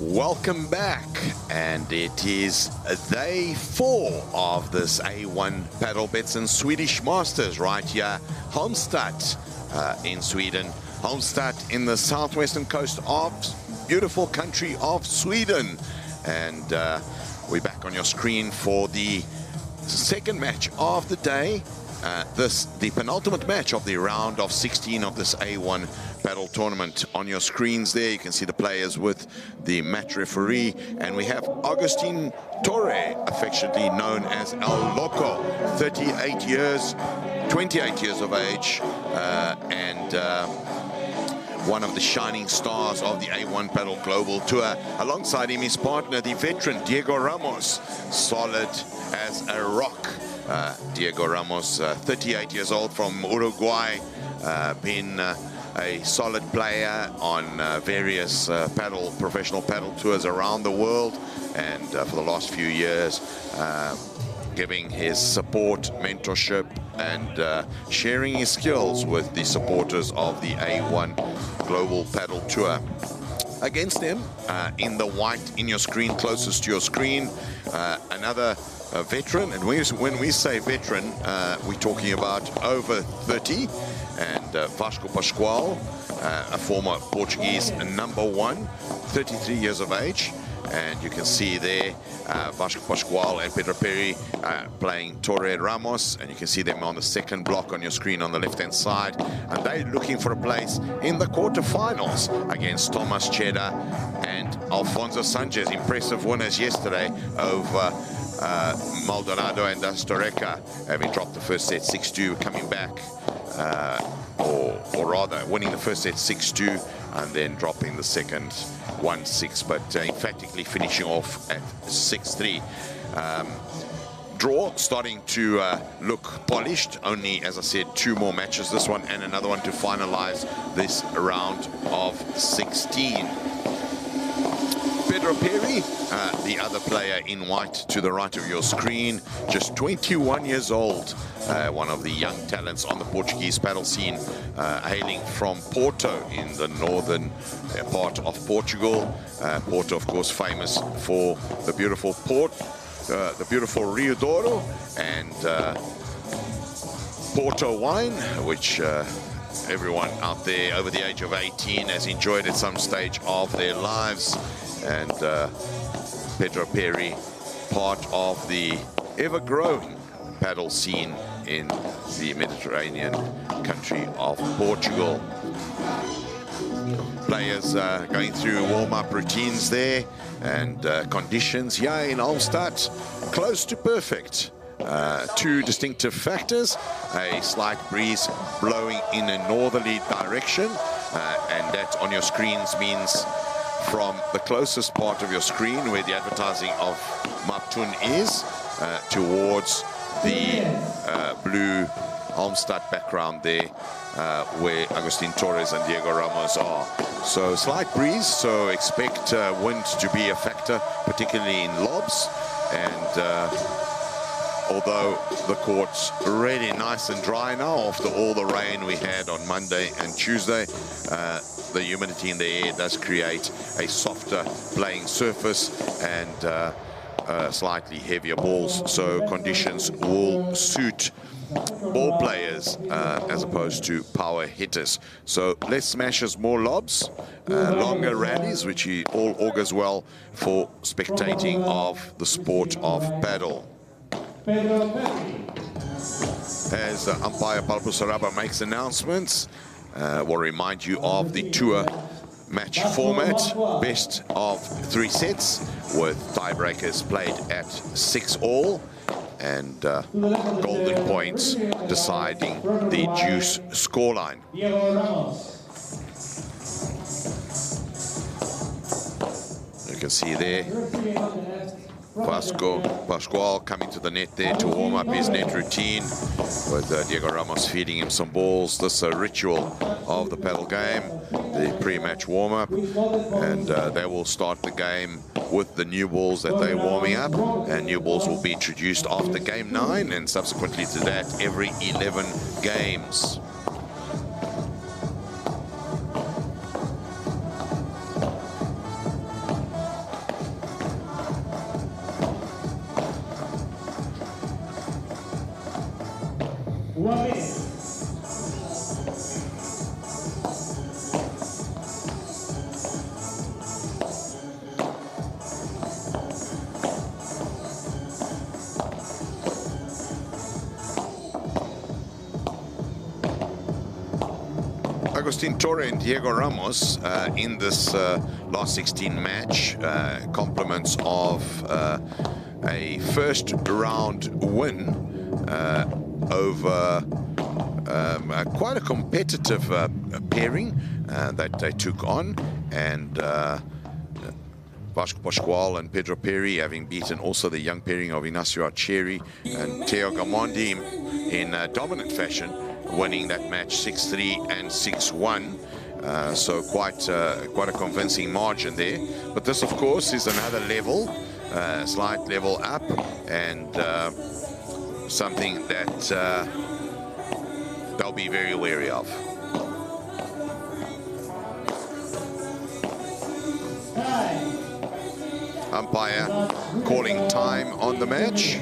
Welcome back, and it is day 4 of this A1 Padel Betsson Swedish Masters right here, Halmstad in Sweden. Halmstad in the southwestern coast of beautiful country of Sweden. And we're back on your screen for the second match of the day. The penultimate match of the round of 16 of this A1 Padel tournament. On your screens there, you can see the players with the match referee, and we have Agustin Torre, affectionately known as El Loco, 28 years of age, and one of the shining stars of the A1 Padel Global Tour. Alongside him, his partner, the veteran Diego Ramos, solid as a rock. Diego Ramos, 38 years old, from Uruguay, been a solid player on various professional paddle tours around the world, and for the last few years giving his support, mentorship, and sharing his skills with the supporters of the A1 Global Paddle Tour. Against him, in the white in your screen, closest to your screen, another veteran. And when we say veteran, we're talking about over 30, and Vasco Pascoal, a former Portuguese #1, 33 years of age. And you can see there Vasco Pascoal and Pedro Perry playing Torre Ramos, and you can see them on the second block on your screen on the left-hand side, and they're looking for a place in the quarterfinals against Thomas Cheddar and Alfonso Sanchez. Impressive winners yesterday over Maldonado and Astoreca, having dropped the first set 6-2, coming back, or rather winning the first set 6-2 and then dropping the second 1-6, but emphatically finishing off at 6-3. Draw starting to look polished. Only, as I said, 2 more matches, this one and another one, to finalize this round of 16. Pedro Perry, the other player in white to the right of your screen, just 21 years old, one of the young talents on the Portuguese paddle scene, hailing from Porto in the northern part of Portugal. Porto, of course, famous for the beautiful port, the beautiful Rio Douro, and Porto wine, which everyone out there over the age of 18 has enjoyed at some stage of their lives. And Pedro Perry, part of the ever-growing paddle scene in the Mediterranean country of Portugal. Players going through warm-up routines there, and conditions here in Halmstad close to perfect. 2 distinctive factors: a slight breeze blowing in a northerly direction, and that on your screens means from the closest part of your screen where the advertising of Maptun is, towards the blue Halmstad background there, where Agustin Torres and Diego Ramos are. So slight breeze, so expect wind to be a factor, particularly in lobs. And although the court's really nice and dry now after all the rain we had on Monday and Tuesday, the humidity in the air does create a softer playing surface and slightly heavier balls, so conditions will suit ball players as opposed to power hitters. So less smashes, more lobs, longer rallies, which all augurs well for spectating of the sport of paddle. As umpire Palpo Saraba makes announcements, we'll remind you of the tour match format: best of 3 sets with tiebreakers played at 6-all, and golden points deciding the deuce scoreline. You can see there Vasco Pascual coming to the net there to warm up his net routine, with Diego Ramos feeding him some balls. This is a ritual of the paddle game, the pre-match warm-up, and they will start the game with the new balls that they're warming up, and new balls will be introduced after game 9, and subsequently to that every 11 games. Agustin Torre and Diego Ramos in this last 16 match, compliments of a first round win over quite a competitive pairing that they took on, and Vasco Pascual and Pedro Perry having beaten also the young pairing of Inacio Archeri and Teo Gamondi in dominant fashion, winning that match 6-3 and 6-1. So quite a convincing margin there. But this, of course, is another level, slight level up, and something that they'll be very wary of. Umpire calling time on the match.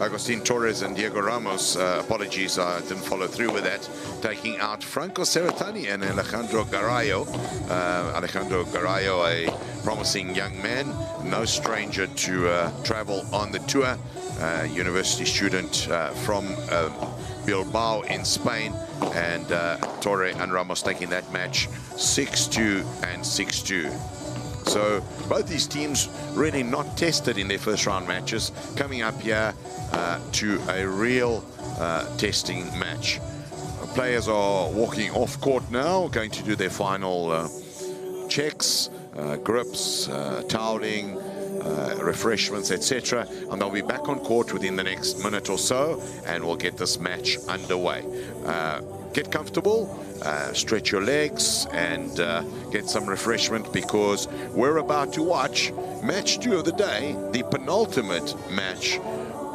Agustin Torres and Diego Ramos, apologies, I didn't follow through with that, taking out Franco Serratani and Alejandro Garallo. Alejandro Garallo, a promising young man, no stranger to travel on the tour, university student from Bilbao in Spain, and Torre and Ramos taking that match 6-2 and 6-2. So both these teams really not tested in their first round matches, coming up here to a real testing match. Players are walking off court now, going to do their final checks, grips, toweling, refreshments, etc. And they'll be back on court within the next minute or so, and we'll get this match underway. Get comfortable, stretch your legs, and get some refreshment, because we're about to watch match 2 of the day, the penultimate match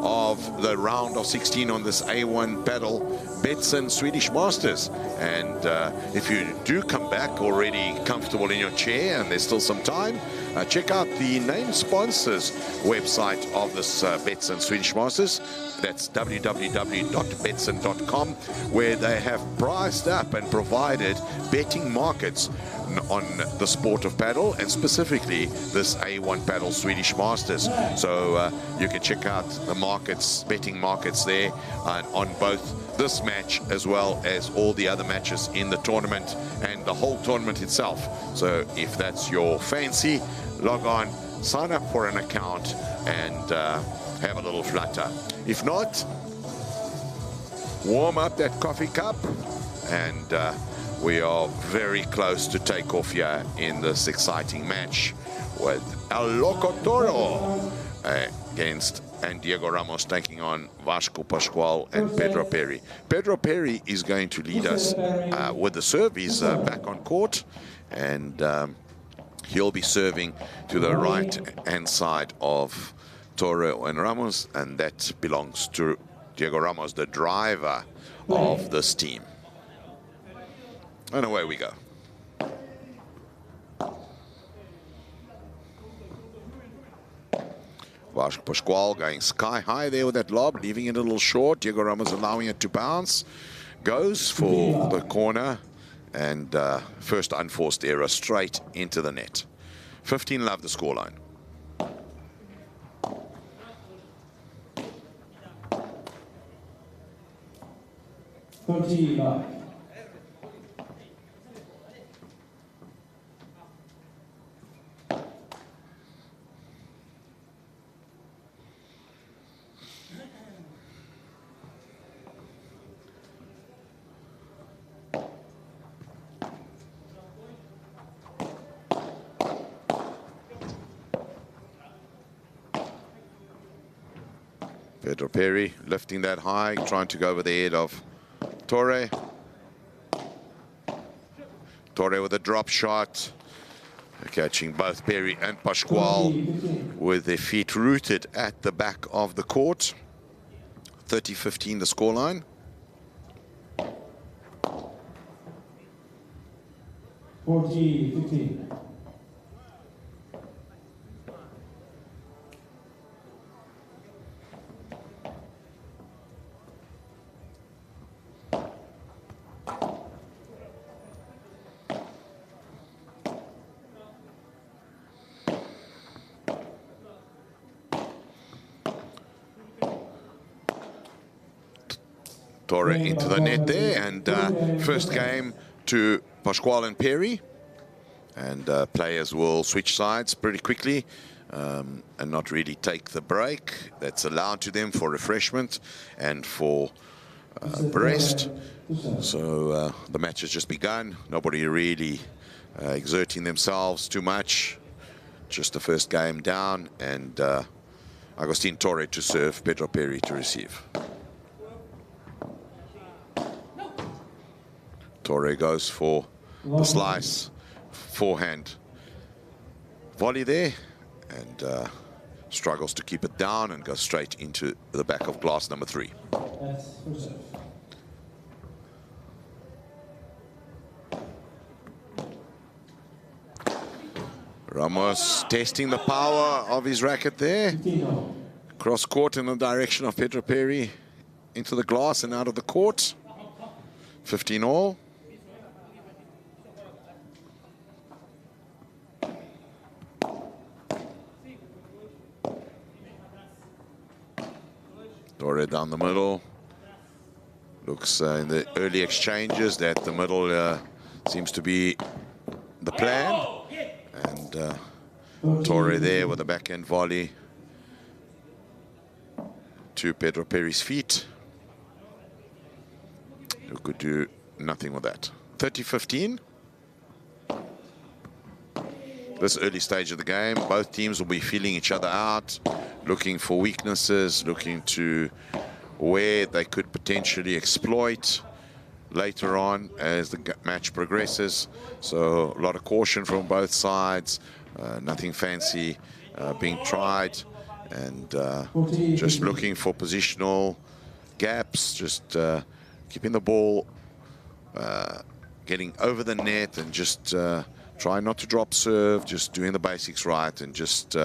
of the round of 16 on this A1 Padel Betsson Swedish Masters. And if you do come back already comfortable in your chair and there's still some time, check out the name sponsors website of this Betsson Swedish Masters. That's www.betsson.com, where they have priced up and provided betting markets on the sport of paddle, and specifically this A1 Padel Swedish Masters. So you can check out the markets, betting markets there, on both this match as well as all the other matches in the tournament and the whole tournament itself. So if that's your fancy, log on, sign up for an account, and have a little flutter. If not, warm up that coffee cup, and we are very close to take off here in this exciting match with El Loco Toro against and Diego Ramos taking on Vasco Pascual and Pedro Perry. Pedro Perry is going to lead us with the serve. He's back on court, and he'll be serving to the right-hand side of Toro and Ramos, and that belongs to Diego Ramos, the driver of this team. And away we go. Vasco Pascual going sky high there with that lob, leaving it a little short. Diego Ramos allowing it to bounce. Goes for the corner, and first unforced error straight into the net. 15-love the scoreline. Pedro Perry lifting that high, trying to go over the head of Torre. Torre with a drop shot, catching both Perry and Pascual with their feet rooted at the back of the court. 30-15 the scoreline. 40-15. Torre into the net there, and first game to Pascual and Perry. And players will switch sides pretty quickly and not really take the break that's allowed to them for refreshment and for rest. So the match has just begun. Nobody really exerting themselves too much. Just the first game down, and Agustin Torre to serve, Pedro Perry to receive. Torre goes for the slice, forehand volley there, and struggles to keep it down and goes straight into the back of glass number 3. Ramos testing the power of his racket there. Cross court in the direction of Pedro Perry, into the glass and out of the court. 15 all. Torre down the middle. Looks in the early exchanges that the middle seems to be the plan. And Torre there with a backhand volley to Pedro Perry's feet, who could do nothing with that. 30-15. This early stage of the game, both teams will be feeling each other out, looking for weaknesses, looking to where they could potentially exploit later on as the match progresses. So a lot of caution from both sides, nothing fancy being tried, and just looking for positional gaps, just keeping the ball getting over the net, and just try not to drop serve, just doing the basics right, and just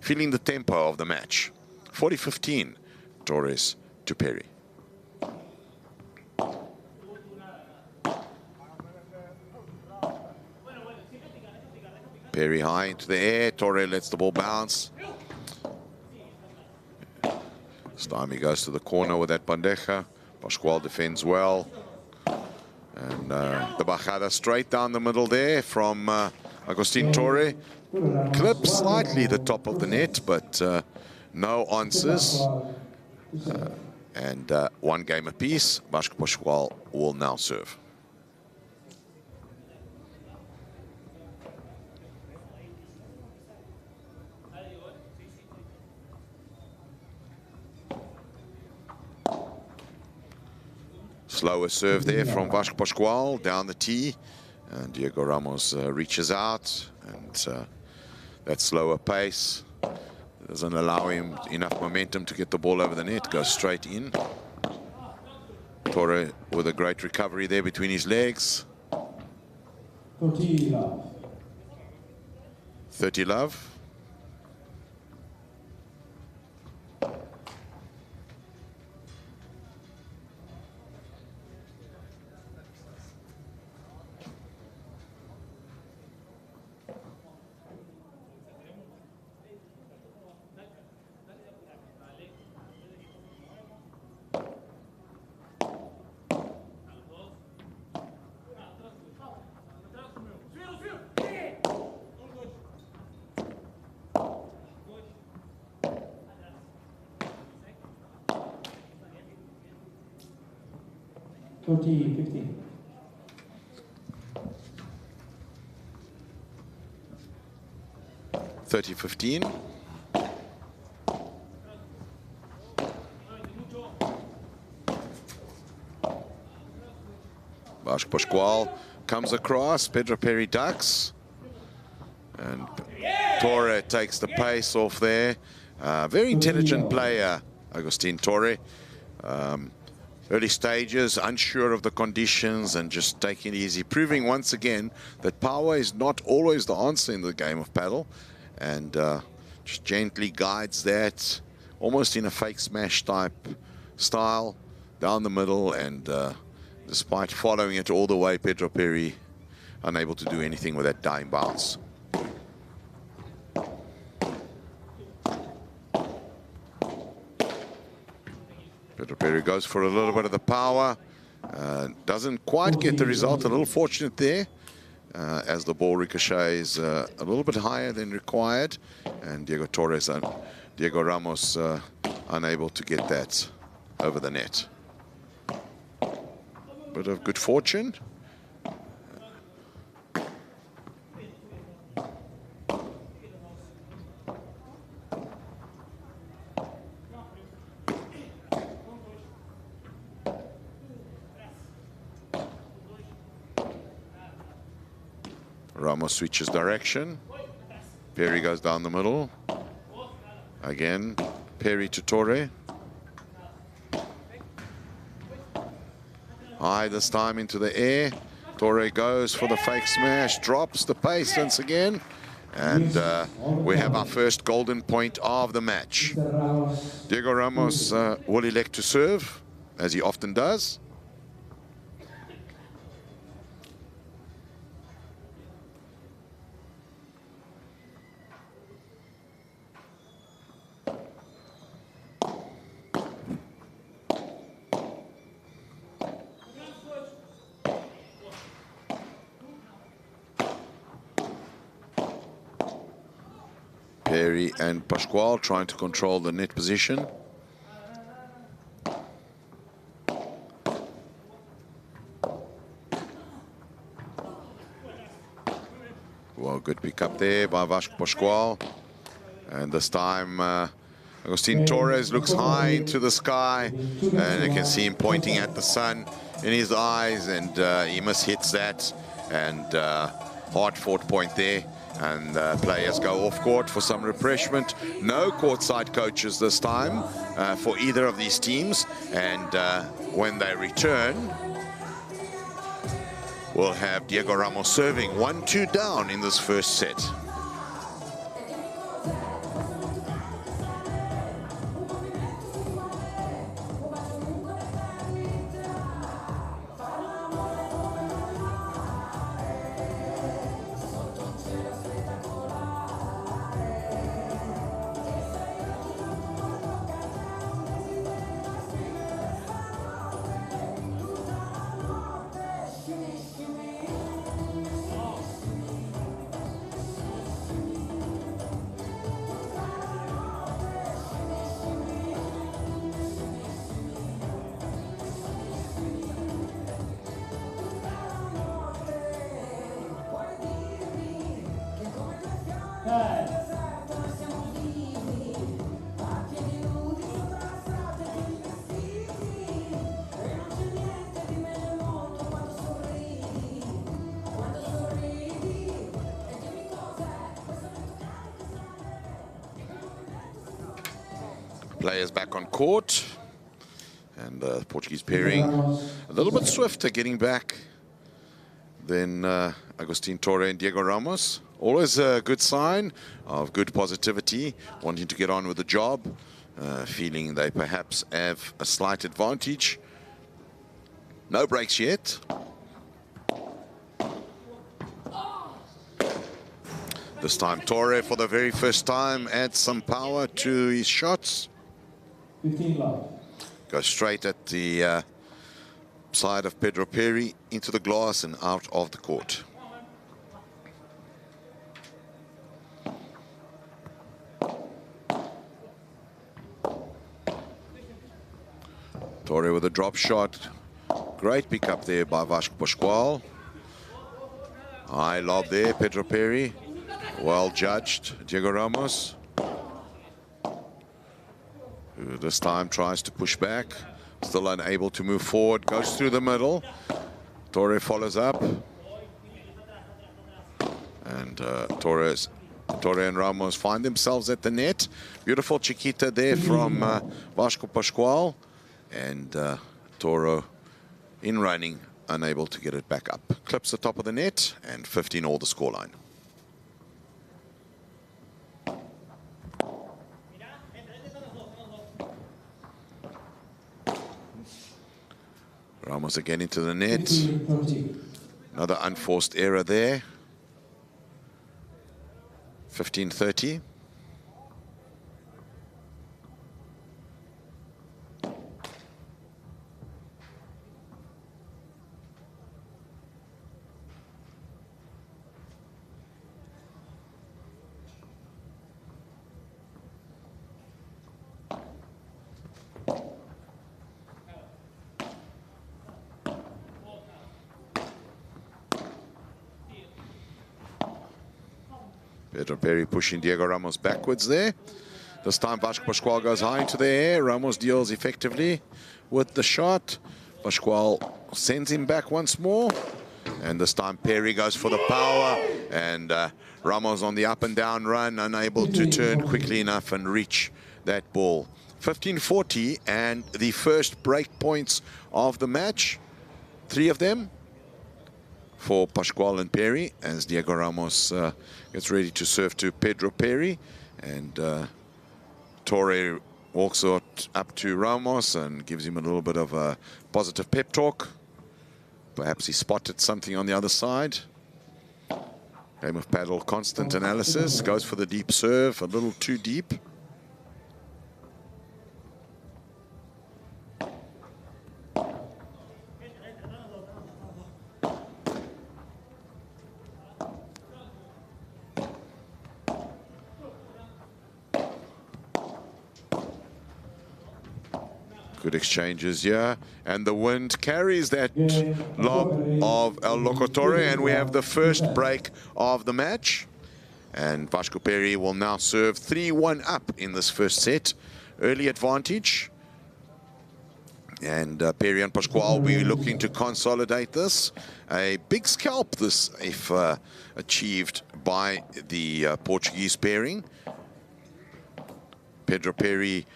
feeling the tempo of the match. 40-15, Torres to Perry. Perry high into the air, Torre lets the ball bounce. Stymie goes to the corner with that bandeja. Pascual defends well. And the bajada straight down the middle there from Agustin Torre. Clips slightly the top of the net, but no answers. And one game apiece. Vasco Pascual will now serve. Slower serve there from Vasco Pascual down the tee, and Diego Ramos reaches out, and that slower pace doesn't allow him enough momentum to get the ball over the net, goes straight in. Torre with a great recovery there between his legs. 30 love. $30-15. 30-15. Vasco Pascual comes across, Pedro Perry ducks, and Torre takes the pace off there. Very intelligent player, Agustin Torre. Early stages, unsure of the conditions, and just taking it easy, proving once again that power is not always the answer in the game of paddle, and just gently guides that, almost in a fake smash type style, down the middle, and despite following it all the way, Pedro Perry unable to do anything with that dying bounce. Pedro Perry goes for a little bit of the power. Doesn't quite get the result. A little fortunate there as the ball ricochets a little bit higher than required. And Diego Ramos unable to get that over the net. Bit of good fortune. Ramos switches direction. Perry goes down the middle. Again, Perry to Torre. High this time into the air. Torre goes for the fake smash, drops the pace once again. And we have our first golden point of the match. Diego Ramos will elect to serve, as he often does. Perry and Pascual trying to control the net position. Well, good pick up there by Vasco Pascual. And this time, Agustin Torres looks high into the sky. And you can see him pointing at the sun in his eyes. And he mishits that. And hard-fought point there. And players go off court for some refreshment. No courtside coaches this time for either of these teams. And when they return, we'll have Diego Ramos serving 1-2 down in this first set. Players back on court, and the Portuguese pairing a little bit swifter getting back than Agustin Torre and Diego Ramos. Always a good sign of good positivity, wanting to get on with the job, feeling they perhaps have a slight advantage. No breaks yet. This time Torre, for the very first time, adds some power to his shots. 15 love. Goes straight at the side of Pedro Perry, into the glass and out of the court. Torre with a drop shot. Great pick up there by Vasco Pascual. High lob there, Pedro Perry. Well judged, Diego Ramos. Who this time tries to push back. Still unable to move forward. Goes through the middle. Torre follows up. And Torre and Ramos find themselves at the net. Beautiful chiquita there from Vasco Pascual. And Toro in running, unable to get it back up. Clips the top of the net, and 15 all the scoreline. Ramos again into the net. Another unforced error there. 15-30. Pedro Perry pushing Diego Ramos backwards there. This time Vasco Pascual goes high into the air. Ramos deals effectively with the shot. Pascual sends him back once more. And this time Perry goes for the power. And Ramos on the up and down run, unable to turn quickly enough and reach that ball. 15-40 and the first break points of the match. 3 of them for Pascual and Perry as Diego Ramos gets ready to serve to Pedro Perry. And Torre walks up to Ramos and gives him a little bit of a positive pep talk. Perhaps he spotted something on the other side. Game of Padel, constant analysis. Goes for the deep serve, a little too deep. Good exchanges here, and the wind carries that lob of El Locutore, and we have the first break of the match. And Vasco Perry will now serve 3-1 up in this first set. Early advantage. And Perry and Pascual will be looking to consolidate this. A big scalp this if achieved by the Portuguese pairing. Pedro Perry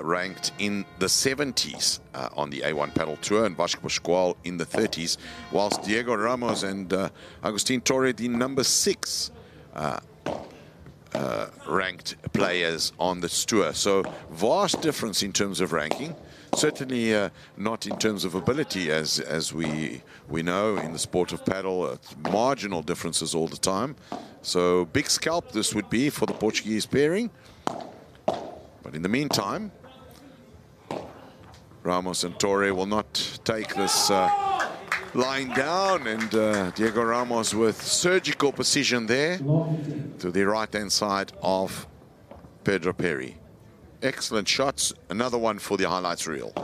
ranked in the 70s on the A1 Padel Tour, and Vasco Pascual in the 30s, whilst Diego Ramos and Agustin Torre, the number 6 ranked players on this tour. So vast difference in terms of ranking. Certainly not in terms of ability, as we know in the sport of paddle. Marginal differences all the time. So big scalp this would be for the Portuguese pairing. But in the meantime, Ramos and Torre will not take this lying down, and Diego Ramos with surgical precision there to the right-hand side of Pedro Perry. Excellent shots. Another one for the highlights reel.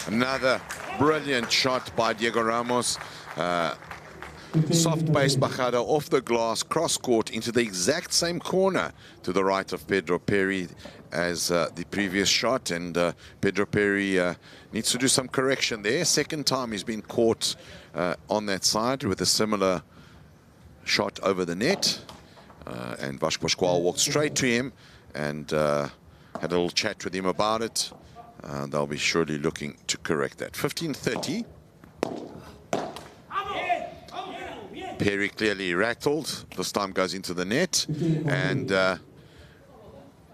Another brilliant shot by Diego Ramos. Soft base bajada off the glass, cross court into the exact same corner to the right of Pedro Perry as the previous shot. And Pedro Perry needs to do some correction there. Second time he's been caught on that side with a similar shot over the net. And Vasco Pascual walked straight to him and had a little chat with him about it. They'll be surely looking to correct that. 15-30. Perry clearly rattled. This time goes into the net. And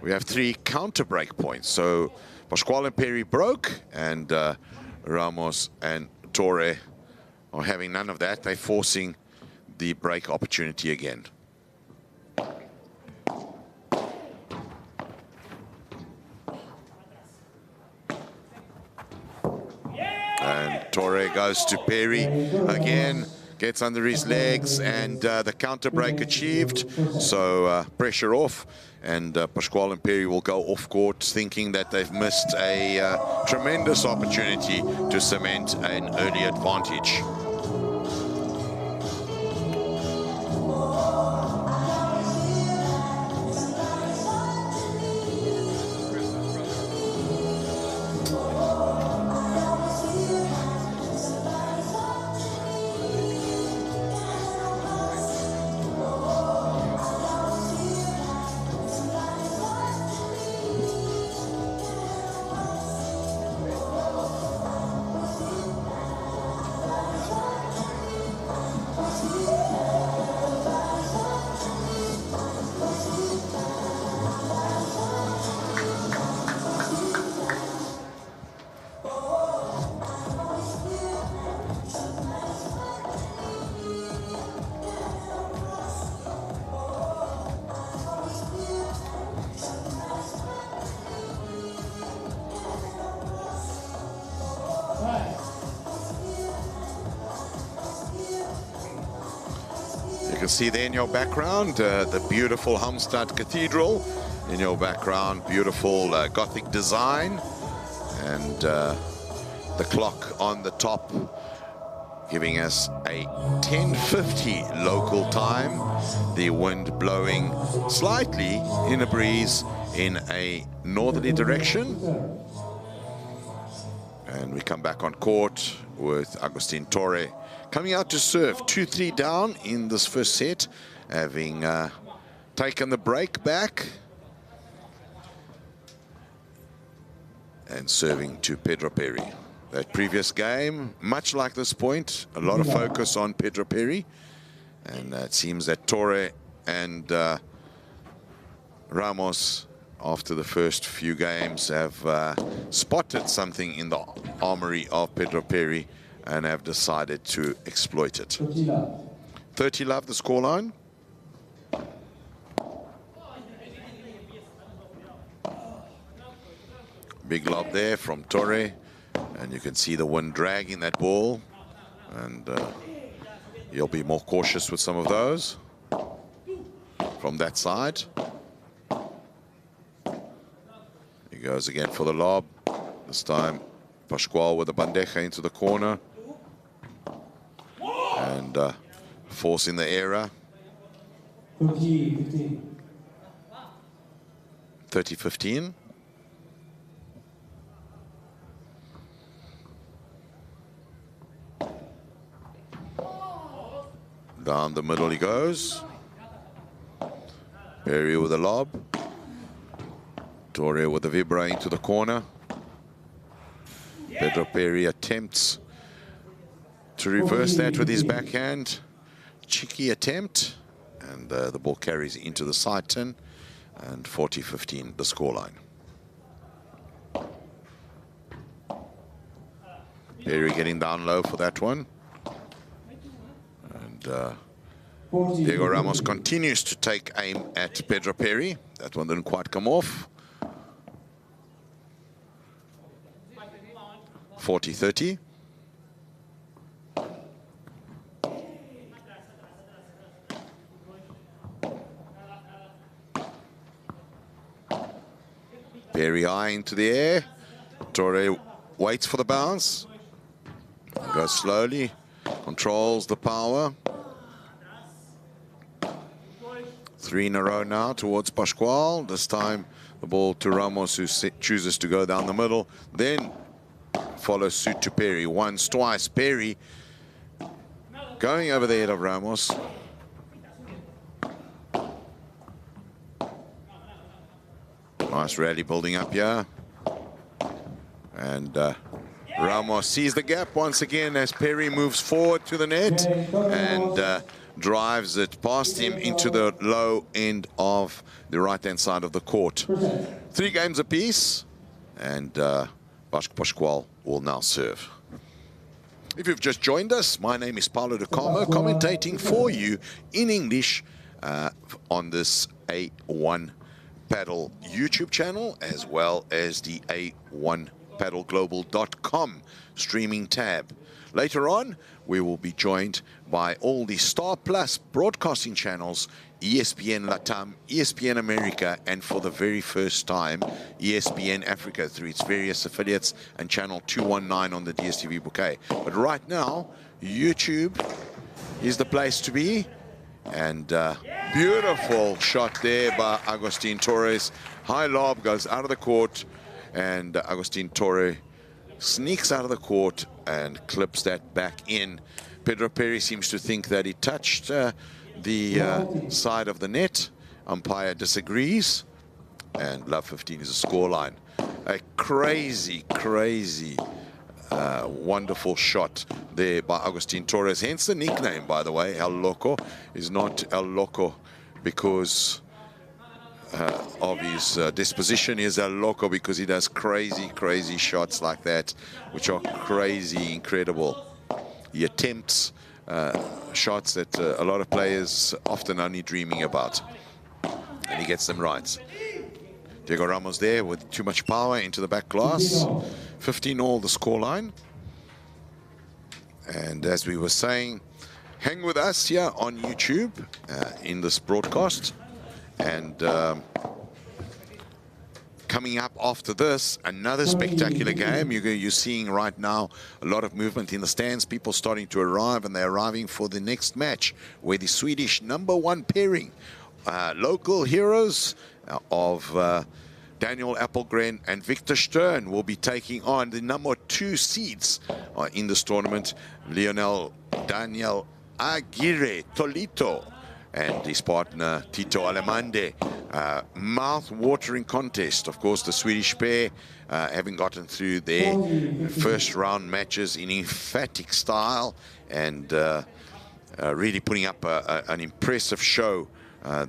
we have 3 counter break points. So Pascual and Perry broke, and Ramos and Torre are having none of that. They're forcing the break opportunity again. And Torre goes to Perry again, gets under his legs, and the counter break achieved. So pressure off, and Pascual and Perry will go off court thinking that they've missed a tremendous opportunity to cement an early advantage. You can see there in your background the beautiful Halmstad Cathedral. In your background, beautiful Gothic design, and the clock on the top giving us a 10:50 local time. The wind blowing slightly in a breeze in a northerly direction. And we come back on court with Agustin Torre coming out to serve 2-3 down in this first set, having taken the break back and serving to Pedro Perry. That previous game, much like this point, a lot of focus on Pedro Perry, and it seems that Torre and Ramos, after the first few games, have spotted something in the armory of Pedro Perry and have decided to exploit it. 30 love the scoreline. Big lob there from Torre, and you can see the wind dragging that ball, and he'll be more cautious with some of those from that side. He goes again for the lob. This time Pascual with the bandeja into the corner and forcing the error. 30-15. Down the middle he goes. Perry with a lob. Torre with the vibra into the corner. Pedro Perry attempts to reverse that with his backhand. Cheeky attempt. And the ball carries into the side tin. And 40-15 the scoreline. Perry getting down low for that one. Diego Ramos continues to take aim at Pedro Perry. That one didn't quite come off. 40-30. Perry high into the air. Torre waits for the bounce. Goes slowly. Controls the power. 3 in a row now towards Pascual. This time the ball to Ramos, who chooses to go down the middle. Then follows suit to Perry. Once, twice. Perry going over the head of Ramos. Nice rally building up here. And Ramos sees the gap once again as Perry moves forward to the net and drives it past him into the low end of the right-hand side of the court. 3 games apiece, and Pascual will now serve. If you've just joined us, my name is Paulo De Carmo, commentating for you in English on this A1 Padel YouTube channel, as well as the A1PadelGlobal.com streaming tab. Later on, we will be joined by all the Star Plus broadcasting channels, ESPN Latam, ESPN America, and for the very first time, ESPN Africa through its various affiliates, and channel 219 on the DSTV bouquet. But right now, YouTube is the place to be. And beautiful shot there by Agustin Torres. High lob goes out of the court, and Agustin Torre sneaks out of the court and clips that back in. Pedro Perry seems to think that he touched the side of the net. Umpire disagrees, and love 15 is a scoreline. A crazy, crazy, wonderful shot there by Agustin Torres. Hence the nickname, by the way. El Loco is not El Loco because of his disposition. Is El Loco because he does crazy, crazy shots like that, which are crazy, incredible. He attempts shots that a lot of players often only dreaming about, and he gets them right. Diego Ramos there with too much power into the back glass. 15-all the scoreline. And as we were saying, hang with us here on YouTube in this broadcast. And coming up after this, another spectacular game. You're seeing right now a lot of movement in the stands, people starting to arrive, and they're arriving for the next match, where the Swedish #1 pairing, local heroes of Daniel Appelgren and Victor Stern, will be taking on the #2 seeds in this tournament, Daniel Aguirre Tolito and his partner Tito Alemande. Mouth-watering contest. Of course, the Swedish pair having gotten through their first round matches in emphatic style and really putting up an impressive show.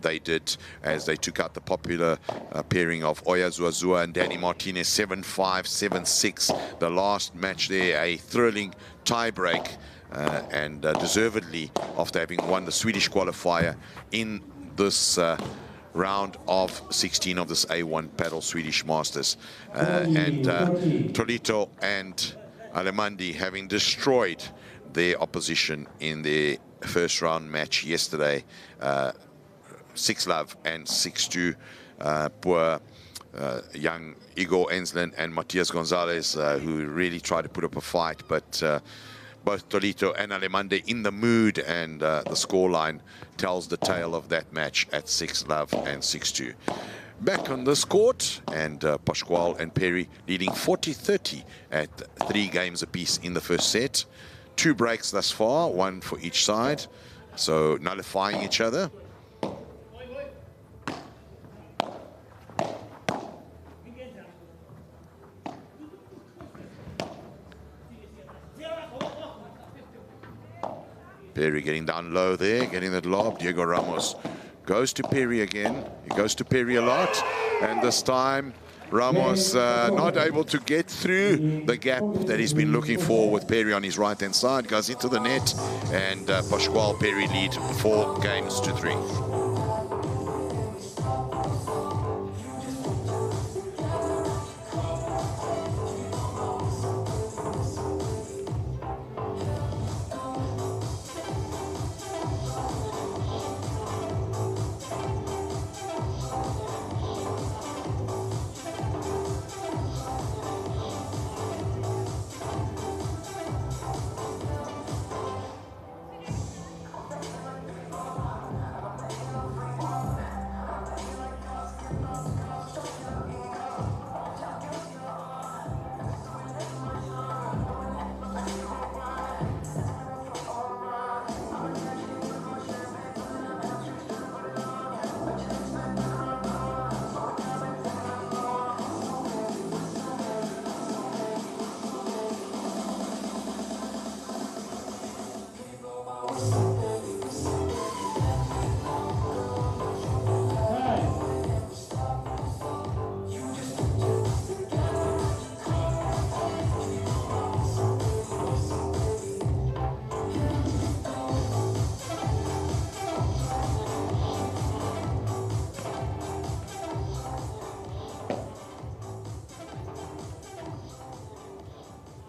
They did, as they took out the popular pairing of Oya Zuazua and Danny Martinez, 7-5, 7-6. The last match there, a thrilling tiebreak, and deservedly, after having won the Swedish qualifier in this round of 16 of this A1 Padel Swedish Masters. And Tolito and Alemandi having destroyed their opposition in their first round match yesterday, 6-love and 6-2. Poor young Igor Enslen and Matias Gonzalez, who really tried to put up a fight, but both Tolito and Alemande in the mood, and the scoreline tells the tale of that match at 6-love and 6-2. Back on this court, and Pascual and Perry leading 40-30 at 3 games apiece in the first set. 2 breaks thus far, 1 for each side, so nullifying each other. Perry getting down low there, getting that lob. Diego Ramos goes to Perry again. He goes to Perry a lot. And this time, Ramos not able to get through the gap that he's been looking for with Perry on his right-hand side. Goes into the net. And Pascual Perry lead 4 games to 3.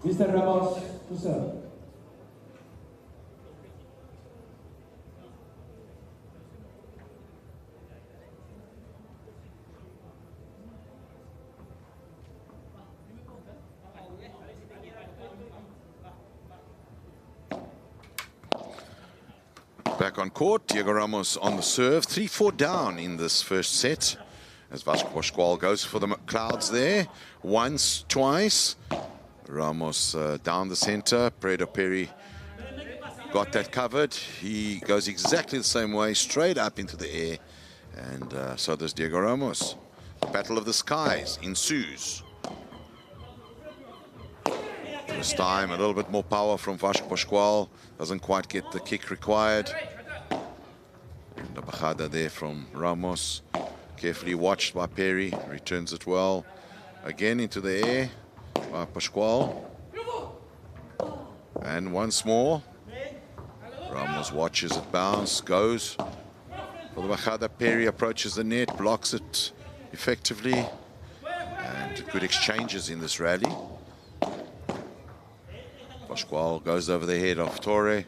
Mr. Ramos to serve. Back on court, Diego Ramos on the serve. 3-4 down in this first set, as Vasco Pascual goes for the clouds there. Once, twice. Ramos down the center. Fredo Perry got that covered. He goes exactly the same way, straight up into the air. And so does Diego Ramos. The battle of the skies ensues. This time, a little bit more power from Vasco Pascual. Doesn't quite get the kick required. And the bajada there from Ramos. Carefully watched by Perry. Returns it well. Again into the air by Pascual. And once more. Ramos watches it bounce. Goes for the bajada. Perry approaches the net. Blocks it effectively. And good exchanges in this rally. Pascual goes over the head of Torre.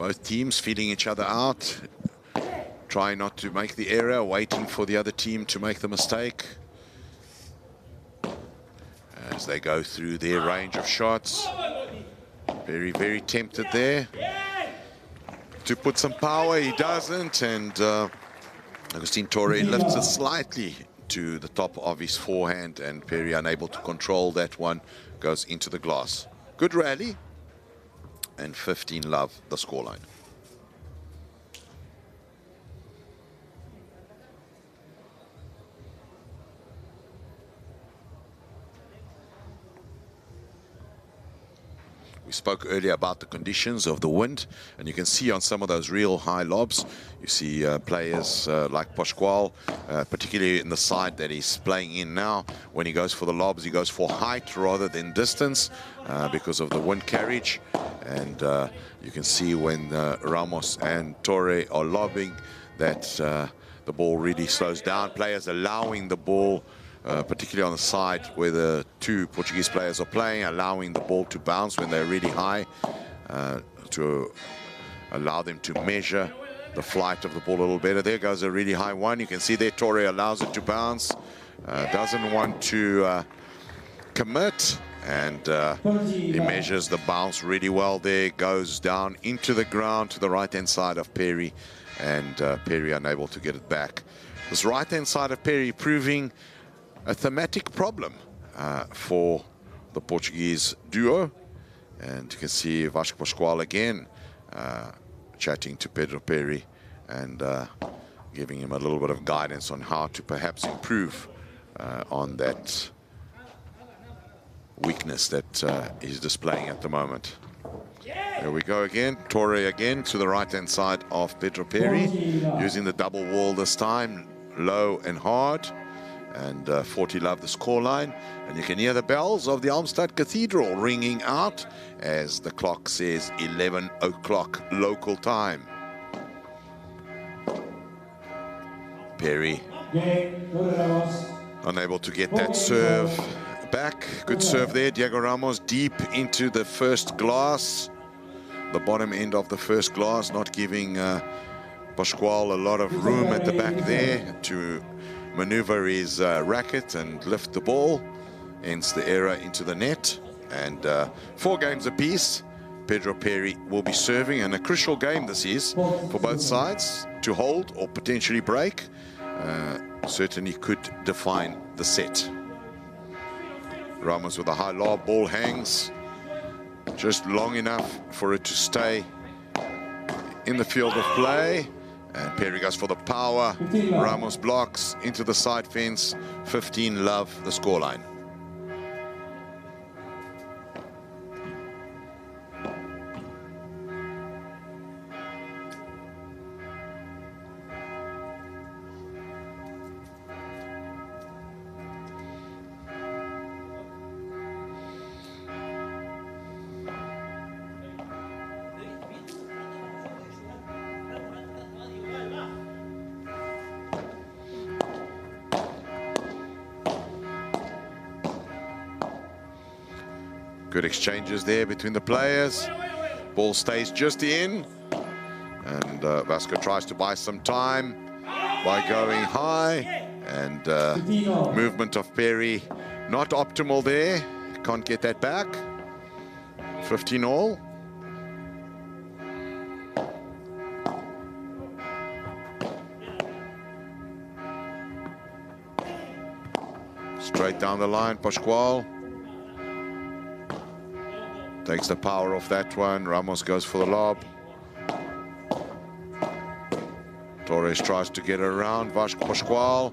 Both teams feeling each other out, trying not to make the error, waiting for the other team to make the mistake. As they go through their range of shots. Very, very tempted there to put some power. He doesn't, and Agustin Torre lifts it slightly to the top of his forehand, and Perry, unable to control that one, goes into the glass. Good rally, and 15-love the scoreline. We spoke earlier about the conditions of the wind, and you can see on some of those real high lobs, you see players like Pascual, particularly in the side that he's playing in now. When he goes for the lobs, he goes for height rather than distance because of the wind carriage. And you can see when Ramos and Torre are lobbing that the ball really slows down. Players allowing the ball, particularly on the side where the two Portuguese players are playing, allowing the ball to bounce when they're really high, to allow them to measure the flight of the ball a little better. There goes a really high one. You can see there Torre allows it to bounce, doesn't want to commit, and he measures the bounce really well there. Goes down into the ground to the right-hand side of Perry, and Perry unable to get it back. This right-hand side of Perry proving a thematic problem for the Portuguese duo. And you can see Vasco Pascual again chatting to Pedro Perry and giving him a little bit of guidance on how to perhaps improve on that weakness that he's displaying at the moment. There we go again. Torre again to the right-hand side of Pedro Perry, using the double wall this time, low and hard. And 40-love the scoreline. And you can hear the bells of the Almstad Cathedral ringing out as the clock says 11 o'clock local time. Perry unable to get that serve back. Good serve there. Diego Ramos deep into the first glass. The bottom end of the first glass, not giving Pascual a lot of room at the back there to maneuver his racket and lift the ball, hence the error into the net. And 4 games apiece. Pedro Perry will be serving, and a crucial game this is for both sides to hold or potentially break. Certainly could define the set. Ramos with a high lob, ball hangs just long enough for it to stay in the field of play. And Perry goes for the power. Ramos blocks into the side fence. 15-love the scoreline. Good exchanges there between the players. Ball stays just in. And Vasco tries to buy some time by going high. And movement of Perry not optimal there. Can't get that back. 15 all. Straight down the line, Pascual. Takes the power off that one. Ramos goes for the lob. Torres tries to get around. Vasco Pascual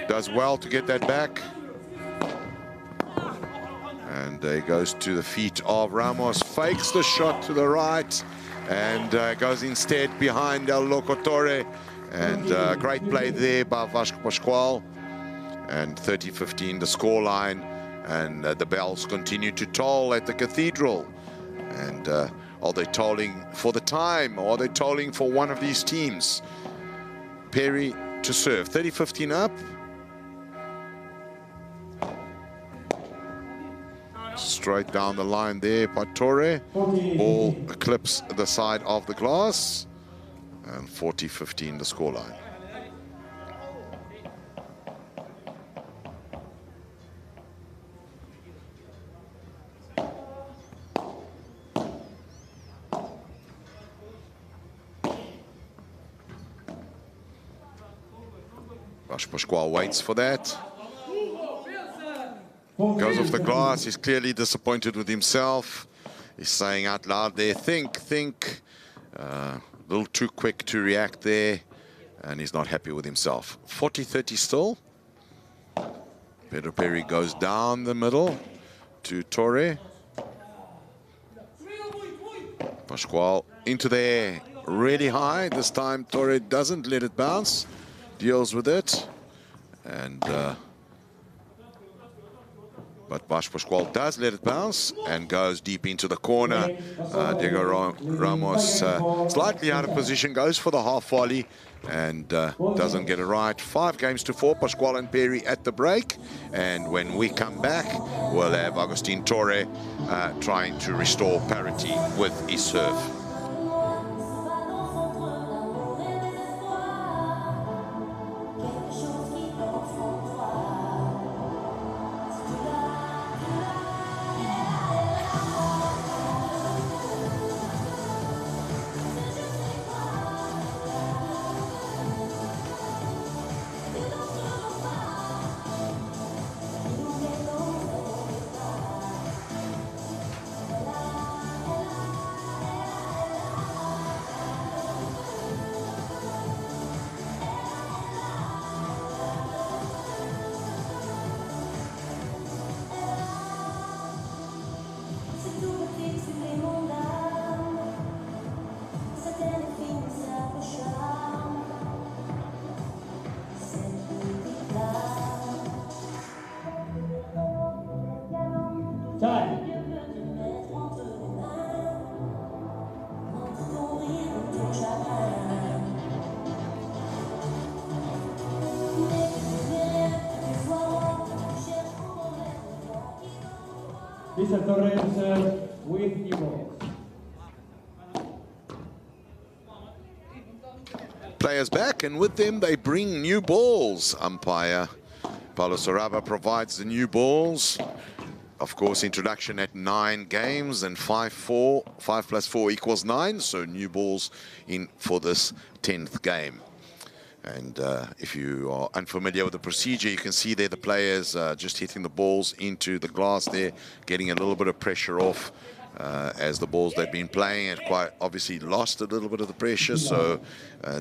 does well to get that back. And he goes to the feet of Ramos. Fakes the shot to the right. And goes instead behind El Loco Torre. And great play there by Vasco Pascual. And 30-15 the scoreline. And the bells continue to toll at the cathedral. And are they tolling for the time, or are they tolling for one of these teams? Perry to serve, 30-15 up. straight down the line there by Torre. Ball clips the side of the glass. And 40-15 the scoreline. Pascual waits for that. Goes off the glass. He's clearly disappointed with himself. He's saying out loud there, think. A little too quick to react there. And he's not happy with himself. 40-30 still. Pedro Perry goes down the middle to Torre. Pascual into there, really high. This time Torre doesn't let it bounce. Deals with it. And... but Pascual does let it bounce and goes deep into the corner. Diego Ramos slightly out of position, goes for the half volley and doesn't get it right. 5-4, Pascual and Perry at the break. And when we come back, we'll have Agustin Torre trying to restore parity with his serve. Mr. Torres with new balls. Players back, and with them they bring new balls. Umpire Paulo Soraba provides the new balls. Of course, introduction at 9 games and 5 plus 4 equals 9. So new balls in for this 10th game. And if you are unfamiliar with the procedure, you can see there the players just hitting the balls into the glass there, getting a little bit of pressure off as the balls they've been playing had quite obviously lost a little bit of the pressure, so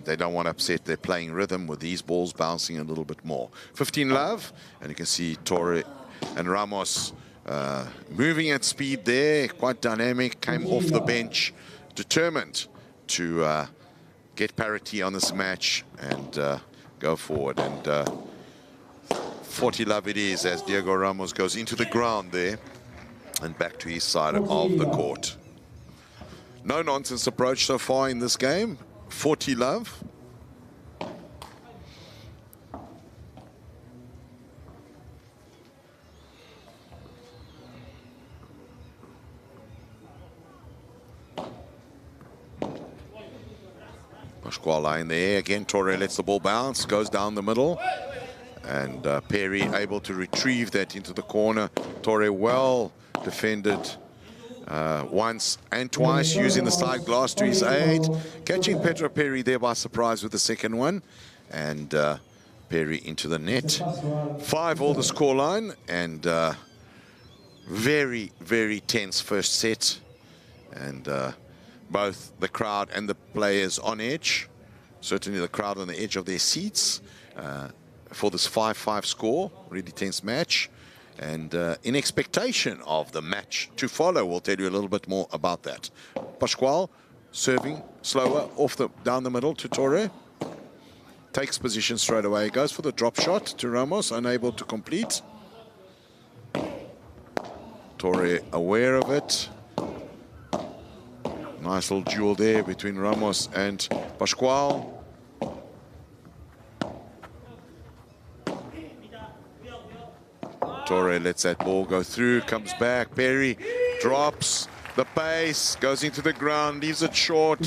they don't want to upset their playing rhythm with these balls bouncing a little bit more. 15 love, and you can see Torre and Ramos moving at speed there, quite dynamic, came off the bench, determined to get parity on this match and go forward. And 40 love it is as Diego Ramos goes into the ground there and back to his side of the court. No nonsense approach so far in this game. 40 love. Pascual in there again. Torre lets the ball bounce, goes down the middle, and Perry able to retrieve that into the corner. Torre well defended once and twice, using the side glass to his aid, catching Pedro Perry there by surprise with the second one, and Perry into the net. 5-all the scoreline, and very, very tense first set, and both the crowd and the players on edge. Certainly the crowd on the edge of their seats for this 5-5 score. Really tense match. And in expectation of the match to follow, we'll tell you a little bit more about that. Pascual serving slower down the middle to Torre. Takes position straight away. Goes for the drop shot to Ramos, unable to complete. Torre aware of it. Nice little duel there between Ramos and Pascual. Torre lets that ball go through, comes back. Perry drops the pace, goes into the ground, leaves it short.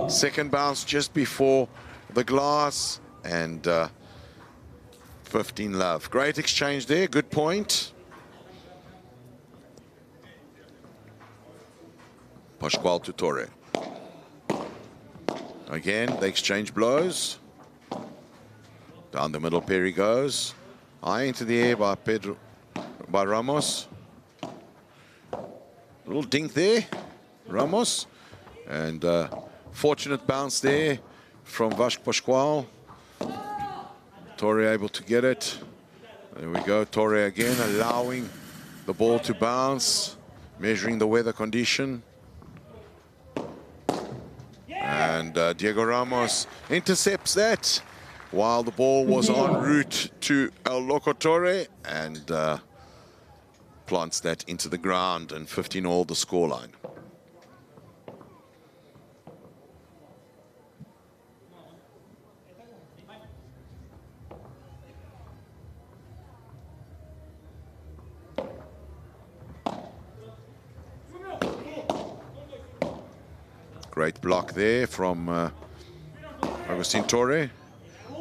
Second bounce just before the glass, and 15 love. Great exchange there, good point. Pascual to Torre. Again, they exchange blows. Down the middle, Perry goes. High into the air by Ramos. Little dink there, Ramos. And fortunate bounce there from Vasco Pascual. Torre able to get it. There we go, Torre again allowing the ball to bounce, measuring the weather condition. And Diego Ramos intercepts that while the ball was en route to El Loco Torre, and plants that into the ground, and 15-all the scoreline. Great block there from Agustin Torre.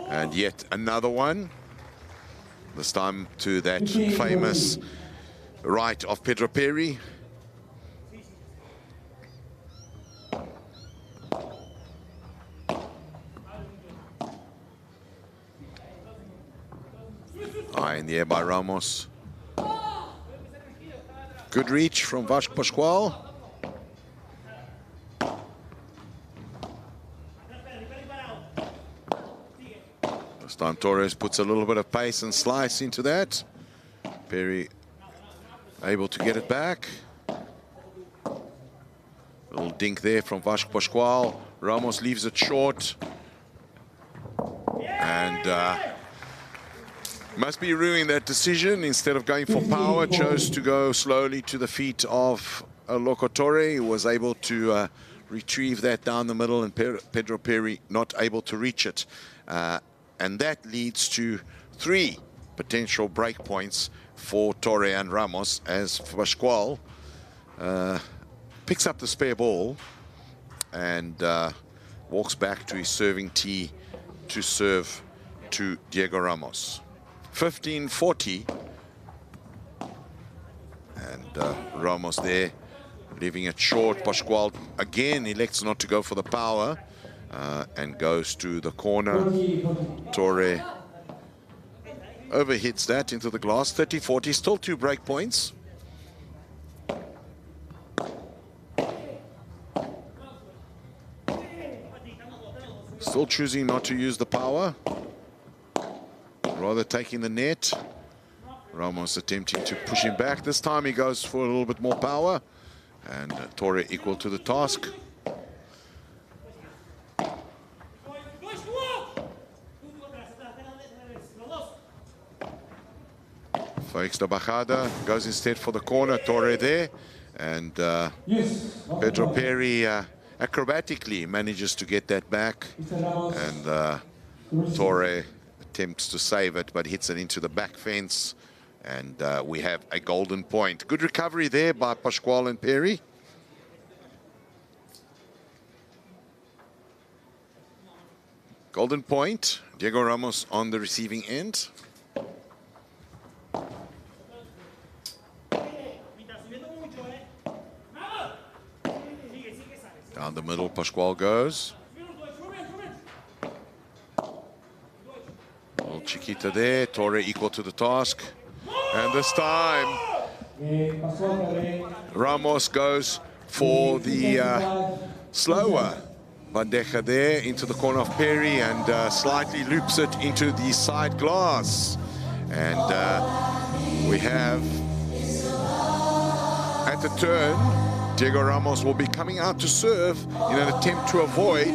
And yet another one. This time to that famous right of Pedro Perry. High in the air by Ramos. Good reach from Vasco Pascual. This time Torres puts a little bit of pace and slice into that. Perry able to get it back. Little dink there from Vasco Pascual. Ramos leaves it short. And must be ruining that decision. Instead of going for power, chose to go slowly to the feet of Loco Torre. He was able to retrieve that down the middle, and Pedro Perry not able to reach it. And that leads to 3 potential break points for Torre and Ramos, as Pascual picks up the spare ball and walks back to his serving tee to serve to Diego Ramos. 15-40. And Ramos there, leaving it short. Pascual again elects not to go for the power. And goes to the corner. Torre overhits that into the glass. 30-40, still 2 break points. Still choosing not to use the power, rather taking the net. Ramos attempting to push him back. This time he goes for a little bit more power, and Torre equal to the task. Fakes the bajada, goes instead for the corner. Torre there, and Pedro Perry acrobatically manages to get that back, and Torre attempts to save it, but hits it into the back fence, and we have a golden point. Good recovery there by Pascual and Perry. Golden point. Diego Ramos on the receiving end. Down the middle, Pascual goes. Little Chiquita there. Torre equal to the task. And this time, Ramos goes for the slower bandeja there into the corner of Perry, and slightly loops it into the side glass. And we have, at the turn, Diego Ramos will be coming out to serve in an attempt to avoid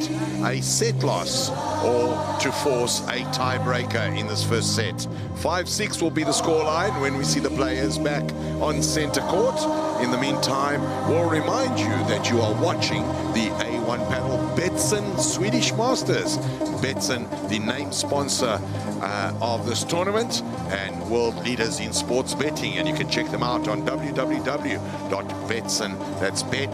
a set loss or to force a tiebreaker in this first set. 5-6 will be the scoreline when we see the players back on center court. In the meantime, we'll remind you that you are watching the A1 Padel Betsson Swedish Masters. Betsson, the name sponsor of this tournament and world leaders in sports betting, and you can check them out on www.betsson, that's bet.com,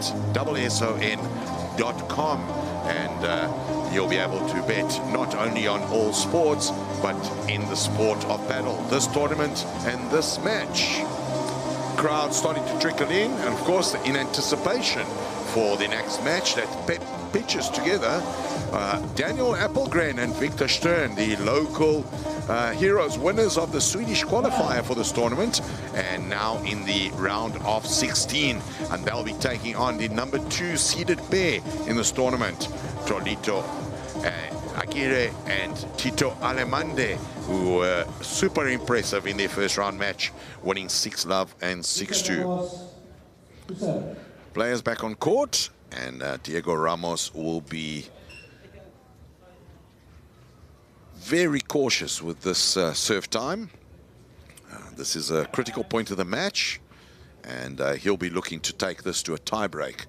and you'll be able to bet not only on all sports but in the sport of paddle, this tournament and this match. Crowd starting to trickle in, and of course in anticipation for the next match that pitches together Daniel Appelgren and Victor Stern, the local heroes, winners of the Swedish qualifier for this tournament, and now in the round of 16, and they'll be taking on the number 2 seeded pair in this tournament, Tolito Aguirre and Tito Alemande, who were super impressive in their first round match, winning 6-love and 6-2. Players back on court, and Diego Ramos will be very cautious with this serve time. This is a critical point of the match, and he'll be looking to take this to a tie-break.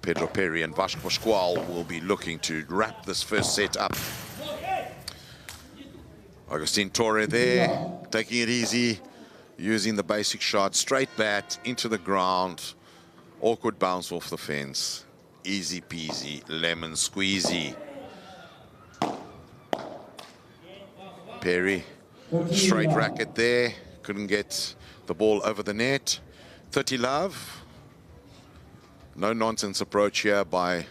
Pedro Perry and Vasco Pascual will be looking to wrap this first set up. Agustin Torre there, taking it easy, using the basic shot, straight bat into the ground, awkward bounce off the fence, easy peasy, lemon squeezy. Perry, straight racket there, couldn't get the ball over the net. 30-love. No nonsense approach here by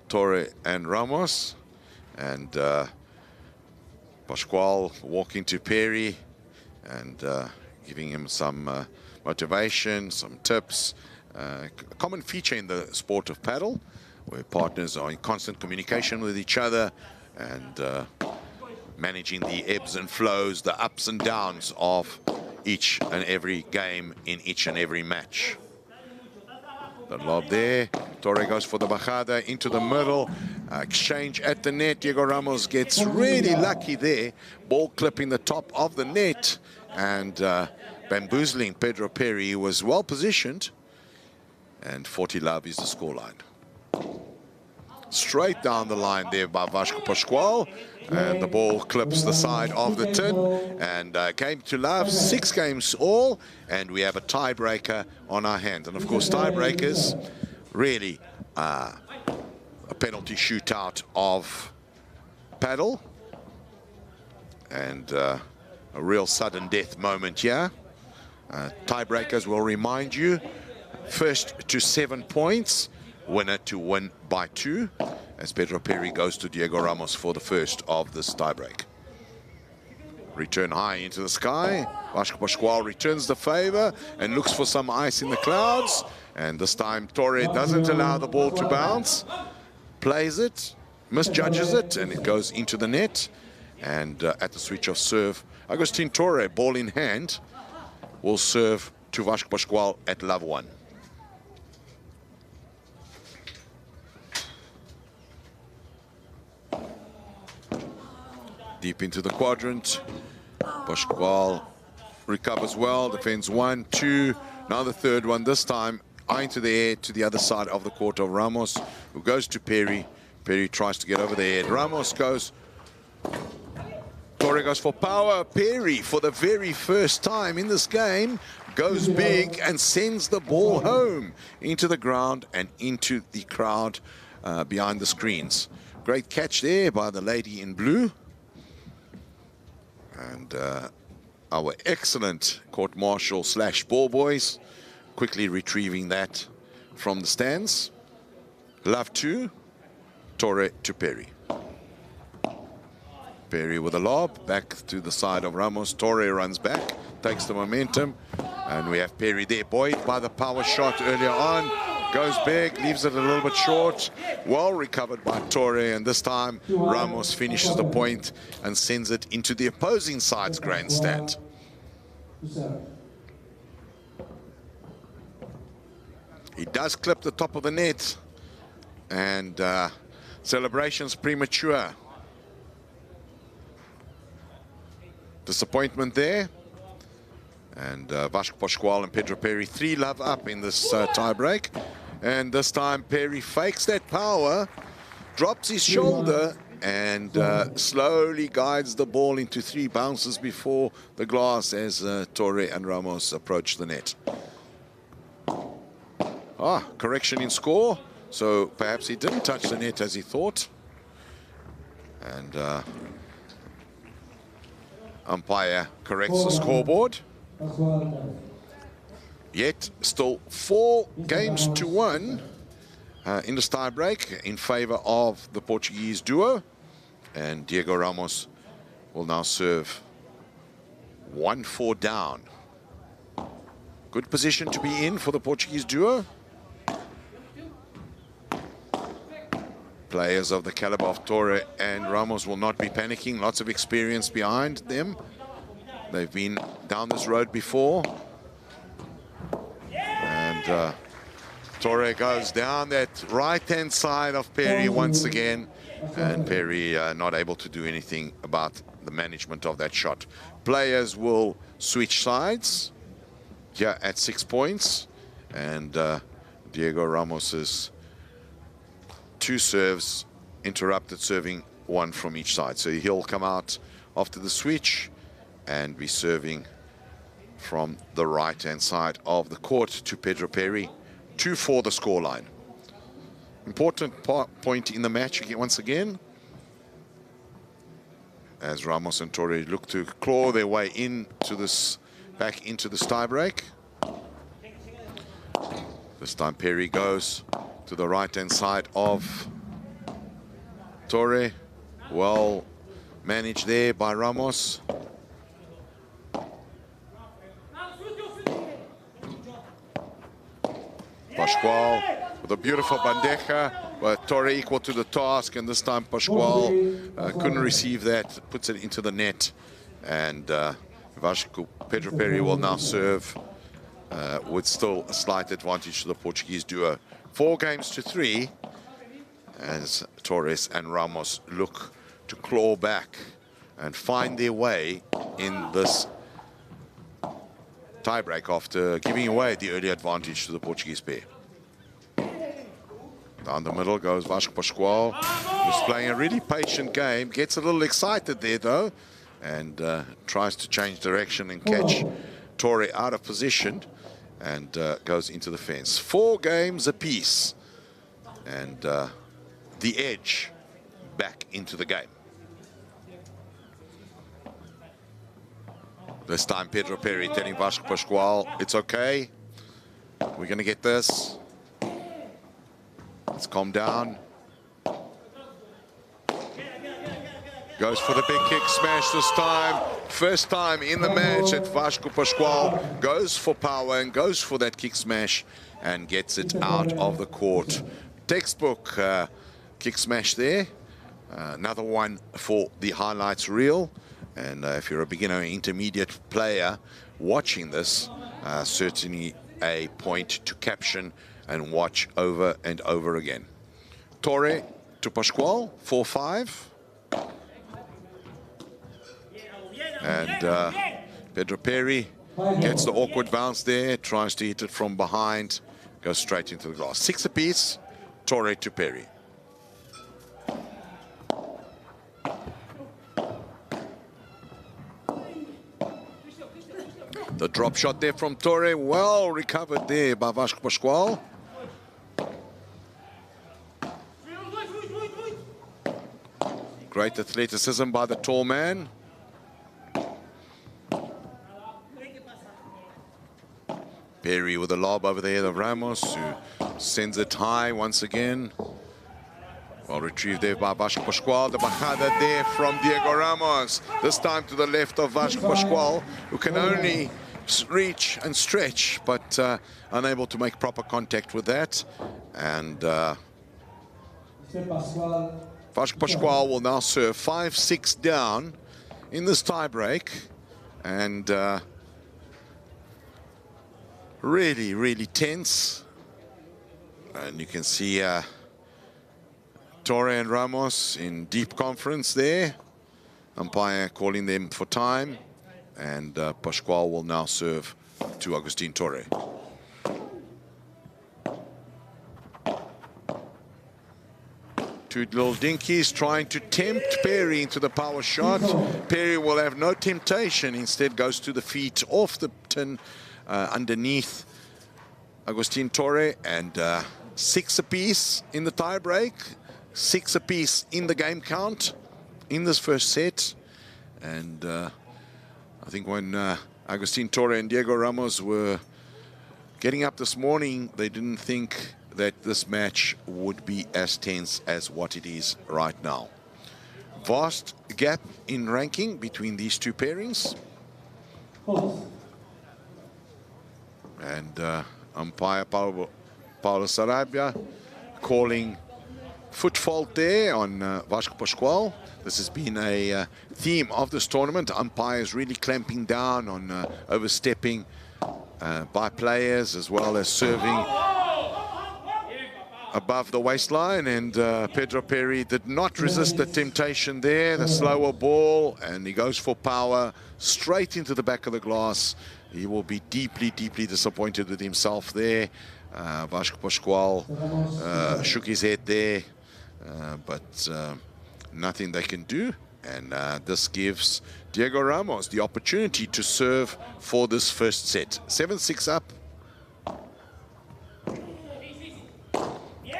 Torre and Ramos, and Pascual walking to Perry and giving him some motivation, some tips. A common feature in the sport of paddle, where partners are in constant communication with each other and managing the ebbs and flows, the ups and downs of each and every game in each and every match. The lob there, Torre goes for the bajada into the middle, exchange at the net. Diego Ramos gets really lucky there, ball clipping the top of the net and bamboozling Pedro Perry, who was well positioned, and 40-love is the scoreline. Straight down the line there by Vasco Pascual, and the ball clips the side of the tin, and game to love, 6 games all, and we have a tiebreaker on our hands. And of course, tiebreakers really a penalty shootout of paddle, and a real sudden death moment here. Tiebreakers will remind you, first to 7 points, winner to win by 2, as Pedro Perry goes to Diego Ramos for the first of this tiebreak. Return high into the sky. Vasco Pascual returns the favor and looks for some ice in the clouds, and this time Torre doesn't allow the ball to bounce, plays it, misjudges it, and it goes into the net. And at the switch of serve, Agustin Torre, ball in hand, will serve to Vasco Pascual at love 1. Deep into the quadrant, Pascual recovers well, defends 1, 2, now the third one, this time eye into the air to the other side of the court of Ramos, who goes to Perry. Perry tries to get over the head. Ramos goes, Torre goes for power. Perry, for the very first time in this game, goes big and sends the ball home into the ground and into the crowd behind the screens. Great catch there by the lady in blue. And our excellent court marshal / ball boys quickly retrieving that from the stands. Love 2, Torre to Perry. Perry with a lob, back to the side of Ramos. Torre runs back, takes the momentum, and we have Perry there, buoyed by the power shot earlier on. Goes big, leaves it a little bit short. Well recovered by Torre, and this time Ramos finishes the point and sends it into the opposing side's grandstand. He does clip the top of the net, and celebrations premature. Disappointment there. And Vasco Pascual and Pedro Perry 3-love up in this tie break. And this time Perry fakes that power, drops his shoulder, and slowly guides the ball into 3 bounces before the glass as Torre and Ramos approach the net. Correction in score. So perhaps he didn't touch the net as he thought. And umpire corrects the scoreboard. Yet still 4 games to 1 in this tie break in favor of the Portuguese duo. And Diego Ramos will now serve 1-4 down. Good position to be in for the Portuguese duo. Players of the caliber of Torre and Ramos will not be panicking. Lots of experience behind them. They've been down this road before. And Torre goes down that right-hand side of Perry once again. And Perry not able to do anything about the management of that shot. Players will switch sides here at 6 points. And Diego Ramos's 2 serves interrupted, serving 1 from each side. So he'll come out after the switch and be serving from the right-hand side of the court to Pedro Perry. 2-4 the scoreline. Important point in the match once again, as Ramos and Torre look to claw their way into this, back into this tiebreak. This time Perry goes to the right-hand side of Torre. Well managed there by Ramos. Pascual with a beautiful bandeja, but Torre equal to the task, and this time Pascual couldn't receive that, puts it into the net, and Pedro Perry will now serve with still a slight advantage to the Portuguese duo. 4 games to 3 as Torres and Ramos look to claw back and find their way in this tiebreak after giving away the early advantage to the Portuguese pair. Down the middle goes Vasco Pascual, who's playing a really patient game. Gets a little excited there, though, and tries to change direction and catch Torre out of position, and goes into the fence. 4 games apiece, and the edge back into the game. This time Pedro Perry telling Vasco Pascual, it's okay, we're going to get this. Let's calm down. Goes for the big kick smash this time. First time in the match that Vasco Pascual goes for power and goes for that kick smash and gets it out of the court. Textbook kick smash there. Another one for the highlights reel. And if you're a beginner or intermediate player watching this, certainly a point to caption and watch over and over again. Torre to Pascual, 4-5. And Pedro Perry gets the awkward bounce there, tries to hit it from behind, goes straight into the glass. 6 apiece, Torre to Perry. The drop shot there from Torre, well recovered there by Vasco Pascual. Great athleticism by the tall man. Perry with a lob over the head of Ramos, who sends it high once again. Well retrieved there by Vasco Pascual. The bajada there from Diego Ramos. This time to the left of Vasco Pascual, who can only reach and stretch, but unable to make proper contact with that. And Vasco Pascual will now serve 5-6 down in this tiebreak. And really, really tense. And you can see Torre and Ramos in deep conference there. Umpire calling them for time. And Pascual will now serve to Agustin Torre. Two little dinkies trying to tempt Perry into the power shot. Perry will have no temptation, instead goes to the feet off the tin underneath Agustin Torre, and 6 apiece in the tie break, 6 apiece in the game count in this first set. And I think when Agustin Torre and Diego Ramos were getting up this morning, they didn't think that this match would be as tense as what it is right now. Vast gap in ranking between these two pairings. And umpire Paulo Sarabia calling foot fault there on Vasco Pascual. This has been a theme of this tournament. Umpires really clamping down on overstepping by players, as well as serving above the waistline. And Pedro Perry did not resist the temptation there, the slower ball, and he goes for power straight into the back of the glass. He will be deeply, deeply disappointed with himself there. Vasco Pascual shook his head there, but nothing they can do. And this gives Diego Ramos the opportunity to serve for this first set. 7-6 up.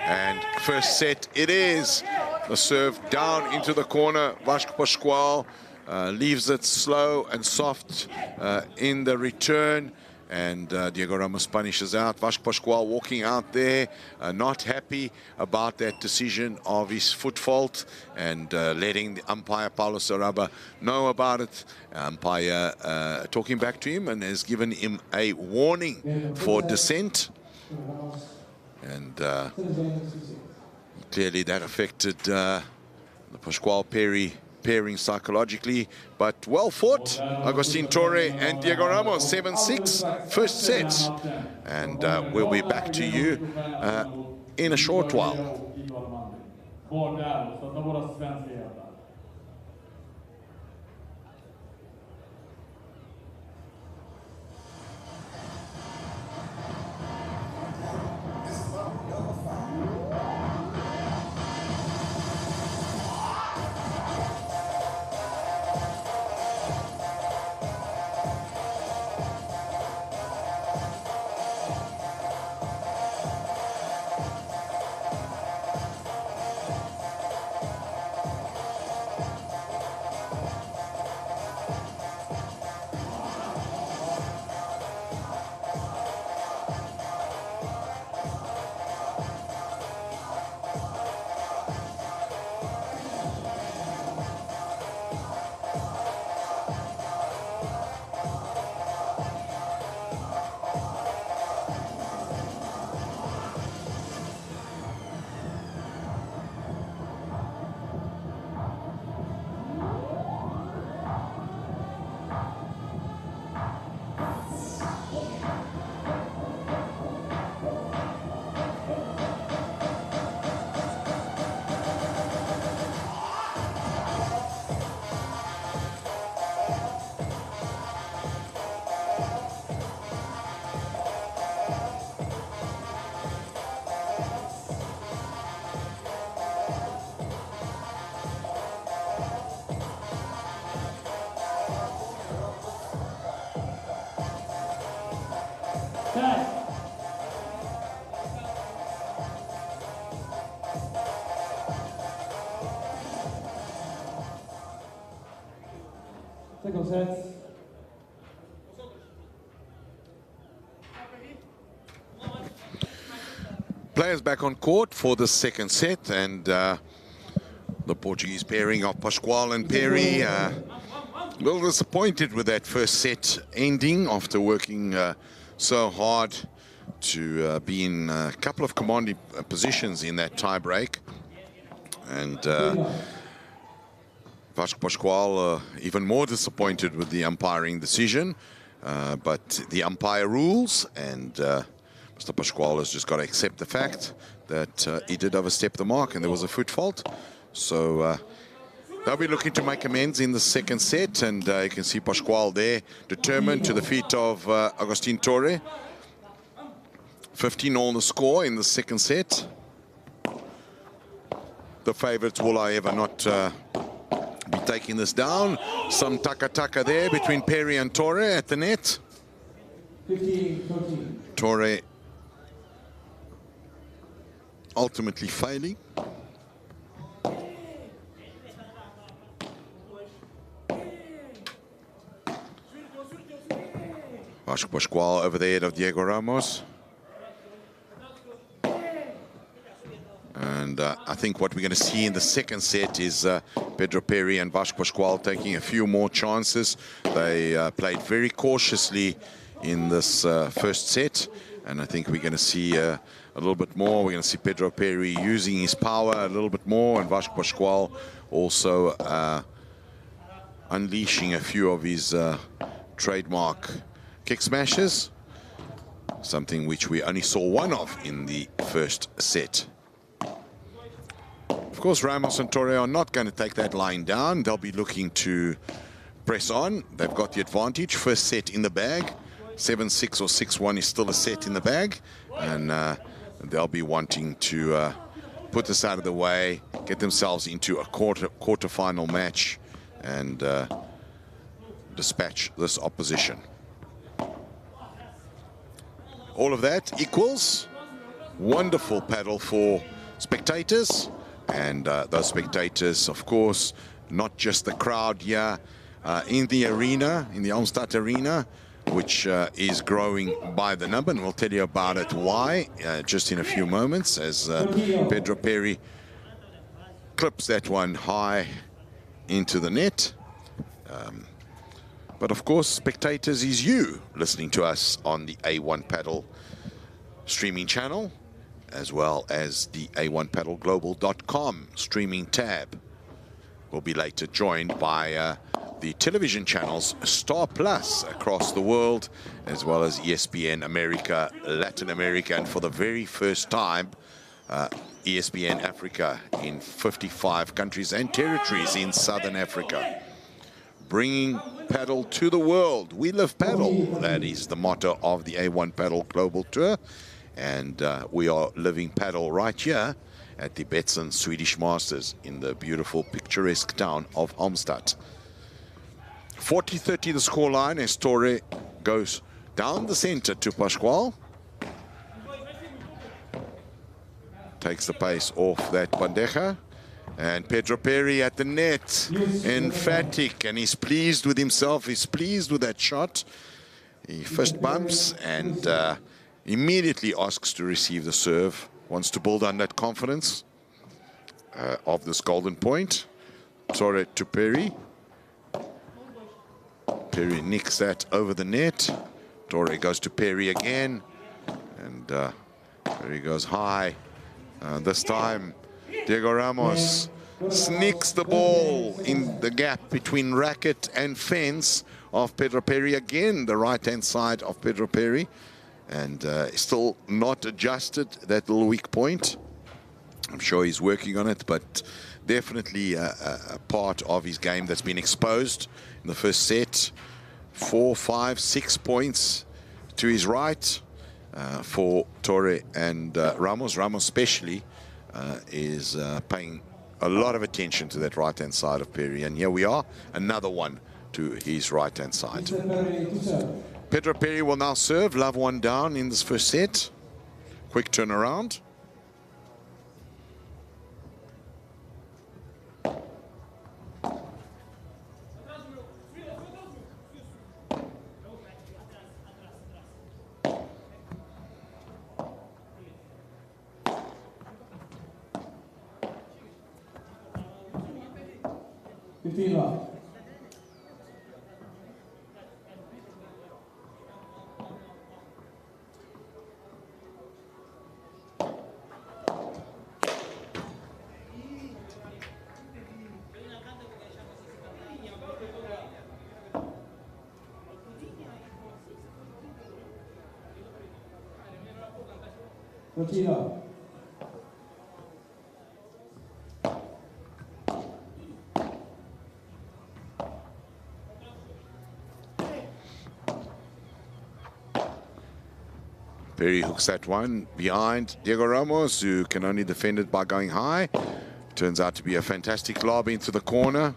And first set it is. The serve down into the corner. Vasco Pascual leaves it slow and soft in the return. And Diego Ramos punishes out. Vasco Pascual walking out there, not happy about that decision of his foot fault, and letting the umpire Paulo Sarabia know about it. Umpire talking back to him and has given him a warning for dissent. And clearly that affected the Pascual-Perry pairing psychologically, but well fought. Agustin Torre and Diego Ramos, 7-6, first set. And we'll be back to you in a short while. Second set. Players back on court for the second set, and the Portuguese pairing of Pascual and Perry a little disappointed with that first set ending after working so hard to be in a couple of commanding positions in that tie break. And Vasco Pascual even more disappointed with the umpiring decision, but the umpire rules, and Mr. Pascual has just got to accept the fact that he did overstep the mark and there was a foot fault. So they'll be looking to make amends in the second set, and you can see Pascual there, determined, to the feet of Agustin Torre. 15-all the score in the second set. the favorites will, however, not be taking this down. Some taka-taka there between Perry and Torre at the net. 15-14. Torre ultimately failing. Vasco Pascual over the head of Diego Ramos. And I think what we're going to see in the second set is Pedro Perry and Vasco Pascual taking a few more chances. They played very cautiously in this first set, and I think we're going to see a little bit more. We're going to see Pedro Perry using his power a little bit more, and Vasco Pascual also unleashing a few of his trademark kick smashes, something which we only saw one of in the first set. Of course, Ramos and Torre are not going to take that line down. They'll be looking to press on. They've got the advantage. First set in the bag. 7-6 or 6-1 is still a set in the bag. And they'll be wanting to put this out of the way, get themselves into a quarter-final match, and dispatch this opposition. All of that equals wonderful paddle for spectators. And those spectators, of course, not just the crowd here in the arena, in the Almstad arena, which is growing by the number, and we'll tell you about it why just in a few moments, as Pedro Perry clips that one high into the net. But of course, spectators is you listening to us on the A1 Padel streaming channel, as well as the A1PaddleGlobal.com streaming tab. We'll be later joined by the television channels Star Plus across the world, as well as ESPN America, Latin America, and for the very first time, ESPN Africa in 55 countries and territories in Southern Africa. Bringing paddle to the world. We live paddle. That is the motto of the A1 Padel Global Tour. And we are living paddle right here at the Betsson Swedish Masters in the beautiful, picturesque town of Halmstad. 40-30 the scoreline as Torre goes down the center to Pascual. Takes the pace off that bandeja. And Pedro Perry at the net, emphatic, and he's pleased with himself. He's pleased with that shot. He first bumps and immediately asks to receive the serve, wants to build on that confidence of this golden point. Torre to Perry. Perry nicks that over the net. Torre goes to Perry again, and Perry goes high. This time, Diego Ramos sneaks the ball in the gap between racket and fence of Pedro Perry. Again, the right-hand side of Pedro Perry. And still not adjusted that little weak point. I'm sure he's working on it, but definitely a part of his game that's been exposed in the first set. 4, 5, 6 points to his right for Torre and Ramos. Ramos especially is paying a lot of attention to that right-hand side of Perry. And here we are, another one to his right-hand side. Pedro Perry will now serve. Love one down in this first set. Quick turnaround. Perry hooks that one behind Diego Ramos, who can only defend it by going high. Turns out to be a fantastic lob into the corner.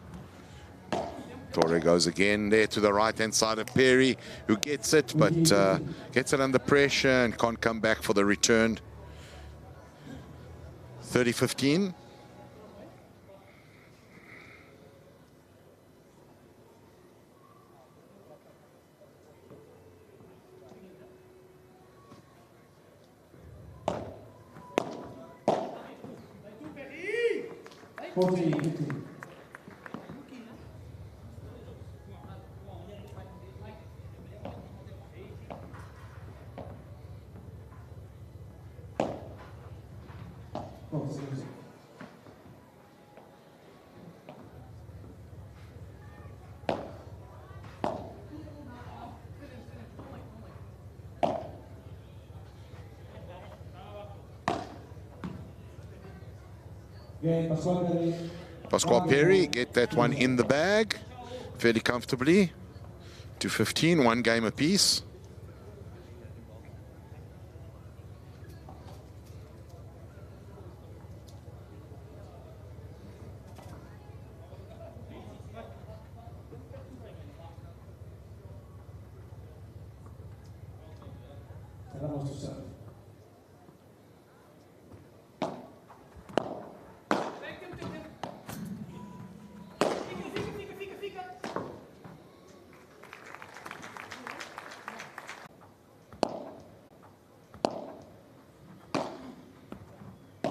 Torre goes again there to the right-hand side of Perry, who gets it, but gets it under pressure and can't come back for the return. 30-15. Pasquale Perry get that one in the bag fairly comfortably. 2-15, one game apiece.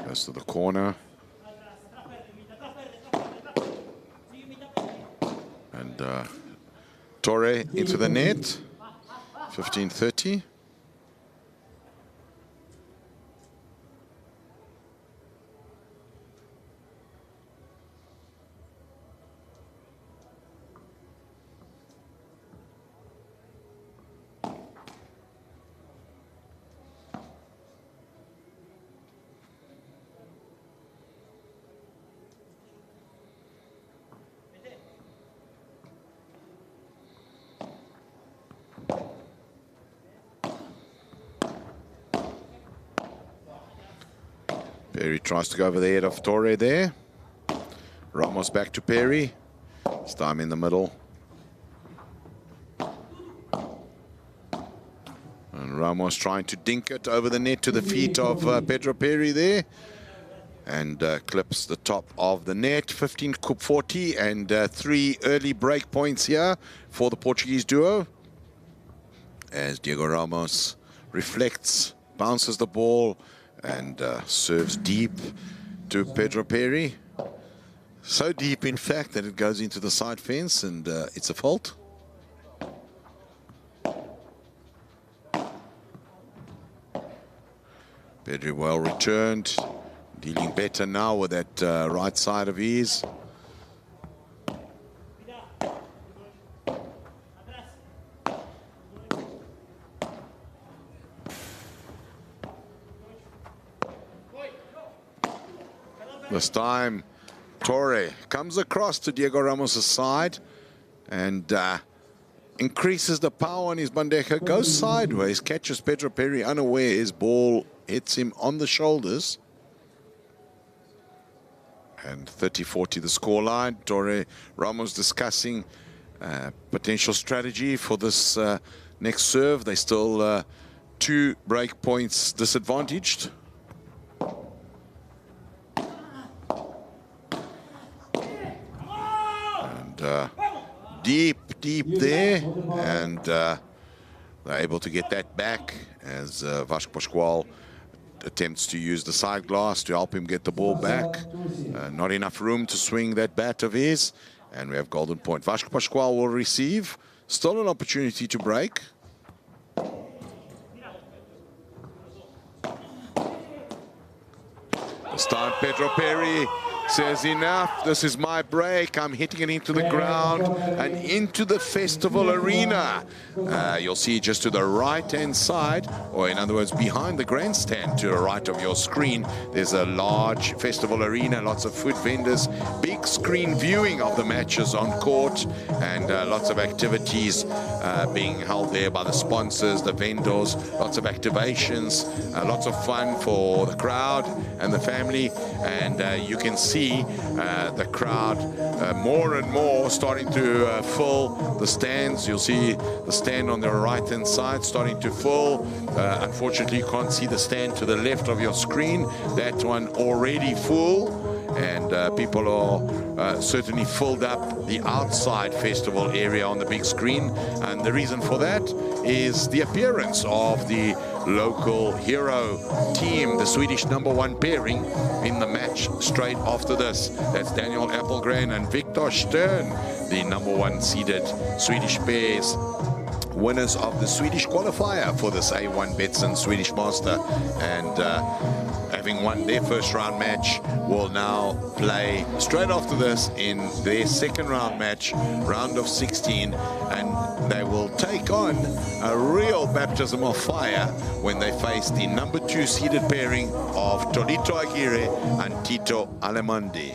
Goes to the corner. And Torre into the net. 15-30. Perry tries to go over the head of Torre there. Ramos back to Perry. This time in the middle. And Ramos trying to dink it over the net to the feet of Pedro Perry there. And clips the top of the net. 15-40 and 3 early break points here for the Portuguese duo. As Diego Ramos reflects, bounces the ball, and serves deep to Pedro Perry. So deep, in fact, that it goes into the side fence, and it's a fault. Pedro well returned, dealing better now with that right side of his. This time, Torre comes across to Diego Ramos' side and increases the power on his bandeja, goes sideways, catches Pedro Perry unaware. His ball hits him on the shoulders. And 30-40 the scoreline. Torre Ramos discussing potential strategy for this next serve. They still 2 break points disadvantaged. Deep there, and they're able to get that back as Vasco Pasquale attempts to use the side glass to help him get the ball back. Not enough room to swing that bat of his, and we have golden point. Vasco Pasquale will receive. Still an opportunity to break. This time Pedro Perry says enough, this is my break, I'm hitting it into the ground and into the festival arena. You'll see just to the right-hand side, or in other words, behind the grandstand to the right of your screen, there's a large festival arena, lots of food vendors, big screen viewing of the matches on court, and lots of activities being held there by the sponsors, the vendors, lots of activations, lots of fun for the crowd and the family, and you can see see the crowd more and more starting to fill the stands. You'll see the stand on the right-hand side starting to fill. Unfortunately, you can't see the stand to the left of your screen. That one already full. And people are certainly filled up the outside festival area on the big screen. And the reason for that is the appearance of the local hero team, the Swedish #1 pairing in the match straight after this. That's Daniel Appelgren and Victor Stern, the #1 seeded Swedish pairs, winners of the Swedish qualifier for this A1 Betsson Swedish Master. And having won their first round match, will now play straight after this in their second round match, round of 16, and they will take on a real baptism of fire when they face the #2 seeded pairing of Tolito Aguirre and Tito Alemandi.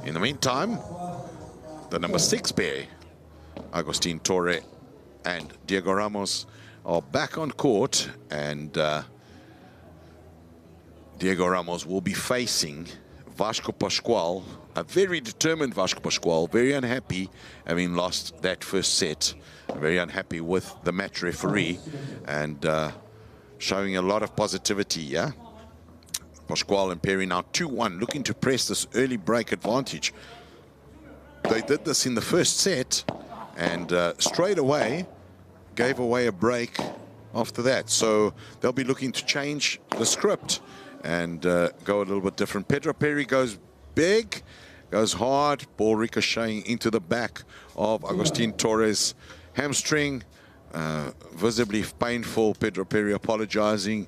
In the meantime, the #6 pair, Agustin Torre and Diego Ramos, are back on court, and Diego Ramos will be facing Vasco Pascual, a very determined Vasco Pascual, very unhappy having lost that first set, very unhappy with the match referee, and showing a lot of positivity, yeah? Pascual and Perry now 2-1, looking to press this early break advantage. They did this in the first set, and straight away gave away a break after that. So they'll be looking to change the script and go a little bit different. Pedro Perry goes big, goes hard, ball ricocheting into the back of Agustin Torres' hamstring. Visibly painful, Pedro Perry apologizing.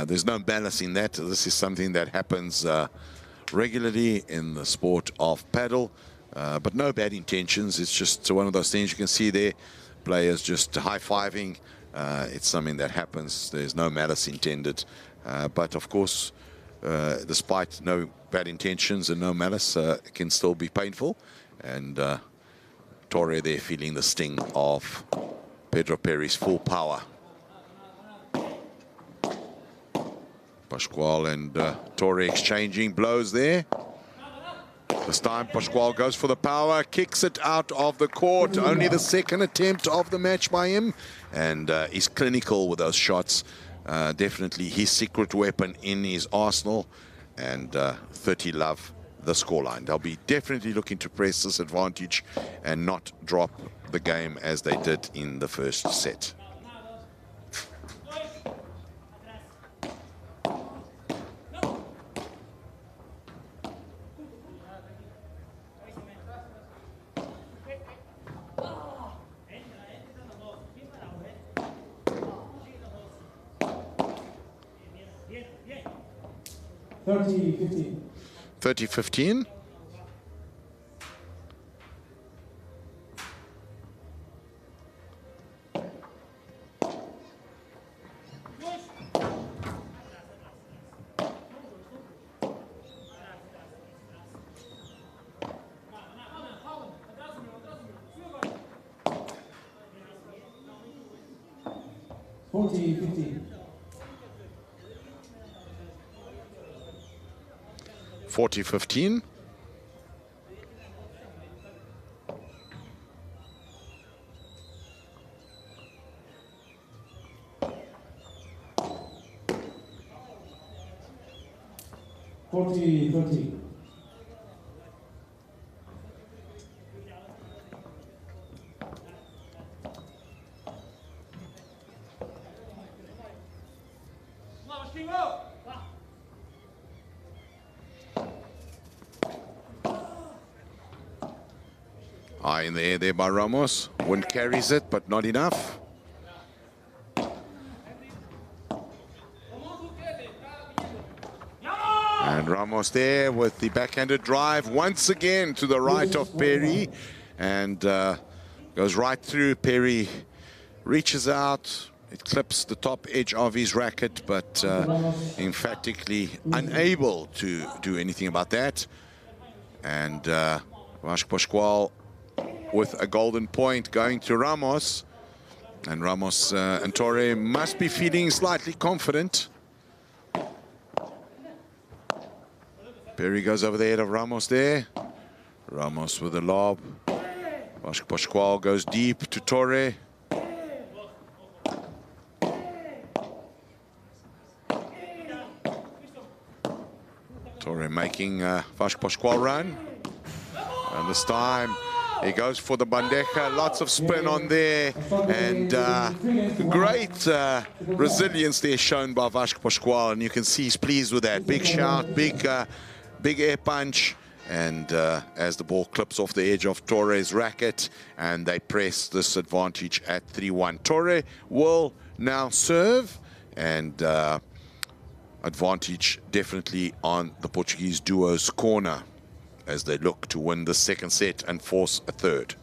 There's no malice in that. This is something that happens regularly in the sport of paddle, but no bad intentions. It's just one of those things you can see there, players just high-fiving. It's something that happens. There's no malice intended. But of course, despite no bad intentions and no malice, it can still be painful. And Torre there feeling the sting of Pedro Perry's full power. Pascual and Torre exchanging blows there. This time Pascual goes for the power, kicks it out of the court. Only the second attempt of the match by him. And he's clinical with those shots. Definitely his secret weapon in his arsenal. And 30 love the scoreline. They'll be definitely looking to press this advantage and not drop the game as they did in the first set. $30-15. 30-15. $40-15. 40-15. $40-30. High in the air there by Ramos. Wind carries it, but not enough. And Ramos there with the backhanded drive once again to the right of Perry. And goes right through. Perry reaches out. It clips the top edge of his racket, but emphatically unable to do anything about that. And Vasco Pascual with a golden point going to Ramos. And Ramos and Torre must be feeling slightly confident. Perry goes over the head of Ramos there. Ramos with a lob. Pascual goes deep to Torre. Torre making Pascual run. And this time he goes for the bandeja. Lots of spin on there. And great resilience there shown by Pascual. And you can see he's pleased with that. Big shout, big air punch. And as the ball clips off the edge of Torre's racket, and they press this advantage at 3-1. Torre will now serve, and advantage definitely on the Portuguese duo's corner as they look to win the second set and force a third.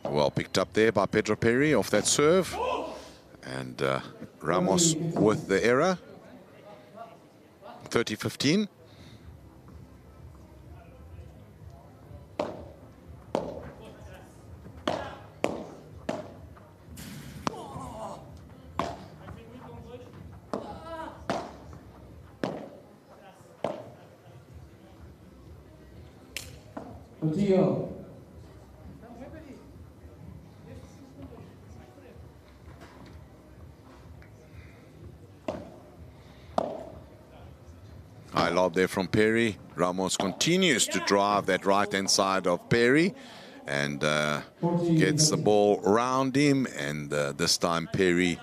Well picked up there by Pedro Perry off that serve. And Ramos with the error. 30-15. High lob there from Perry. Ramos continues to drive that right-hand side of Perry and gets the ball around him. And this time Perry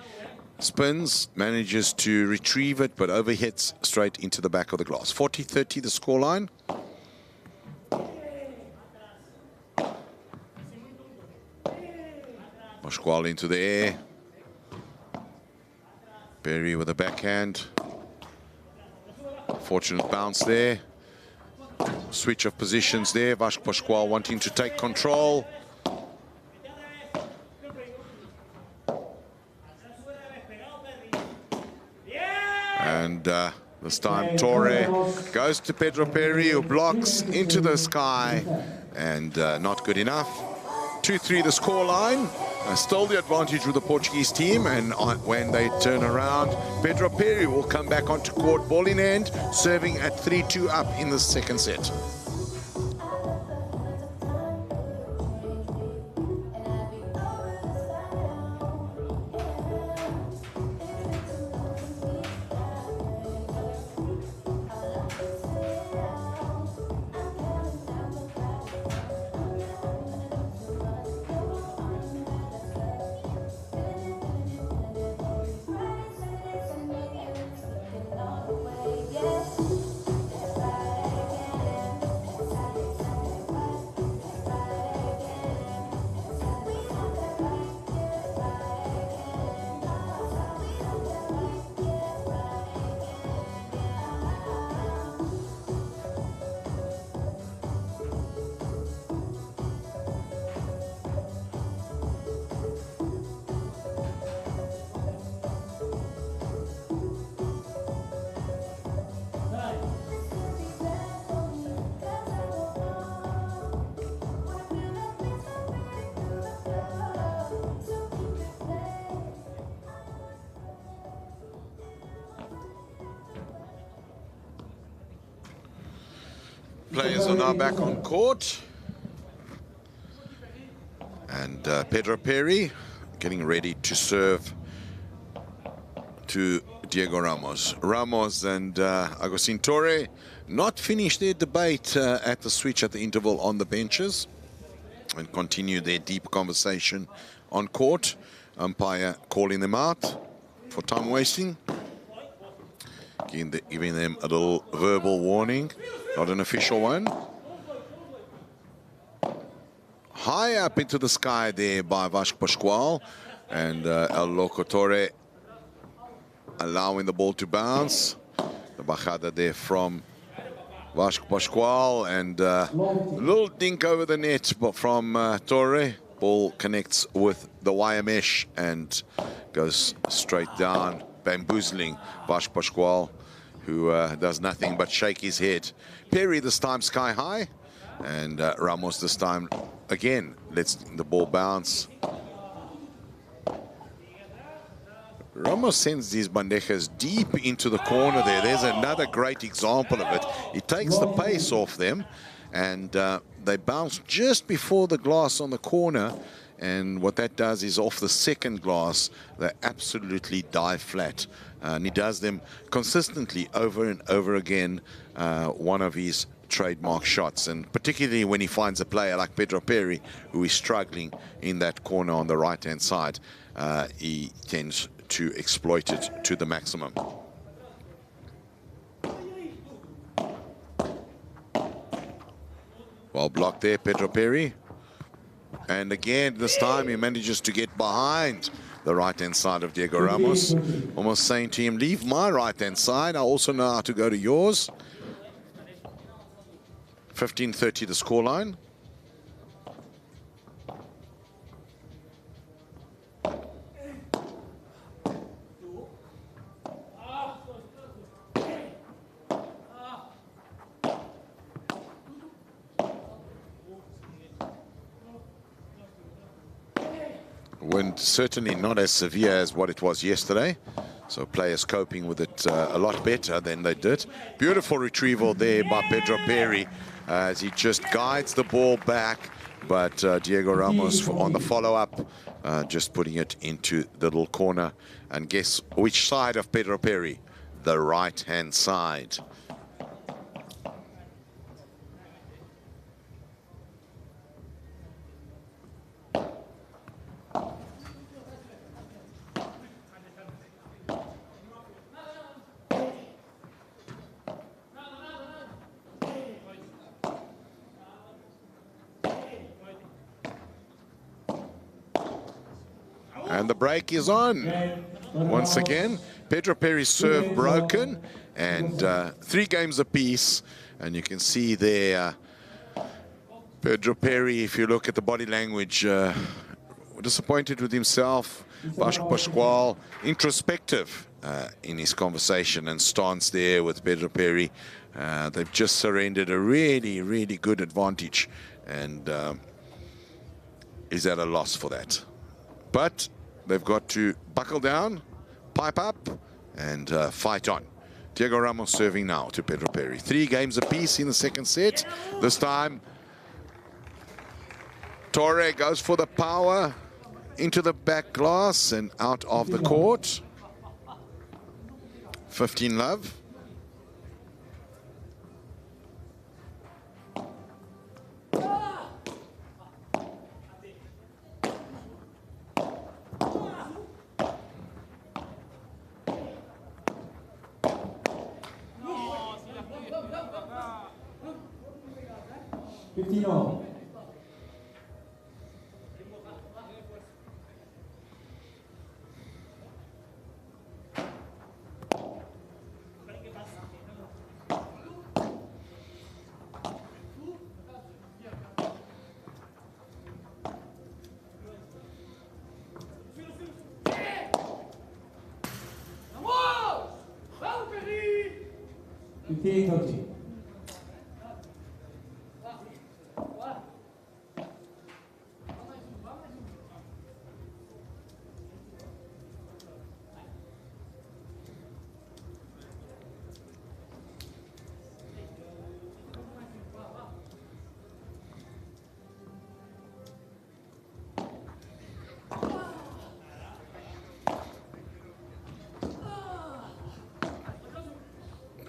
spins, manages to retrieve it, but overhits straight into the back of the glass. 40-30 the scoreline. Pascual into the air. Perry with a backhand. Fortunate bounce there. Switch of positions there. Pascual wanting to take control. And this time Torre goes to Pedro Perry, who blocks into the sky, and not good enough. 2-3 the scoreline. Still the advantage with the Portuguese team, and when they turn around, Pedro Perry will come back onto court, ball in hand, serving at 3-2 up in the second set. Players are now back on court. And Pedro Perry getting ready to serve to Diego Ramos. Ramos and Agustin Torre not finished their debate at the switch at the interval on the benches. and continue their deep conversation on court. Umpire calling them out for time wasting, giving them a little verbal warning, not an official one. High up into the sky there by Vasco Pascual, and El Locotore allowing the ball to bounce. The bajada there from Vasco Pascual, and a little dink over the net but from Torre. Ball connects with the wire mesh and goes straight down, bamboozling Vasco Pascual, who does nothing but shake his head. Perry this time sky high, and Ramos this time again lets the ball bounce. Ramos sends these bandejas deep into the corner there. There's another great example of it. He takes the pace off them, and they bounce just before the glass on the corner. And what that does is off the second glass, they absolutely die flat. And he does them consistently over and over again, one of his trademark shots. And particularly when he finds a player like Pedro Perry, who is struggling in that corner on the right-hand side, he tends to exploit it to the maximum. Well blocked there, Pedro Perry. And again, this time he manages to get behind the right-hand side of Diego Ramos, almost saying to him, leave my right-hand side, I also know how to go to yours. 15-30 the scoreline. Wind certainly not as severe as what it was yesterday, so players coping with it a lot better than they did. Beautiful retrieval there by Pedro Perry as he just guides the ball back, but Diego Ramos on the follow-up, just putting it into the little corner. And guess which side of Pedro Perry? The right-hand side. And the break is on. Once again, Pedro Perry's serve broken, and 3 games apiece. And you can see there, Pedro Perry, if you look at the body language, disappointed with himself. Vasco Pascual, introspective in his conversation and stance there with Pedro Perry. They've just surrendered a really, really good advantage, and is at a loss for that. But they've got to buckle down, pipe up, and fight on. Diego Ramos serving now to Pedro Perry. 3 games apiece in the second set. This time, Torre goes for the power into the back glass and out of the court. 15 love.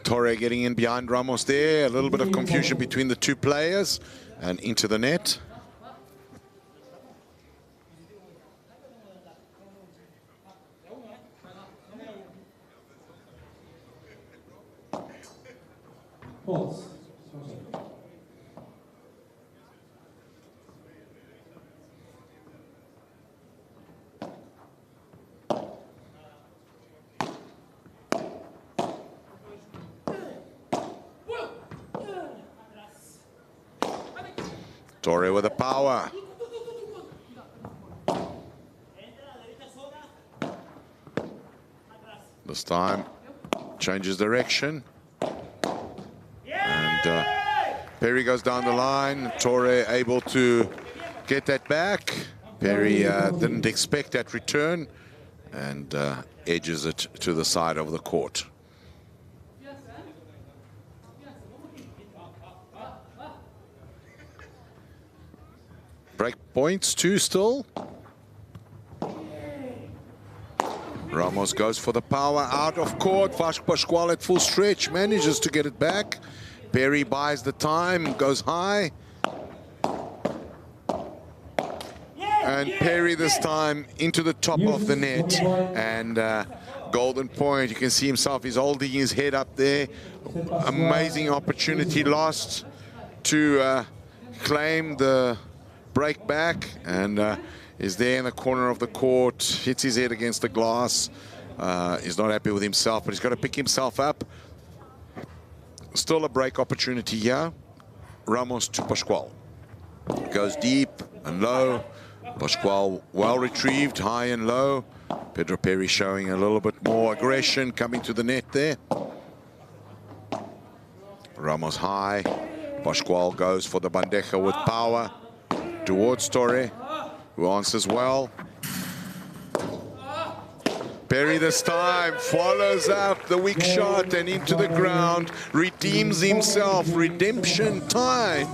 Torre getting in behind Ramos there. A little bit of confusion between the two players and into the net. False. Torre with the power. This time changes direction. And Perry goes down the line. Torre able to get that back. Perry didn't expect that return and edges it to the side of the court. Break points, 2 still. Ramos goes for the power out of court. Vasco Pascual at full stretch, manages to get it back. Perry buys the time, goes high. And Perry this time into the top of the net. And golden point, you can see himself, he's holding his head up there. Amazing opportunity lost to claim the break back, and is there in the corner of the court, hits his head against the glass. He's not happy with himself, but he's got to pick himself up. Still a break opportunity here. Ramos to Pascual. Goes deep and low. Pascual well retrieved, high and low. Pedro Perry showing a little bit more aggression, coming to the net there. Ramos high. Pascual goes for the bandeja with power towards Torre, who answers well. Perry this time follows up the weak shot and into the ground, redeems himself, redemption time,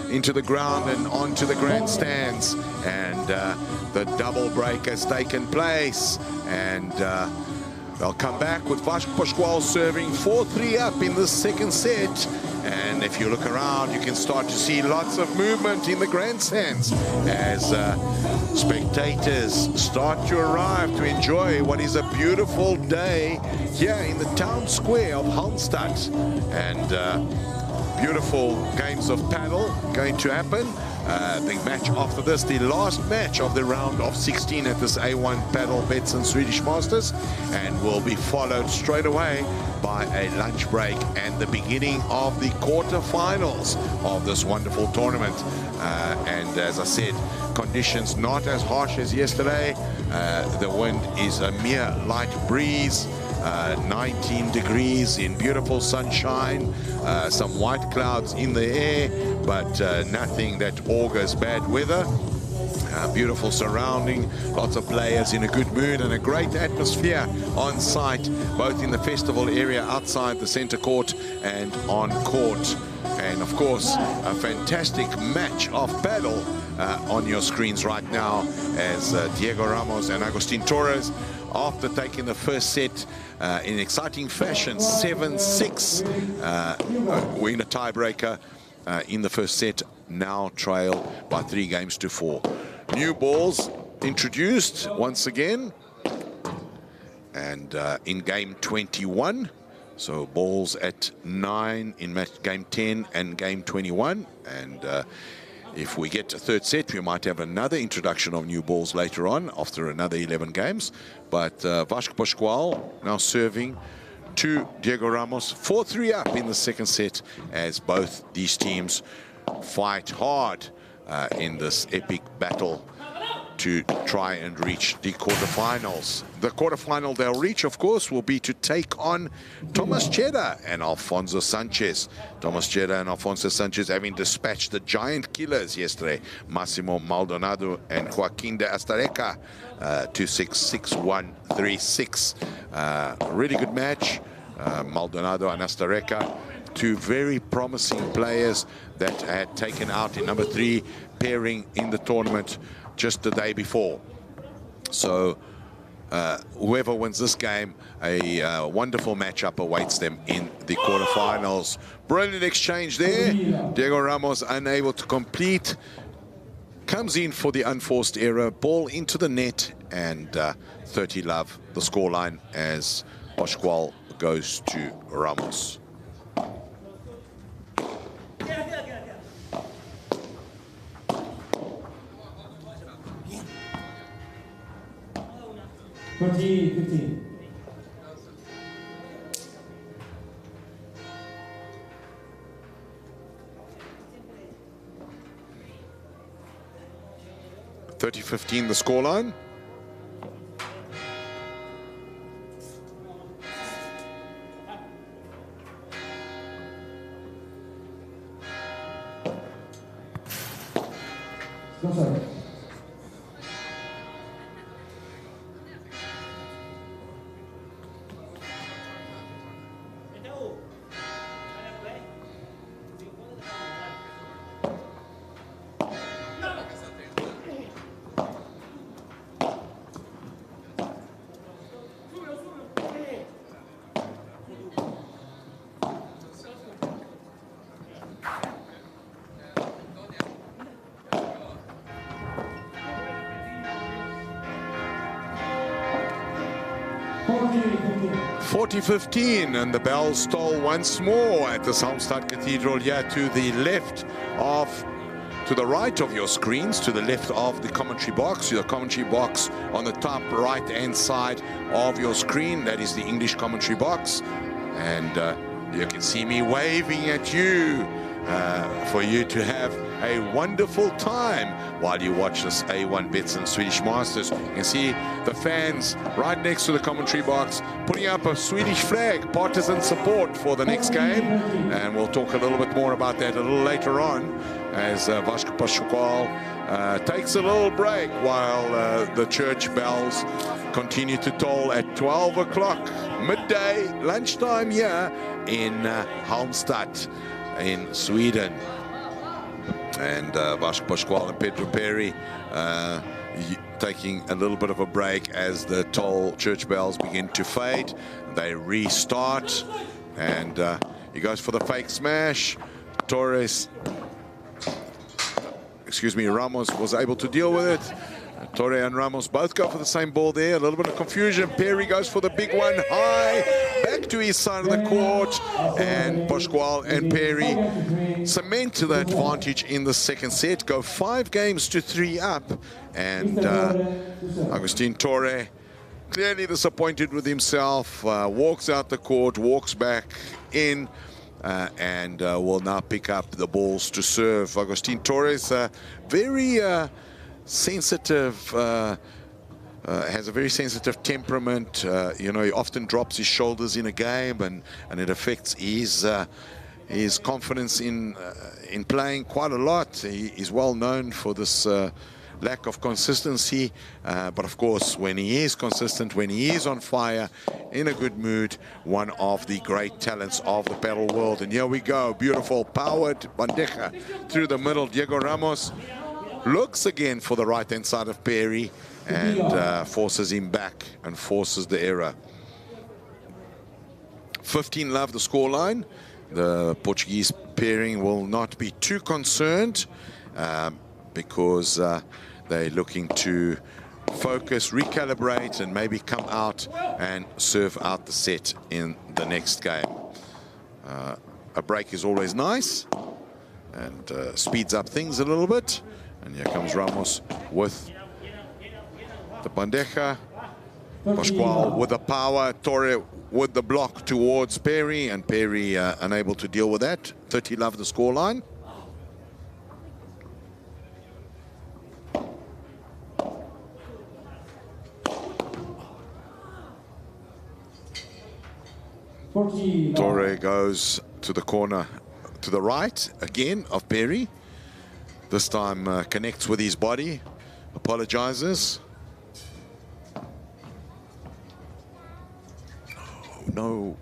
into the ground and onto the grandstands. And the double break has taken place, and they'll come back with Vasco Pascual serving 4-3 up in the second set. And if you look around, you can start to see lots of movement in the grandstands as spectators start to arrive to enjoy what is a beautiful day here in the town square of Halmstad. And beautiful games of paddle going to happen. The match after this, the last match of the round of 16 at this A1 Padel Betsson Swedish Masters, and will be followed straight away by a lunch break and the beginning of the quarterfinals of this wonderful tournament. And as I said, conditions not as harsh as yesterday. The wind is a mere light breeze. 19 degrees in beautiful sunshine, some white clouds in the air, but nothing that augurs bad weather. Beautiful surrounding, lots of players in a good mood, and a great atmosphere on site, both in the festival area outside the center court and on court. And of course, a fantastic match of paddle on your screens right now, as Diego Ramos and Agustin Torres, after taking the first set in exciting fashion, 7-6, win a tiebreaker in the first set, now trail by 3 games to 4. New balls introduced once again, and in game 21, so balls at 9 in match game 10 and game 21, and if we get to third set, we might have another introduction of new balls later on after another 11 games. But Vasco Pascual now serving to Diego Ramos, 4-3 up in the second set, as both these teams fight hard in this epic battle to try and reach the quarterfinals. The quarterfinal they'll reach, of course, will be to take on Thomas Cheddar and Alfonso Sanchez. Thomas Cheddar and Alfonso Sanchez having dispatched the giant killers yesterday, Massimo Maldonado and Joaquin de Astareca, 2-6, 6-1, 3-6. Really good match. Maldonado and Astareca, 2 very promising players that had taken out in number 3 pairing in the tournament just the day before. So whoever wins this game, a wonderful matchup awaits them in the quarterfinals. Brilliant exchange there. Diego Ramos unable to complete. Comes in for the unforced error. Ball into the net, and 30-love the scoreline as Pascual goes to Ramos. 30-15. 30-15 the scoreline. Go, sir. Forty 15, and the bells toll once more at the Halmstad Cathedral here to the left of, to the right of your screens, to the left of the commentary box. Your commentary box on the top right hand side of your screen, that is the English commentary box, and you can see me waving at you for you to have a wonderful time while you watch this A1 Betsson Swedish Masters. You can see the fans right next to the commentary box putting up a Swedish flag, partisan support for the next game, and we'll talk a little bit more about that a little later on as Vasco Pascual takes a little break while the church bells continue to toll at 12 o'clock midday lunchtime here in Halmstad in Sweden. And Vasco Pascual and Pedro Perry taking a little bit of a break as the toll church bells begin to fade. They restart, and he goes for the fake smash. Ramos was able to deal with it. Torre and Ramos both go for the same ball there. A little bit of confusion. Perry goes for the big one high, back to his side of the court, and Pascual and Perry cement the advantage in the second set. Go 5 games to 3 up, and Agustin Torre, clearly disappointed with himself, walks out the court, walks back in, and will now pick up the balls to serve. Agustin Torres, very sensitive, has a very sensitive temperament. You know, he often drops his shoulders in a game, and it affects his confidence in playing quite a lot. He is well known for this lack of consistency, but of course, when he is consistent, when he is on fire, in a good mood, one of the great talents of the paddle world. And here we go, beautiful powered bandeja through the middle. Diego Ramos looks again for the right-hand side of Perry and forces him back and forces the error. 15-love the scoreline. The Portuguese pairing will not be too concerned because they're looking to focus, recalibrate, and maybe come out and serve out the set in the next game. A break is always nice and speeds up things a little bit. And here comes Ramos with the bandeja. Pascual with the power. Torre with the block towards Perry, and Perry unable to deal with that. 30-love the scoreline. Torre goes to the corner to the right again of Perry. This time connects with his body, apologizes. No.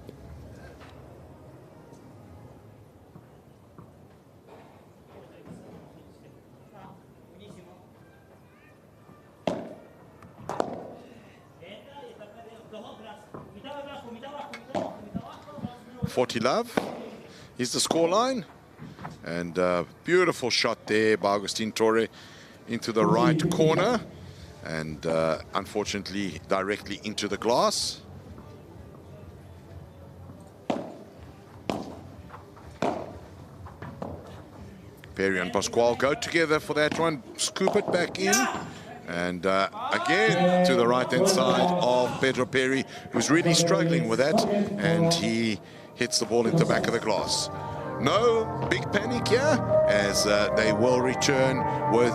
$40-love is the scoreline. And beautiful shot there by Agustin Torre into the right corner, and unfortunately directly into the glass. Perry and Pascual go together for that one, scoop it back in, And again, to the right-hand side of Pedro Perry, who's really struggling with that. And he hits the ball into the back of the glass. No big panic here, as they will return with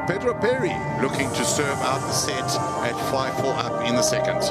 Pedro Perry looking to serve out the set at 5-4 up in the second.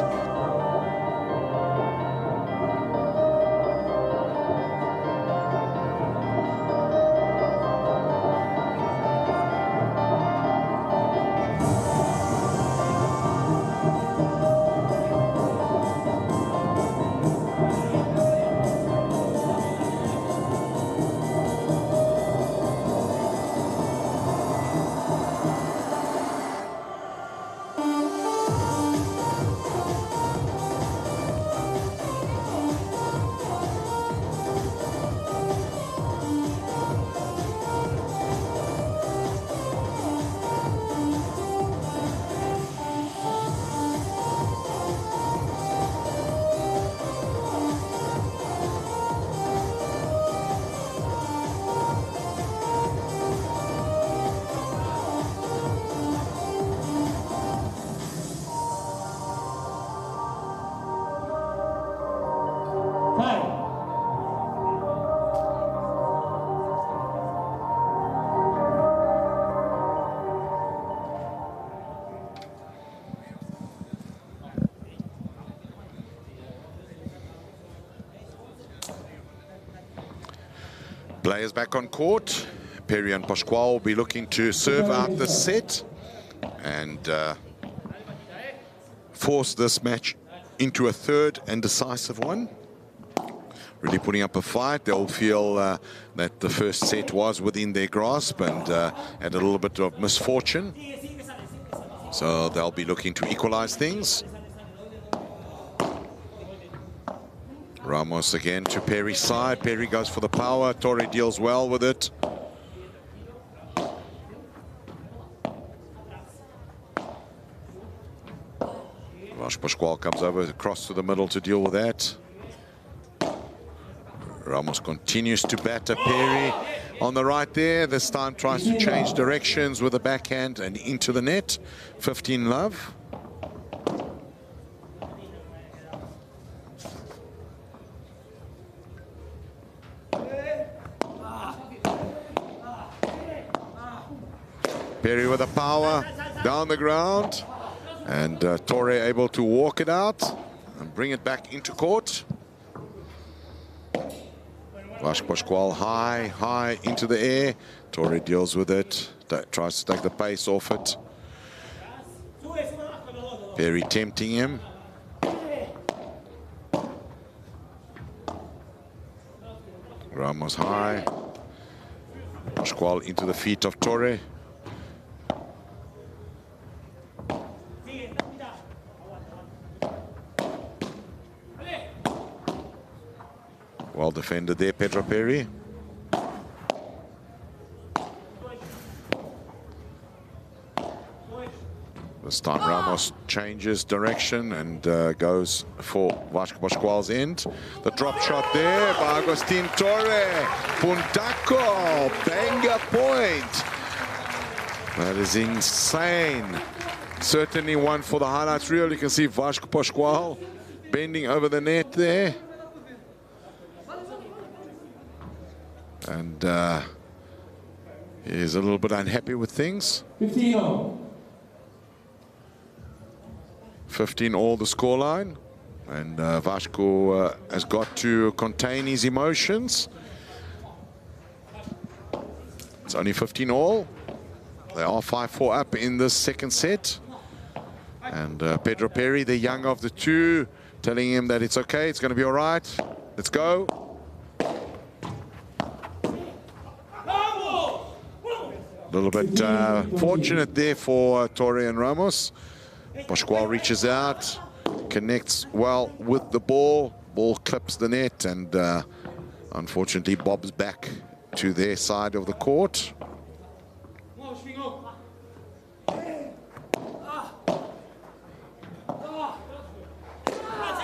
Players back on court. Perry and Pascual will be looking to serve out the set and force this match into a third and decisive one. Really putting up a fight. They'll feel that the first set was within their grasp and had a little bit of misfortune. So they'll be looking to equalize things. Ramos again to Perry's side. Perry goes for the power. Torre deals well with it. Pascual comes over across to the middle to deal with that. Ramos continues to batter Perry on the right there. This time tries to change directions with the backhand and into the net. 15 love. Perry with the power down the ground, and Torre able to walk it out and bring it back into court. Pascual high into the air. Torre deals with it, tries to take the pace off it. Perry tempting him. Ramos high. Pascual into the feet of Torre. Well defended there, Pedro Perry. This time Ramos changes direction and goes for Pascual's end. The drop shot there by Agustin Torre. Puntaco, banger point. That is insane. Certainly one for the highlights reel. You can see Pascual bending over the net there. And he's a little bit unhappy with things. 15 all the scoreline. And Vasco has got to contain his emotions. It's only 15 all. They are 5-4 up in this second set. And Pedro Perry, the young of the two, telling him that it's okay, it's going to be all right. Let's go. A little bit fortunate there for Torre and Ramos. Pascual reaches out, connects well with the ball. Ball clips the net and unfortunately bobs back to their side of the court.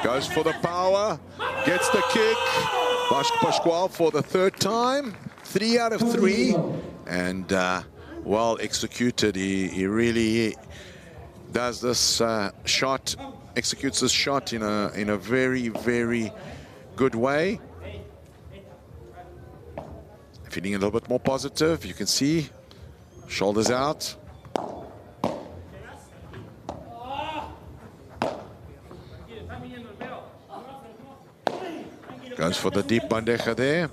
Goes for the power, gets the kick. Pascual for the third time, 3 out of 3. And well executed. He really does this shot, executes this shot in a very, very good way. Feeling a little bit more positive, you can see, shoulders out. Goes for the deep bandeja there.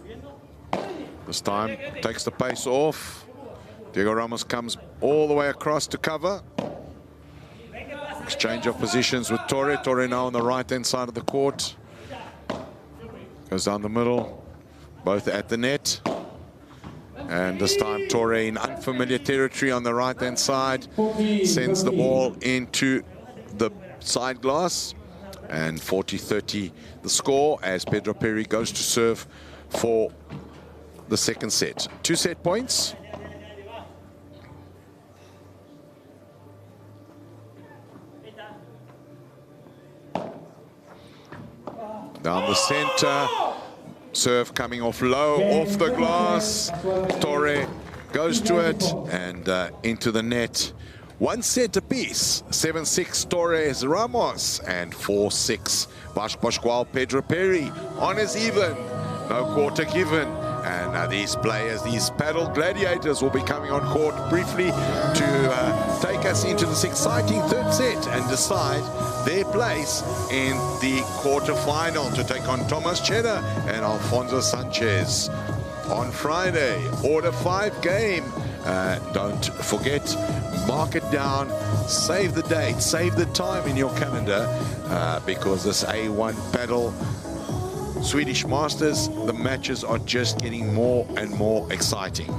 This time takes the pace off. Diego Ramos comes all the way across to cover. Exchange of positions with Torre. Torre now on the right-hand side of the court. Goes down the middle, both at the net. And this time Torre in unfamiliar territory on the right-hand side. Sends the ball into the side glass. And 40-30 the score as Pedro Perry goes to serve for the second set. 2 set points. Down the center. Serve coming off low, off the glass. Torre goes to it and into the net. 1 set apiece. 7-6 Torres Ramos and 4-6 Pascual Pedro Perry. Honors even, no quarter given. And these players, these paddle gladiators, will be coming on court briefly to take us into this exciting third set and decide their place in the quarterfinal to take on Thomas Cheddar and Alfonso Sanchez on Friday. Order 5 game. Don't forget, mark it down, save the date, save the time in your calendar because this A1 Padel Swedish Masters, the matches are just getting more and more exciting.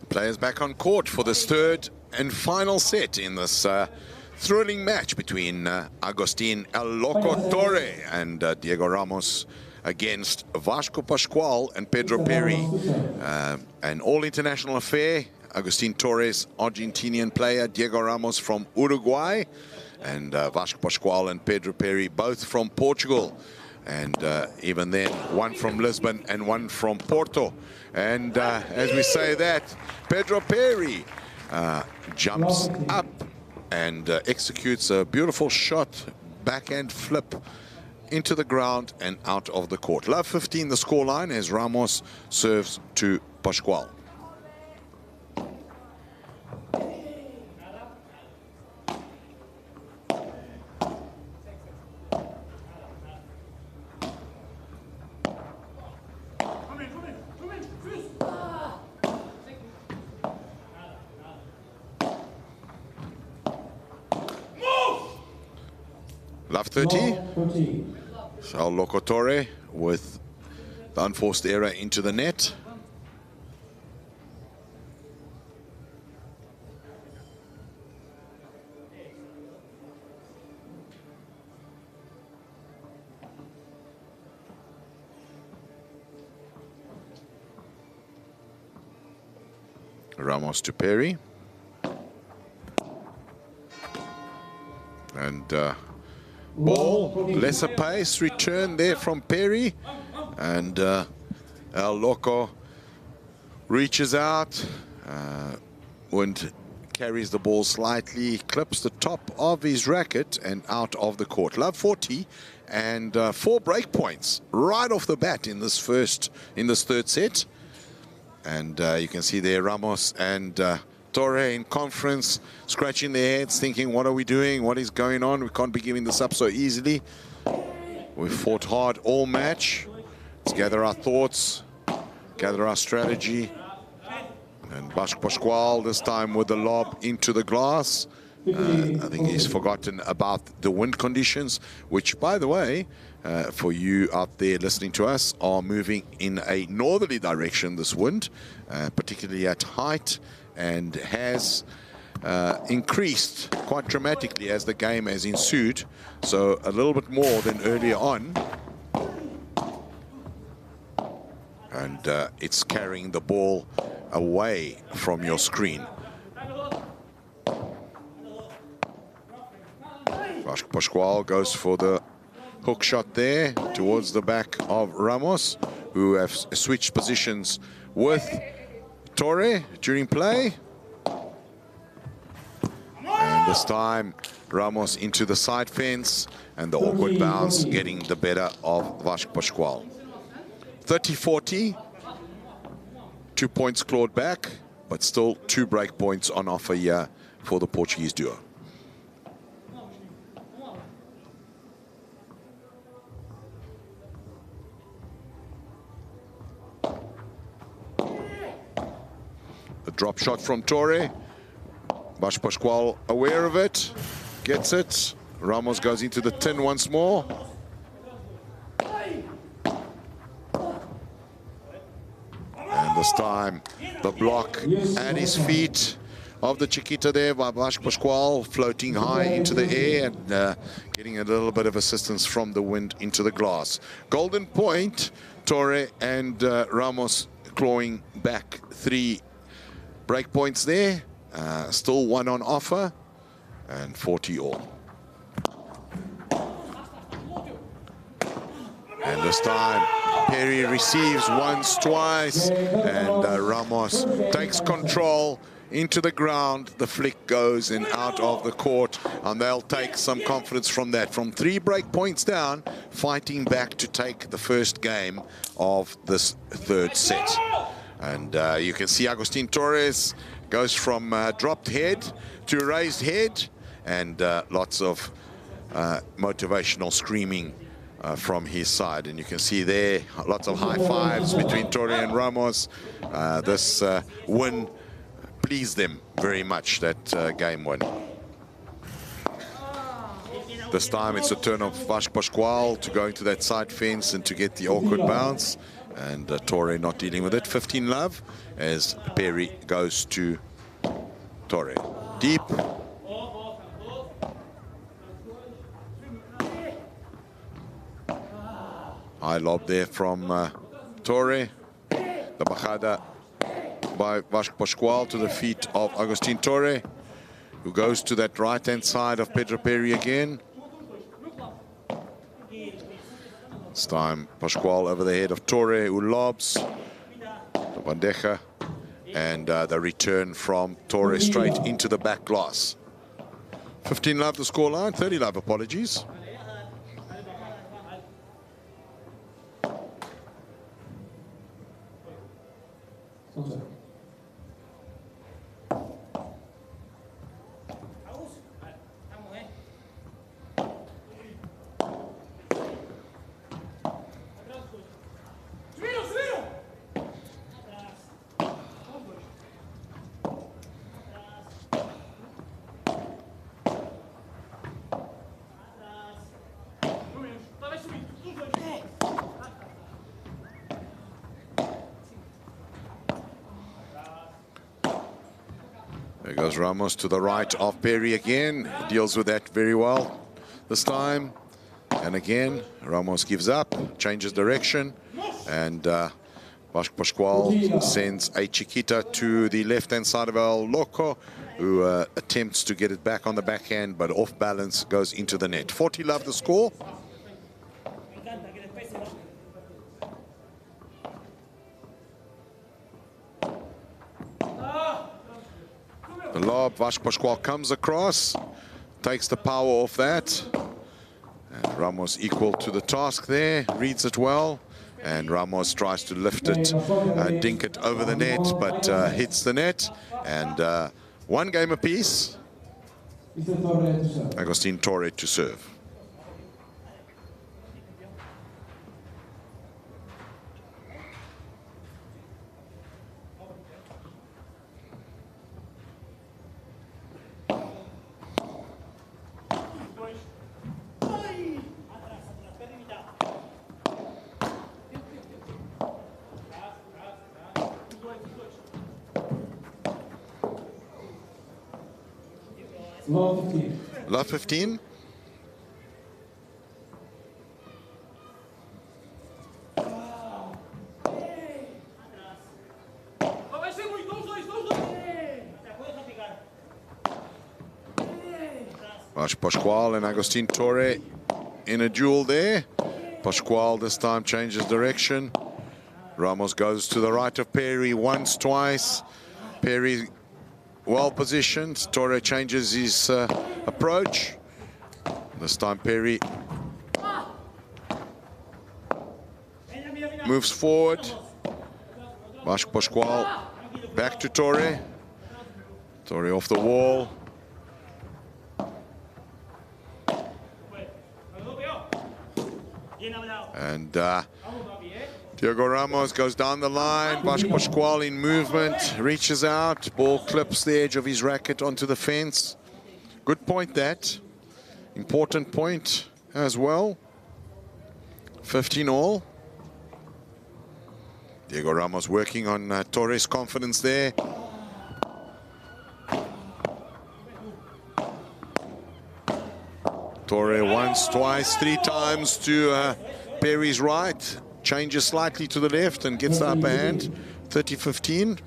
Players back on court for this third and final set in this thrilling match between Agustin El Loco Torre and Diego Ramos against Vasco Pascual and Pedro Perry. An all-international affair. Agustin Torres, Argentinian player. Diego Ramos from Uruguay. And Vasco Pascual and Pedro Perry, both from Portugal. And even then, one from Lisbon and one from Porto. And as we say that, Pedro Perry jumps up and executes a beautiful shot, backhand flip into the ground and out of the court. Love 15 the scoreline as Ramos serves to Pascual. Love 30. El Loco Torre with the unforced error into the net. Ramos to Perry. And ball, lesser pace, return there from Perry. And El Loco reaches out. Wind carries the ball slightly, clips the top of his racket and out of the court. Love 40 and 4 break points right off the bat in this third set. And you can see there Ramos and Torre in conference, scratching their heads, thinking, what are we doing? What is going on? We can't be giving this up so easily. We fought hard all match. Let's gather our thoughts, gather our strategy. And Pascual this time with the lob into the glass. I think he's forgotten about the wind conditions, which, by the way, for you out there listening to us, are moving in a northerly direction, this wind, particularly at height, and has increased quite dramatically as the game has ensued. So a little bit more than earlier on. And it's carrying the ball away from your screen. Pascual goes for the hook shot there towards the back of Ramos, who have switched positions with Torre during play. And this time Ramos into the side fence, and the awkward bounce getting the better of Pascual. 30-40, 2 points clawed back, but still 2 break points on offer here for the Portuguese duo. The drop shot from Torre. Pascual aware of it, gets it. Ramos goes into the tin once more. And this time, the block at his feet of the Chiquita there by Pascual, floating high into the air and getting a little bit of assistance from the wind into the glass. Golden point, Torre and Ramos clawing back 3 break points there. Still 1 on offer, and 40 all. And this time, Perry receives once, twice, and Ramos takes control into the ground. The flick goes and out of the court, and they'll take some confidence from that. From 3 break points down, fighting back to take the first game of this third set. And you can see Agustin Torres goes from dropped head to raised head, and lots of motivational screaming from his side. And you can see there lots of high fives between Torre and Ramos. This win pleased them very much, that game win. This time it's a turn of Pascual to go into that side fence and to get the awkward bounce. And Torre not dealing with it. 15 love as Perry goes to Torre. Deep. High lob there from Torre. The bajada by Pascual to the feet of Agustin Torre, who goes to that right-hand side of Pedro Perry again. This time Pascual over the head of Torre, who lobs the bandeja, and the return from Torre straight into the back glass. 15 love the scoreline, 30 love, apologies. There goes Ramos to the right of Perry again. Deals with that very well this time. And again, Ramos gives up, changes direction, and Vasco Pascual sends a Chiquita to the left-hand side of El Loco, who attempts to get it back on the backhand, but off balance goes into the net. 40 love the score. The lob, Vasco Pascual comes across, takes the power off that. And Ramos equal to the task there, reads it well. And Ramos tries to lift it, dink it over the net, but hits the net. And one game apiece. Agustin Torre to serve. Love 15. Love 15. Pascual and Agustin Torre in a duel there. Pascual this time changes direction. Ramos goes to the right of Perry once, twice. Perry well positioned. Torre changes his approach. This time Perry moves forward. Vasco Pascual back to Torre. Torre off the wall. And Diego Ramos goes down the line. Vasco Pascual in movement, reaches out. Ball clips the edge of his racket onto the fence. Good point that. Important point as well. 15 all. Diego Ramos working on Torres' confidence there. Torre once, twice, three times to Perry's right. Changes slightly to the left and gets the upper hand. 30-15.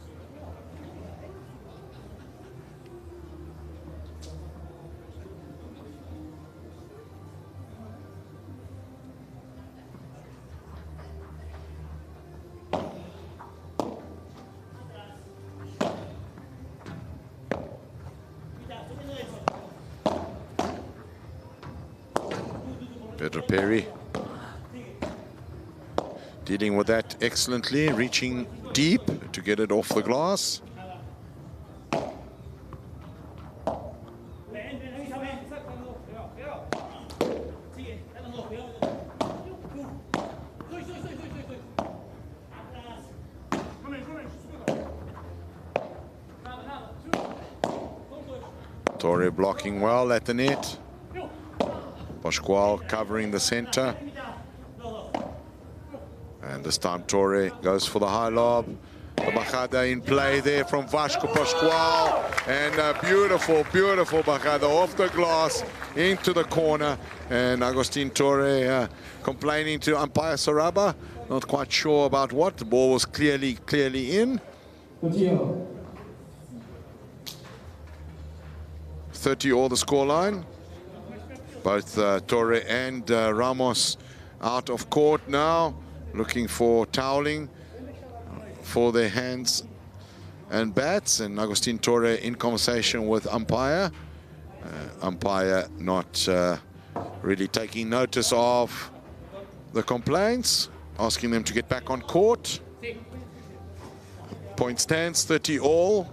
Pedro Perry dealing with that excellently, reaching deep to get it off the glass. Torre blocking well at the net. Pascual covering the center. And this time Torre goes for the high lob. The bajada in play there from Vasco Pascual. And a beautiful, beautiful bajada off the glass into the corner. And Agustin Torre complaining to umpire Saraba. Not quite sure about what. The ball was clearly in. 30 all the scoreline. Both Torre and Ramos out of court now, looking for toweling for their hands and bats. And Agustin Torre in conversation with umpire. Umpire not really taking notice of the complaints, asking them to get back on court. Point stands 30 all.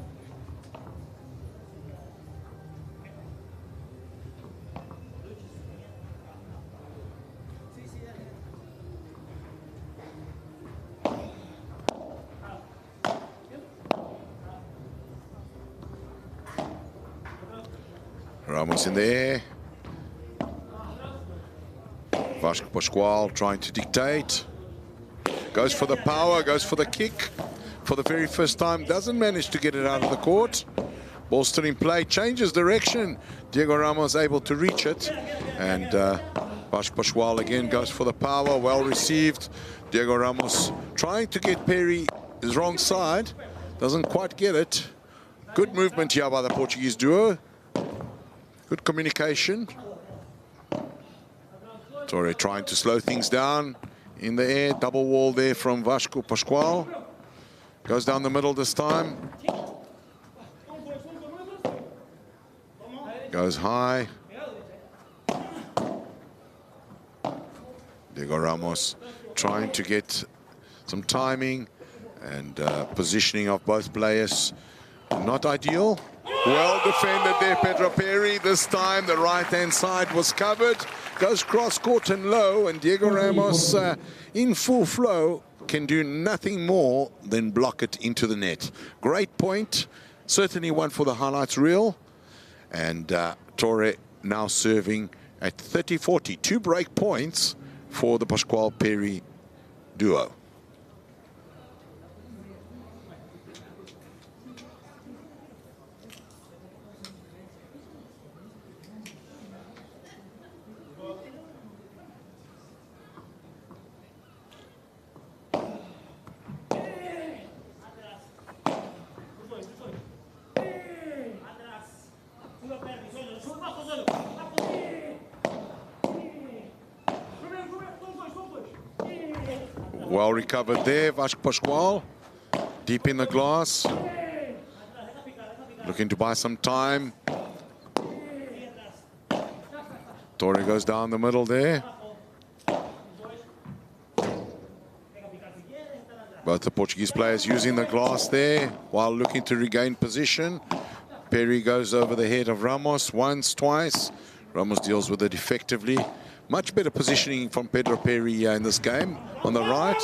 Ramos in the air. Vasco Pascual trying to dictate. Goes for the power, goes for the kick. For the very first time, doesn't manage to get it out of the court. Ball still in play, changes direction. Diego Ramos able to reach it. And Pascual again goes for the power, well received. Diego Ramos trying to get Perry his wrong side, doesn't quite get it. Good movement here by the Portuguese duo. Good communication. Torre trying to slow things down in the air. Double wall there from Vasco Pascual. Goes down the middle this time. Goes high. Diego Ramos trying to get some timing and positioning of both players. Not ideal. Well defended there, Pedro Perry. This time the right-hand side was covered. Goes cross-court and low, and Diego Ramos in full flow can do nothing more than block it into the net. Great point. Certainly one for the highlights reel. And Torre now serving at 30-40. 2 break points for the Pascual Perry duo. Well recovered there, Vasco Pascual. Deep in the glass. Looking to buy some time. Torre goes down the middle there. Both the Portuguese players using the glass there while looking to regain position. Perry goes over the head of Ramos once, twice. Ramos deals with it effectively. Much better positioning from Pedro Perry in this game on the right.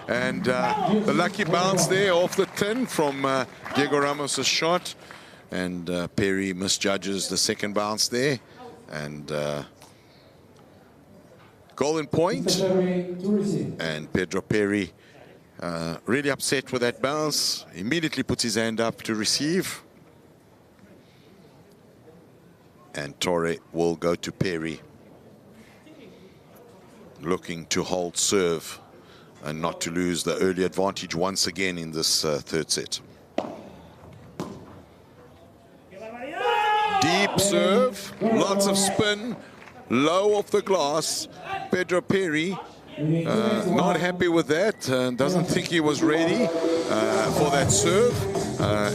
And the lucky bounce there off the tin from Diego Ramos' shot. And Perry misjudges the second bounce there. And golden point. And Pedro Perry really upset with that bounce. Immediately puts his hand up to receive. And Torre will go to Perry, looking to hold serve and not to lose the early advantage once again in this third set. Deep serve, lots of spin, low off the glass. Pedro Perry not happy with that, doesn't think he was ready for that serve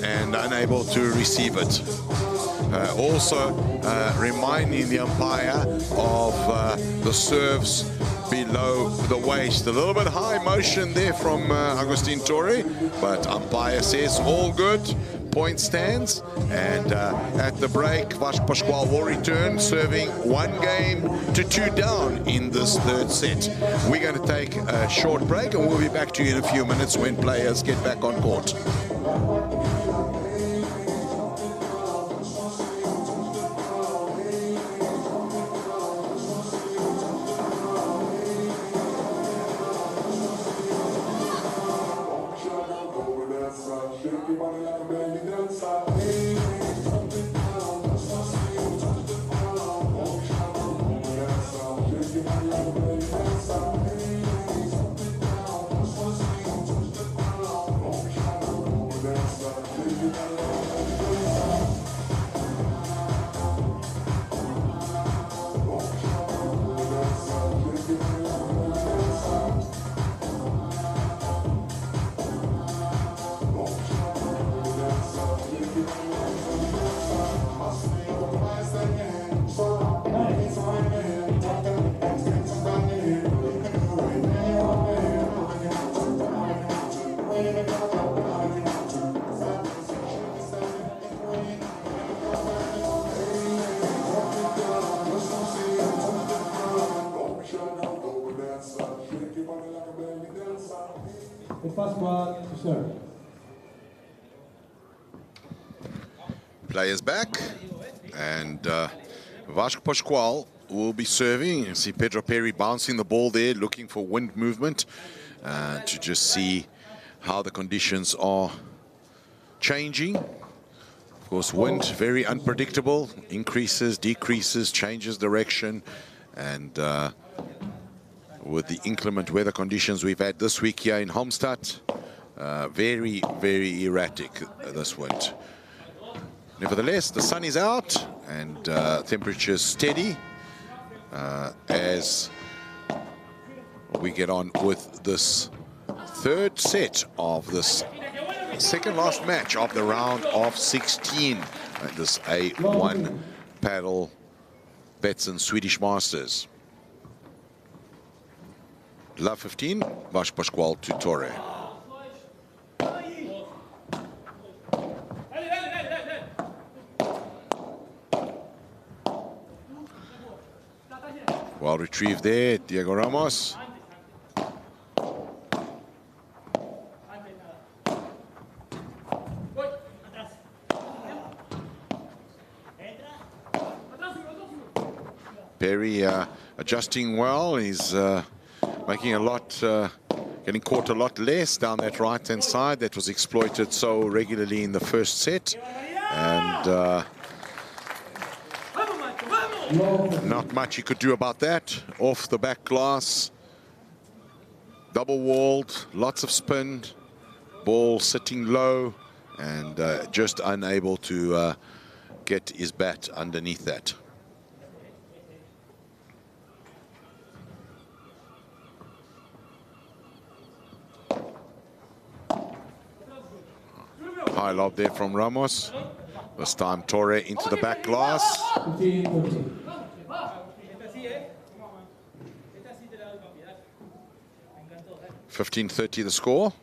and unable to receive it. Also reminding the umpire of the serves below the waist. A little bit high motion there from Agustin Torre, but umpire says all good. Point stands, and at the break, Vasco Pascual will return, serving 1 game to 2 down in this third set. We're going to take a short break, and we'll be back to you in a few minutes when players get back on court. Players back, and Vasco Pascual will be serving. You see Pedro Perry bouncing the ball there, looking for wind movement to just see how the conditions are changing. Of course, wind very unpredictable, increases, decreases, changes direction, and with the inclement weather conditions we've had this week here in Homstad. Very, very erratic, this wind. Nevertheless, the sun is out and temperatures steady as we get on with this third set of this second last match of the round of 16 at this A1 Padel Betsson Swedish Masters. Love 15, Vash Pascual to Torre. Well retrieved there, Diego Ramos. Perry adjusting well. He's making a lot, getting caught a lot less down that right-hand side that was exploited so regularly in the first set. And not much he could do about that. Off the back glass, double walled, lots of spin, ball sitting low, and just unable to get his bat underneath that. High lob there from Ramos. This time Torre into the back glass. 15-30 the score.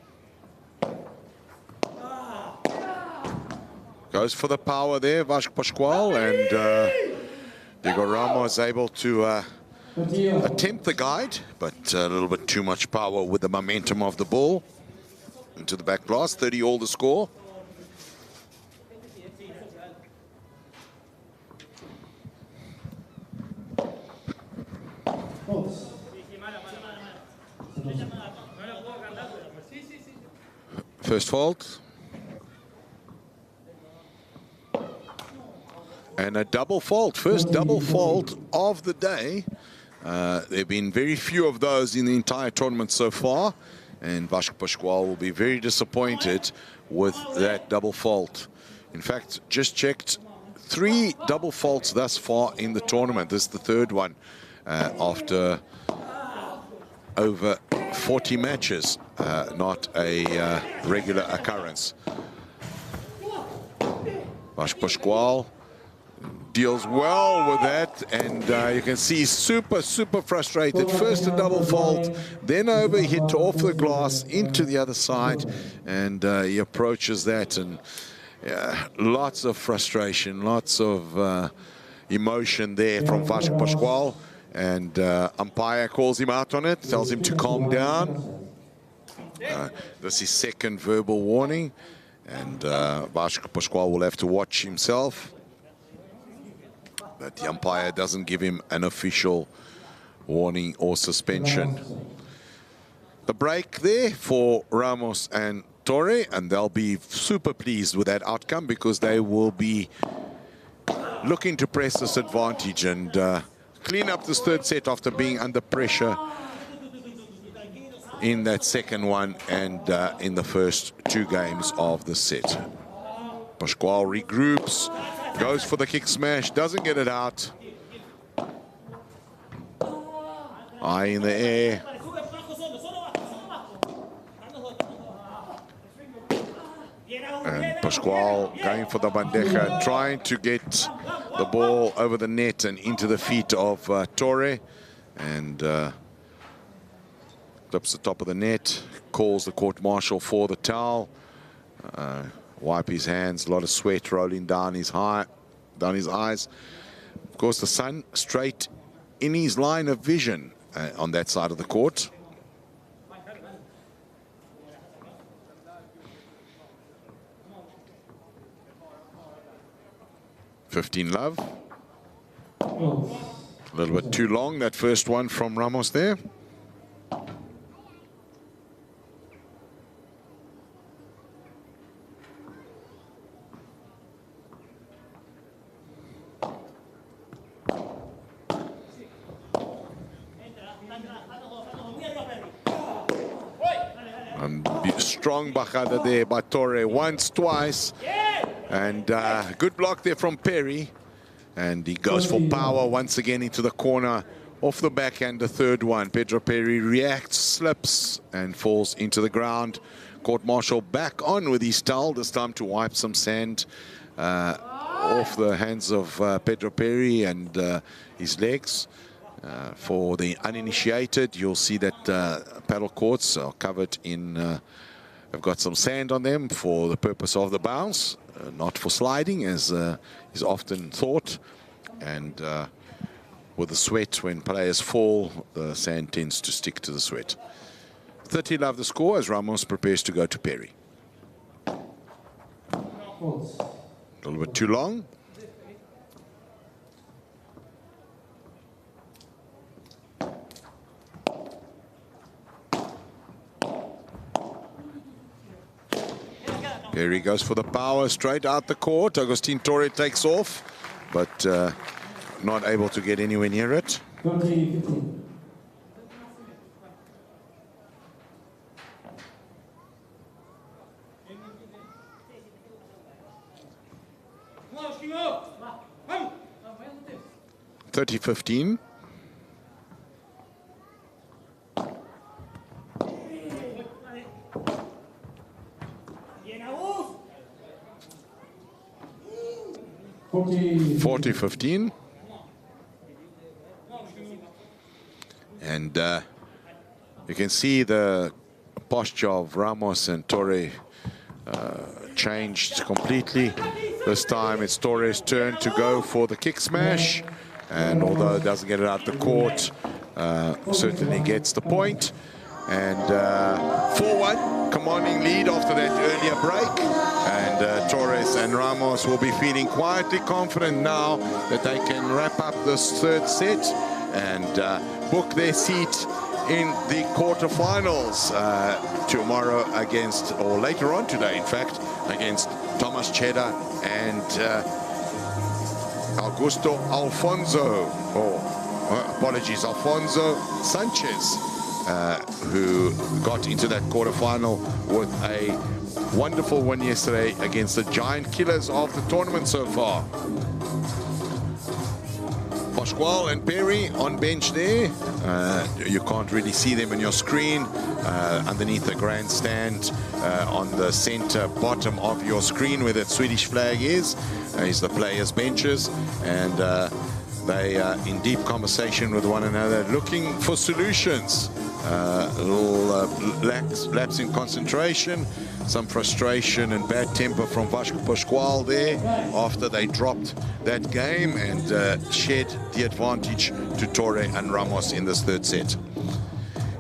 Goes for the power there, Vash Pascual, and Diego Ramos able to attempt the guide, but a little bit too much power with the momentum of the ball. Into the back glass, 30 all the score. First fault. And a double fault, first double fault of the day. There have been very few of those in the entire tournament so far. And Vash Pascual will be very disappointed with that double fault. In fact, just checked 3 double faults thus far in the tournament. This is the third one after over 40 matches. Not a regular occurrence. Vash Pascual deals well with that, and you can see he's super frustrated. First a double fault, then over hit off the glass into the other side, and he approaches that, and lots of frustration, lots of emotion there from Vash Pascual, and umpire calls him out on it, tells him to calm down. This is second verbal warning, and Vash Pascual will have to watch himself that the umpire doesn't give him an official warning or suspension. The break there for Ramos and Torre, and they'll be super pleased with that outcome because they will be looking to press this advantage and clean up this third set after being under pressure in that second one and in the first 2 games of the set. Pascual regroups, goes for the kick smash, doesn't get it out. Eye in the air. And Pascual going for the bandeja, trying to get the ball over the net and into the feet of Torre. And clips the top of the net, calls the court martial for the towel. Wipe his hands, a lot of sweat rolling down his eyes. Of course, the sun straight in his line of vision on that side of the court. $15 love. A little bit too long, that first one from Ramos there. strong bajada there by Torre once, twice. And good block there from Perry. And he goes for power once again into the corner. Off the backhand, the third one. Pedro Perry reacts, slips, and falls into the ground. Court Marshal back on with his towel, this time to wipe some sand off the hands of Pedro Perry and his legs. For the uninitiated, you'll see that paddle courts are covered in, have got some sand on them for the purpose of the bounce, not for sliding as is often thought. And with the sweat, when players fall, the sand tends to stick to the sweat. 30 love the score as Ramos prepares to go to Perry. A little bit too long. Perry goes for the power straight out the court. Agustin Torre takes off, but not able to get anywhere near it. 30-15. $30-15. $40-15. And you can see the posture of Ramos and Torre changed completely. This time it's Torre's turn to go for the kick smash. And although it doesn't get it out the court, certainly gets the point. And 4-1, commanding lead after that earlier break. And Torres and Ramos will be feeling quietly confident now that they can wrap up this third set and book their seat in the quarterfinals tomorrow against, or later on today, in fact, against Thomas Cheddar and Augusto Alfonso, apologies, Alfonso Sanchez, who got into that quarterfinal with a wonderful win yesterday against the giant killers of the tournament so far. Pascual and Perry on bench there. You can't really see them on your screen. Underneath the grandstand, on the center bottom of your screen where that Swedish flag is the players' benches. And they are in deep conversation with one another, looking for solutions. A little lapse in concentration, some frustration and bad temper from Vasco Pascual there after they dropped that game and shed the advantage to Torre and Ramos in this third set.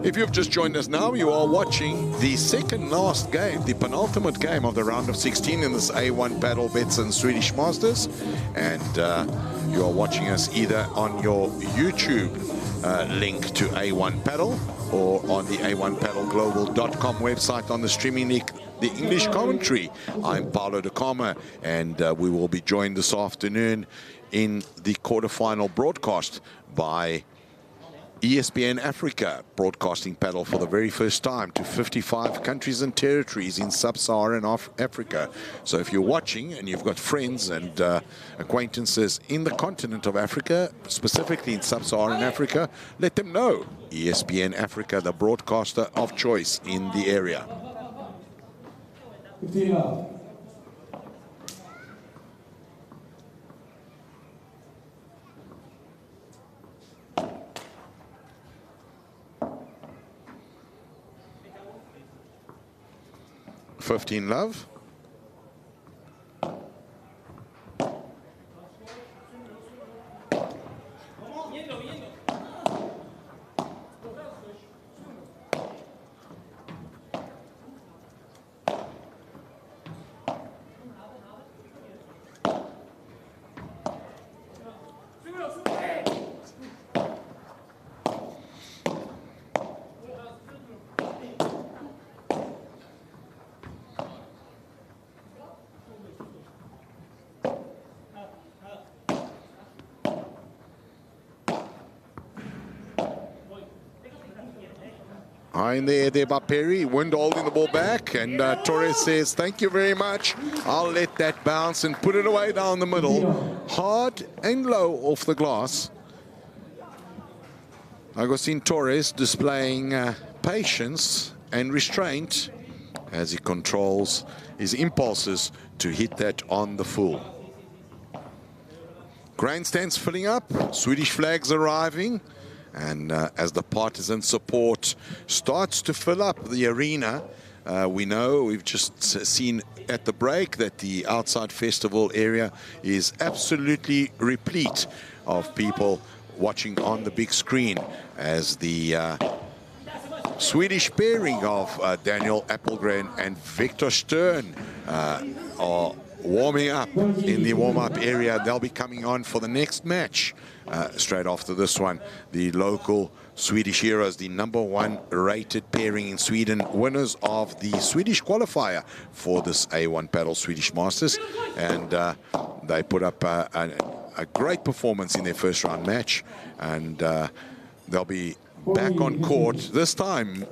If you've just joined us now, you are watching the second last game, the penultimate game of the round of 16 in this A1 Padel Betsson Swedish Masters. And you are watching us either on your YouTube link to A1 Padel or on the a1padelglobal.com website on the streaming link, the English commentary. I'm Paulo de Cama, and we will be joined this afternoon in the quarterfinal broadcast by ESPN Africa, broadcasting paddle for the very first time to 55 countries and territories in sub-Saharan Africa. So if you're watching and you've got friends and acquaintances in the continent of Africa, specifically in sub-Saharan Africa, let them know. ESPN Africa, the broadcaster of choice in the area. 15 love. $15 love. High in the air there by Perry. Wind holding the ball back. And Torres says, thank you very much. I'll let that bounce and put it away down the middle. Hard and low off the glass. Agustin Torres displaying patience and restraint as he controls his impulses to hit that on the full. Grandstands filling up, Swedish flags arriving, and as the partisan support starts to fill up the arena, we know, we've just seen at the break, that the outside festival area is absolutely replete of people watching on the big screen as the Swedish pairing of Daniel Appelgren and Victor Stern are warming up in the warm-up area. They'll be coming on for the next match straight after this one. The local Swedish heroes, the #1 rated pairing in Sweden, winners of the Swedish qualifier for this A1 Padel Swedish Masters, and they put up a great performance in their first round match, and they'll be back on court this time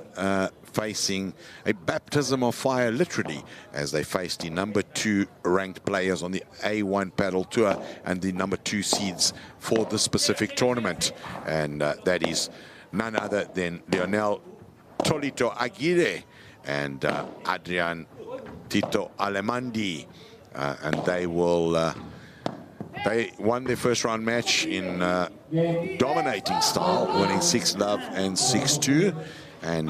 facing a baptism of fire, literally, as they face the #2 ranked players on the A1 Padel Tour and the #2 seeds for this specific tournament, and that is none other than Leonel Tolito Aguirre and Adrian Tito Alemandi, and they will they won their first round match in dominating style, winning 6-love and 6-2, and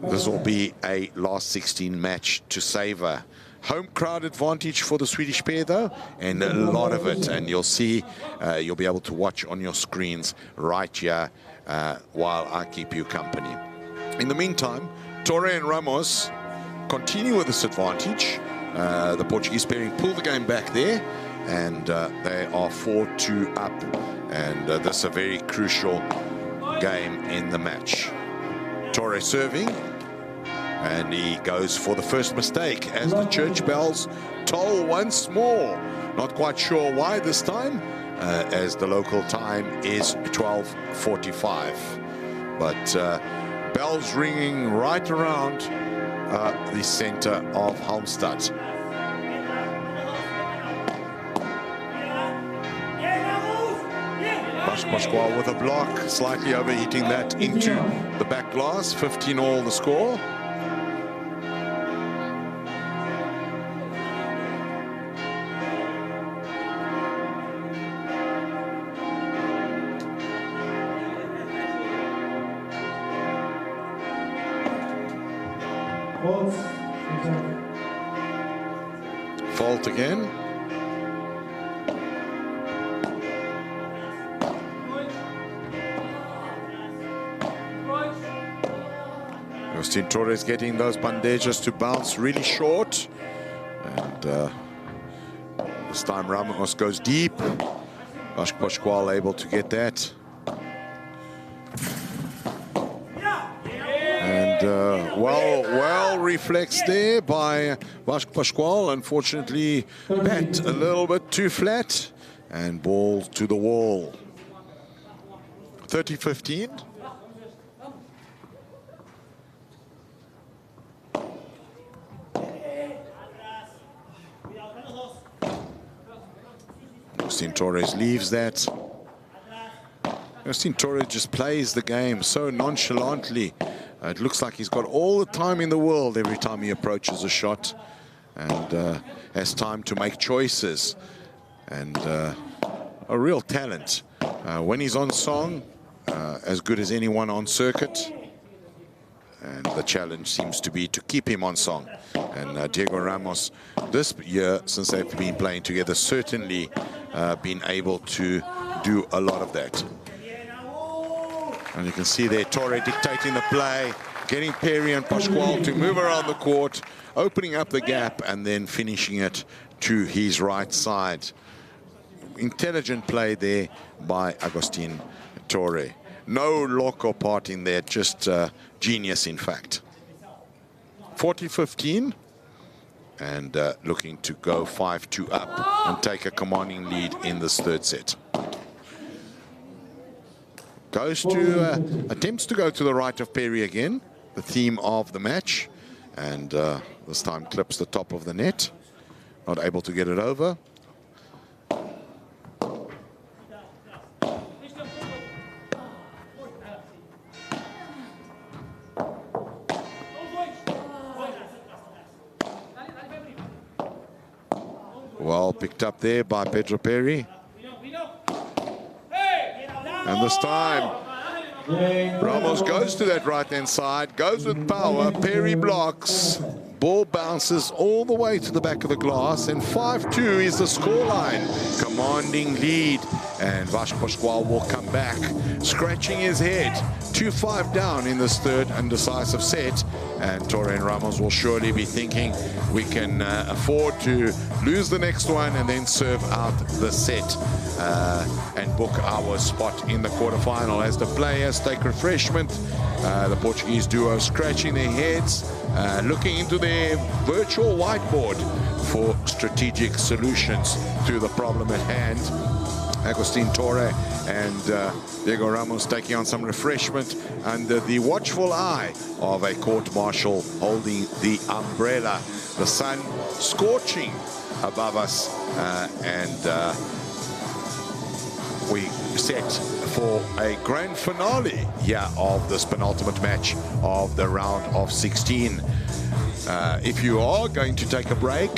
this will be a last 16 match to savor. Home crowd advantage for the Swedish pair, though, and a lot of it, and you'll see, you'll be able to watch on your screens right here while I keep you company. In the meantime, Torre and Ramos continue with this advantage. The Portuguese pairing pull the game back there, and they are 4-2 up, and this is a very crucial game in the match. Torre serving, and he goes for the first mistake as the church bells toll once more. Not quite sure why this time, as the local time is 12:45. But bells ringing right around the center of Halmstad. Pascual with a block, slightly overheating that into the back glass. 15-all the score. Fault again. Agustin Torres getting those bandejas to bounce really short, and this time Ramos goes deep. Pascual able to get that, and well reflexed there by Pascual. Unfortunately, bat a little bit too flat, and ball to the wall. 30-15. Agustin Torres leaves that. Agustin Torres just plays the game so nonchalantly. It looks like he's got all the time in the world every time he approaches a shot, and has time to make choices, and a real talent. When he's on song, as good as anyone on circuit, and the challenge seems to be to keep him on song. And Diego Ramos, this year, since they've been playing together, certainly been able to do a lot of that. And you can see there, Torre dictating the play, getting Perry and Pascual to move around the court, opening up the gap, and then finishing it to his right side. Intelligent play there by Agustin Torre. No loco part in there, just genius, in fact. 40-15, and looking to go 5-2 up and take a commanding lead in this third set. goes to, attempts to go to the right of Perry again, the theme of the match. And this time clips the top of the net. Not able to get it over. Well picked up there by Pedro Perry. And this time, Ramos goes to that right-hand side, goes with power, Perry blocks, ball bounces all the way to the back of the glass, and 5-2 is the scoreline. Commanding lead, and Vasco Pascual will come back, scratching his head. 2-5 down in this third undecisive set, and Torre and Ramos will surely be thinking we can afford to lose the next one and then serve out the set and book our spot in the quarterfinal. As the players take refreshment, the Portuguese duo scratching their heads, looking into their virtual whiteboard for strategic solutions to the problem at hand. Agustin Torre and Diego Ramos taking on some refreshment under the watchful eye of a court-martial holding the umbrella. The sun scorching above us, and we set for a grand finale here of this penultimate match of the round of 16. If you are going to take a break,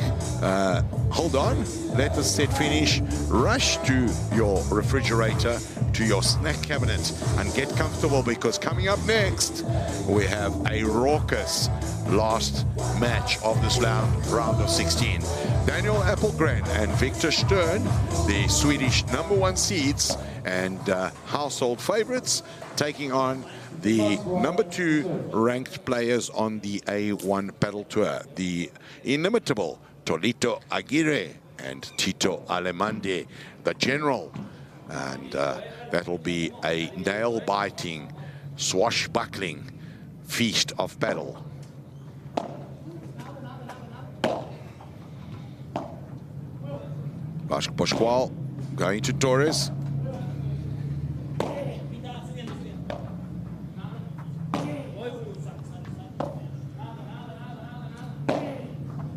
hold on, let the set finish, rush to your refrigerator, to your snack cabinet, and get comfortable, because coming up next, we have a raucous last match of this round of 16. Daniel Appelgren and Victor Stern, the Swedish #1 seeds and household favorites, taking on the #2 ranked players on the A1 Padel Tour, the inimitable Tolito Aguirre and Tito Alemande, the general. And that'll be a nail-biting, swashbuckling feast of paddle. Vasco Pascual going to Torres.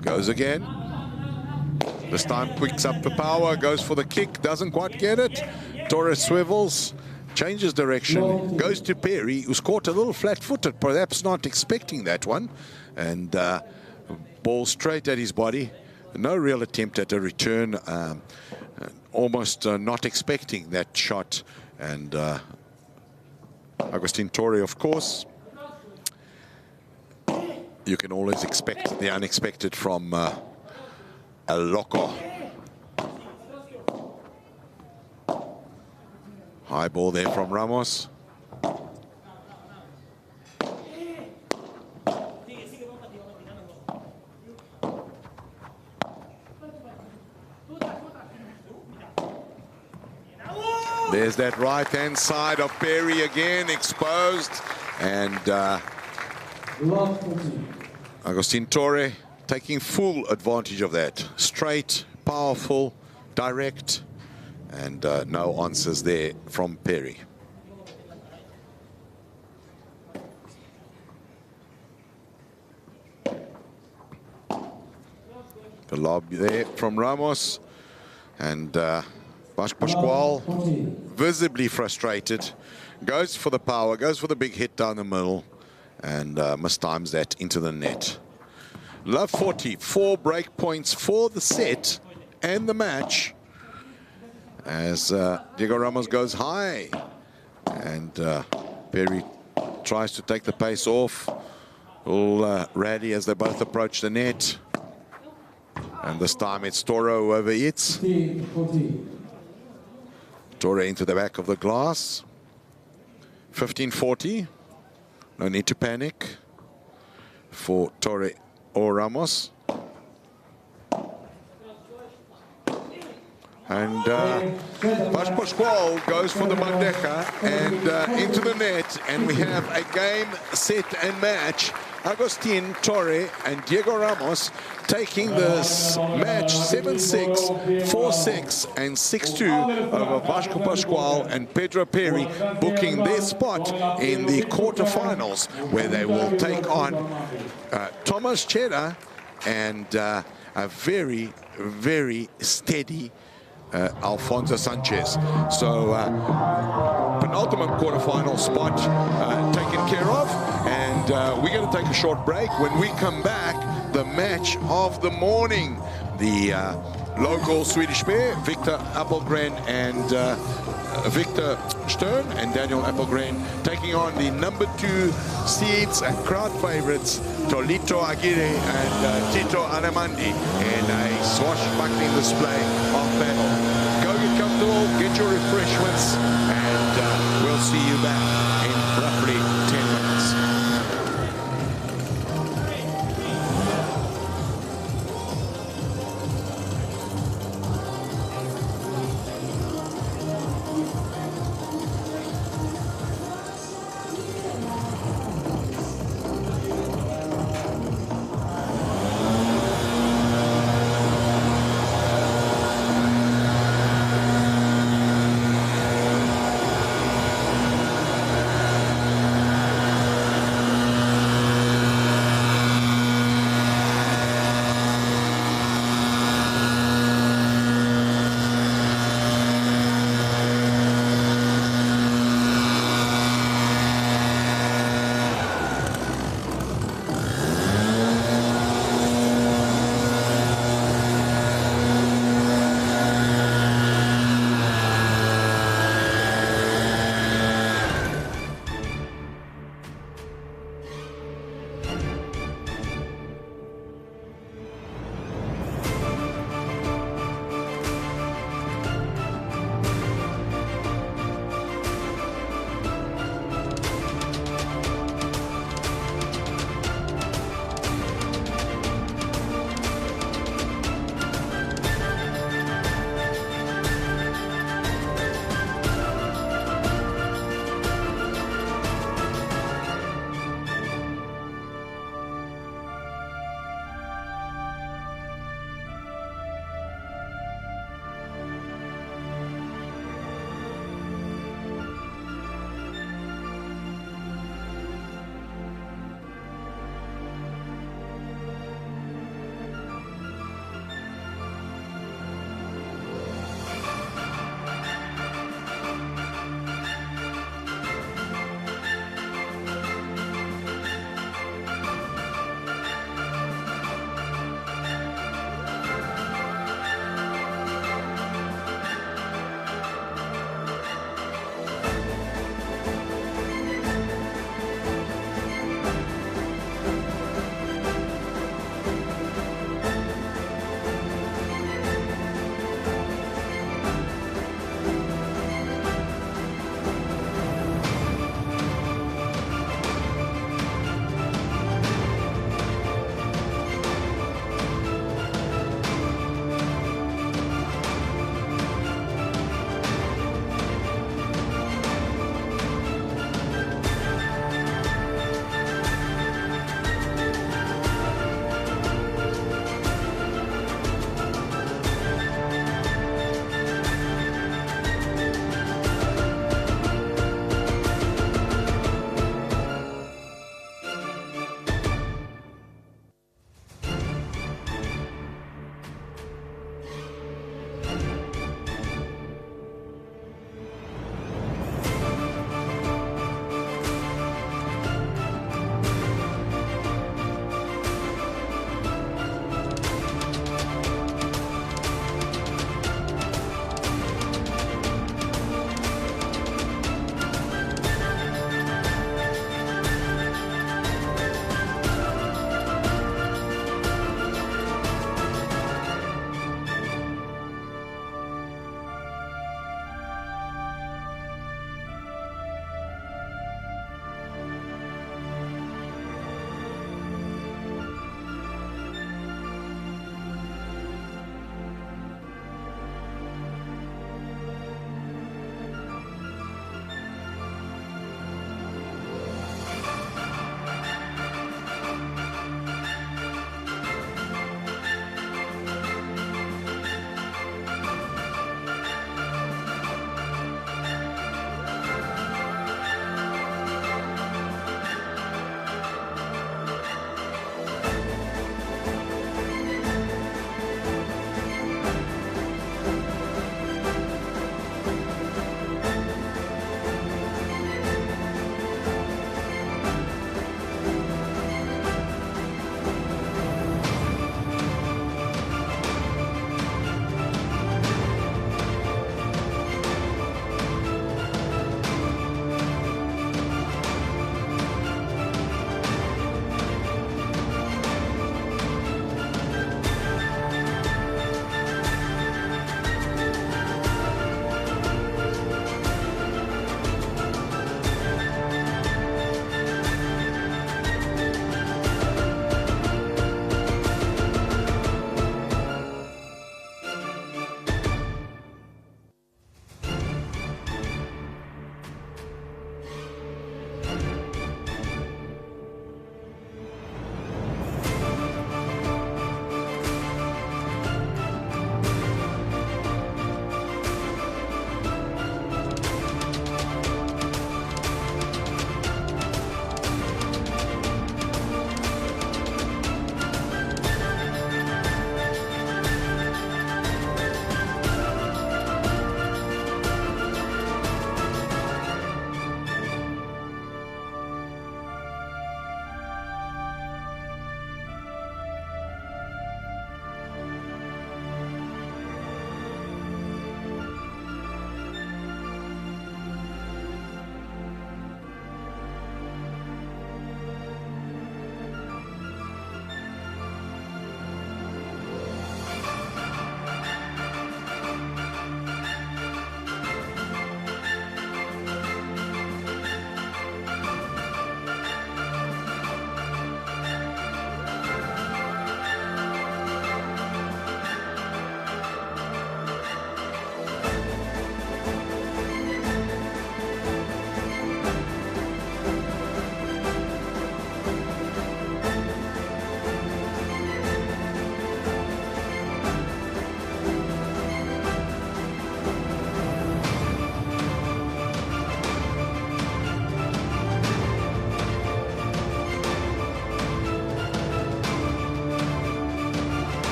Goes again. This time picks up the power, goes for the kick, doesn't quite get it. Torres swivels, changes direction, goes to Perry, who's caught a little flat-footed, perhaps not expecting that one. And ball straight at his body. No real attempt at a return, almost not expecting that shot. And Agustin Torre, of course, you can always expect the unexpected from El Loco. High ball there from Ramos. There's that right-hand side of Perry again, exposed. And Agustin Torre taking full advantage of that. Straight, powerful, direct, and no answers there from Perry. The lob there from Ramos, and Vasco Pascual visibly frustrated, goes for the power, goes for the big hit down the middle, and mistimes that into the net. Love 40, 4 break points for the set and the match, as Diego Ramos goes high, and Perry tries to take the pace off. Little rally as they both approach the net, and this time it's Toro over it. Torre into the back of the glass. 15-40. No need to panic for Torre or Ramos. And Vasco Pascual goes for the bandeja and into the net. And we have a game, set and match Agustin Torre and Diego Ramos taking this match 7-6, 4-6, and 6-2 over Vasco Pascual and Pedro Perry, booking their spot in the quarterfinals, where they will take on Thomas Cheddar and a very, very steady Alfonso Sanchez. So penultimate quarterfinal spot taken care of, and we're going to take a short break. When we come back, the match of the morning, the local Swedish pair, Victor Appelgren and Victor Stern and Daniel Appelgren, taking on the number 2 seeds and crowd favorites Tolito Aguirre and Tito Aramandi in a swashbuckling display of battle. Go get comfortable, get your refreshments, and we'll see you back in roughly 10 minutes.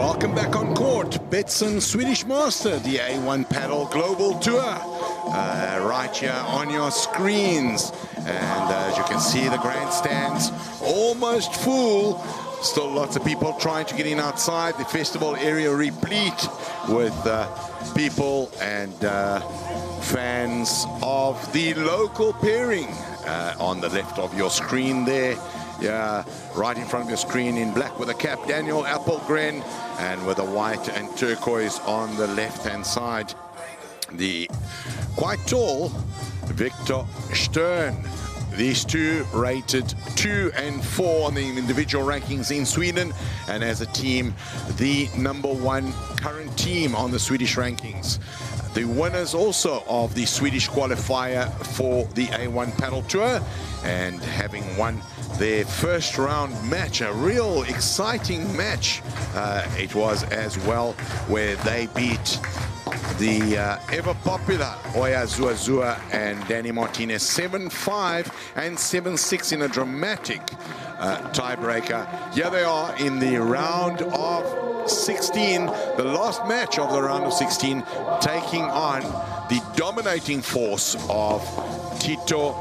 Welcome back on court. Betsson Swedish Master, the A1 Padel Global Tour. Right here on your screens. And as you can see, the grandstands almost full. Still lots of people trying to get in outside. The festival area replete with people and fans of the local pairing. On the left of your screen there. Yeah, right in front of your screen in black with a cap, Daniel Appelgren, and with a white and turquoise on the left-hand side, the quite tall Victor Stern. These two rated 2 and 4 on the individual rankings in Sweden, and as a team, the #1 current team on the Swedish rankings. The winners also of the Swedish qualifier for the A1 Padel Tour, and having won their first round match, a real exciting match it was as well, where they beat the ever popular Oya Zuazua and Danny Martinez 7-5 and 7-6 in a dramatic tiebreaker. Here they are in the round of 16, the last match of the round of 16, taking on the dominating force of Tito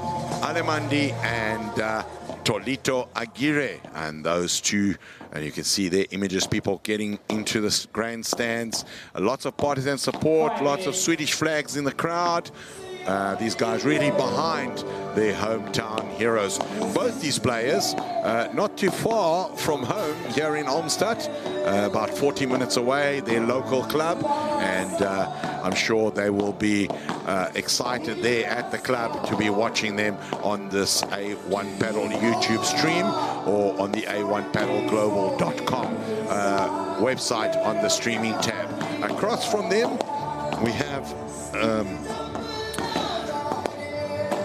Alemandi and Tolito Aguirre, and those two, and you can see their images, people getting into the grandstands, lots of partisan support, lots of Swedish flags in the crowd. These guys really behind their hometown heroes. Both these players not too far from home here in Olmstad, about 40 minutes away, their local club, and I'm sure they will be excited there at the club to be watching them on this A1 Padel YouTube stream or on the a1padelglobal.com website on the streaming tab. Across from them we have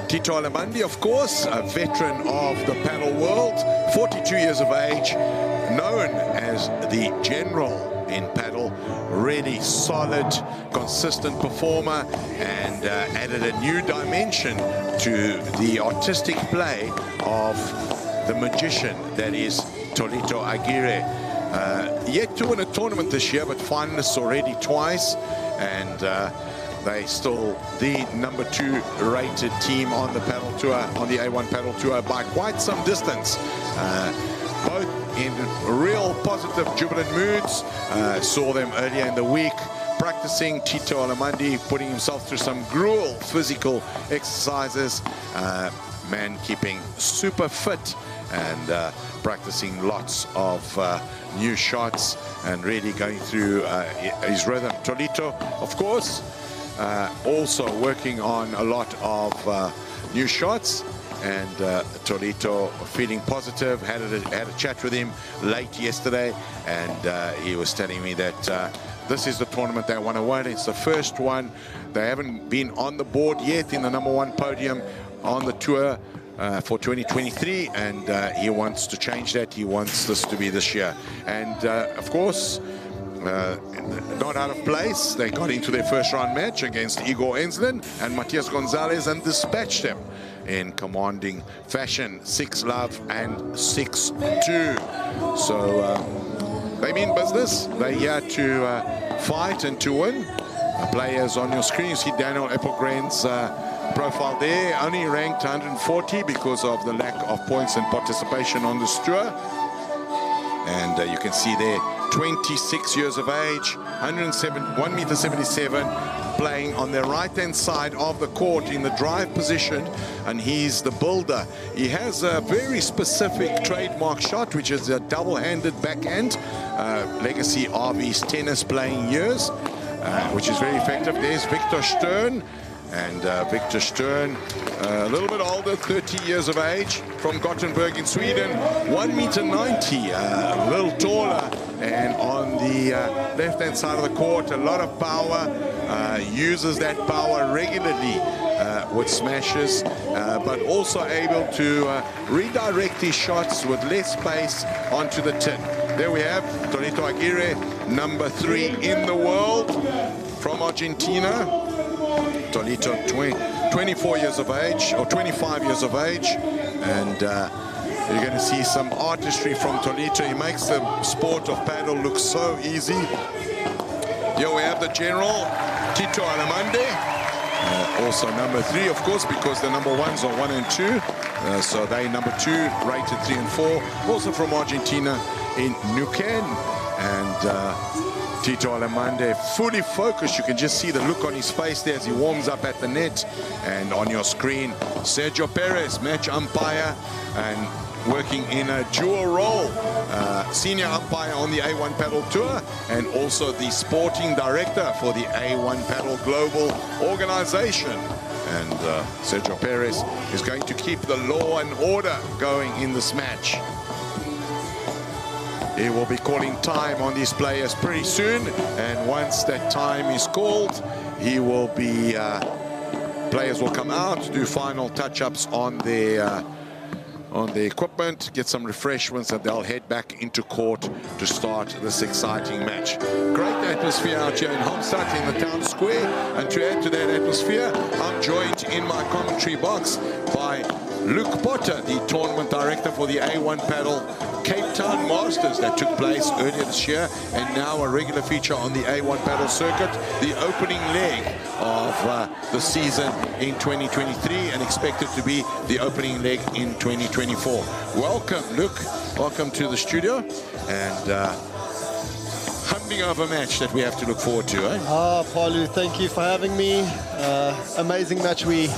Tito Alemandi, of course, a veteran of the padel world, 42 years of age, known as the General in padel, really solid, consistent performer, and added a new dimension to the artistic play of the magician that is Tolito Aguirre. Yet to win a tournament this year, but finalists already twice, and they still the #2 rated team on the padel tour, on the A1 Padel Tour by quite some distance. Both in real positive, jubilant moods. Saw them earlier in the week practicing. Tito Alemandi putting himself through some gruel physical exercises. Man keeping super fit and practicing lots of new shots and really going through his rhythm. Tolito, of course, also working on a lot of new shots, and Tolito feeling positive. Had a chat with him late yesterday, and he was telling me that this is the tournament they want to win. It's the first one. They haven't been on the board yet in the #1 podium on the tour for 2023, and he wants to change that. He wants this to be this year, and of course, not out of place. They got into their first round match against Igor Enslen and Matias Gonzalez and dispatched them in commanding fashion, 6-love and 6-2. So they mean business. They're here to fight and to win. Players on your screen, you see Daniel Appelgren's profile there, only ranked 140 because of the lack of points and participation on this tour. And you can see there, 26 years of age, 1.77 m, playing on the right-hand side of the court in the drive position, and he's the builder. He has a very specific trademark shot, which is a double-handed backhand, legacy of his tennis playing years, which is very effective. There's Victor Stern. And Victor Stern, a little bit older, 30 years of age, from Gothenburg in Sweden, 1.90 m, a little taller, and on the left-hand side of the court, a lot of power, uses that power regularly with smashes, but also able to redirect his shots with less space onto the tin. There we have Tolito Aguirre, #3 in the world, from Argentina. Tolito, 24 years of age, or 25 years of age, and You're going to see some artistry from Tolito. He makes the sport of paddle look so easy. Here we have the general, Tito Alamande. Also number 3, of course, because the number 1s are 1 and 2. So they number 2, rated 3 and 4. Also from Argentina in Neuquén. And Tito Alamande fully focused. You can just see the look on his face there as he warms up at the net. And on your screen, Sergio Perez, match umpire, and working in a dual role, senior umpire on the A1 Padel Tour and also the sporting director for the A1 Padel Global organization. And Sergio Perez is going to keep the law and order going in this match. He will be calling time on these players pretty soon, and once that time is called, he will be, players will come out to do final touch-ups on the equipment, get some refreshments, and they'll head back into court to start this exciting match. Great atmosphere out here in Homstad in the town square, and to add to that atmosphere, I'm joined in my commentary box by Luke Potter, the tournament director for the A1 Padel Cape Town Masters that took place earlier this year and now a regular feature on the A1 Padel circuit, the opening leg of the season in 2023 and expected to be the opening leg in 2024. Welcome, Luke. Welcome to the studio, and humbling of a match that we have to look forward to, eh? Paulu, thank you for having me. Amazing match. We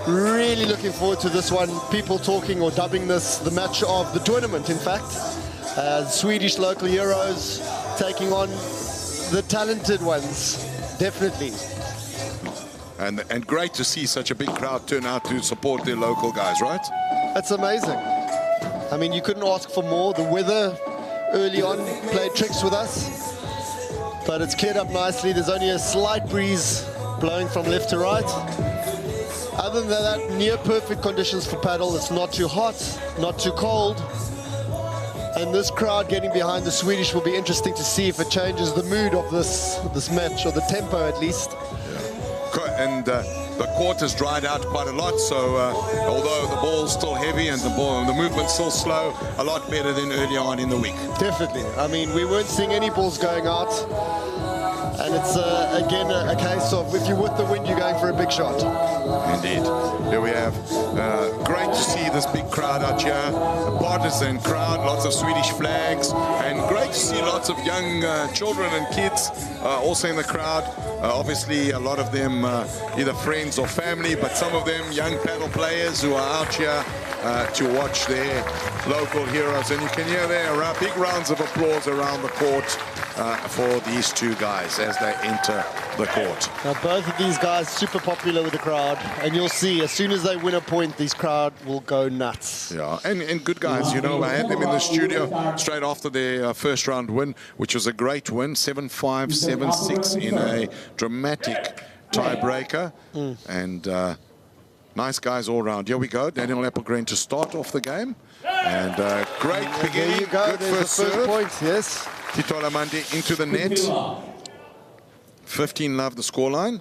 really looking forward to this one. People talking or dubbing this the match of the tournament, in fact. Swedish local heroes taking on the talented ones, definitely. And great to see such a big crowd turn out to support their local guys, right? That's amazing. I mean, you couldn't ask for more. The weather early on played tricks with us, but it's cleared up nicely. There's only a slight breeze blowing from left to right. Other than that, near perfect conditions for paddle. It's not too hot, not too cold. And this crowd getting behind the Swedish will be interesting to see if it changes the mood of this match, or the tempo at least. Yeah. And the court has dried out quite a lot, so although the ball's still heavy and the movement's still slow, a lot better than earlier on in the week. Definitely. I mean, we weren't seeing any balls going out. And it's, again, a case of if you're with the wind, you're going for a big shot. Indeed. Here we have. Great to see this big crowd out here. A partisan crowd, lots of Swedish flags. And great to see lots of young children and kids also in the crowd. Obviously, a lot of them either friends or family, but some of them young paddle players who are out here to watch their local heroes. And you can hear there big rounds of applause around the court for these two guys as they enter the court. Now, both of these guys super popular with the crowd, and you'll see as soon as they win a point, these crowd will go nuts. Yeah, and good guys. You know, I had them in the studio straight after their first round win, which was a great win, 7-5, 7-6 in a dramatic tiebreaker. And nice guys all around. Here we go, Daniel Appelgren to start off the game. And great beginning. There you go. Good There's the first point, yes. Tito Alamande into the net. 15 love the scoreline.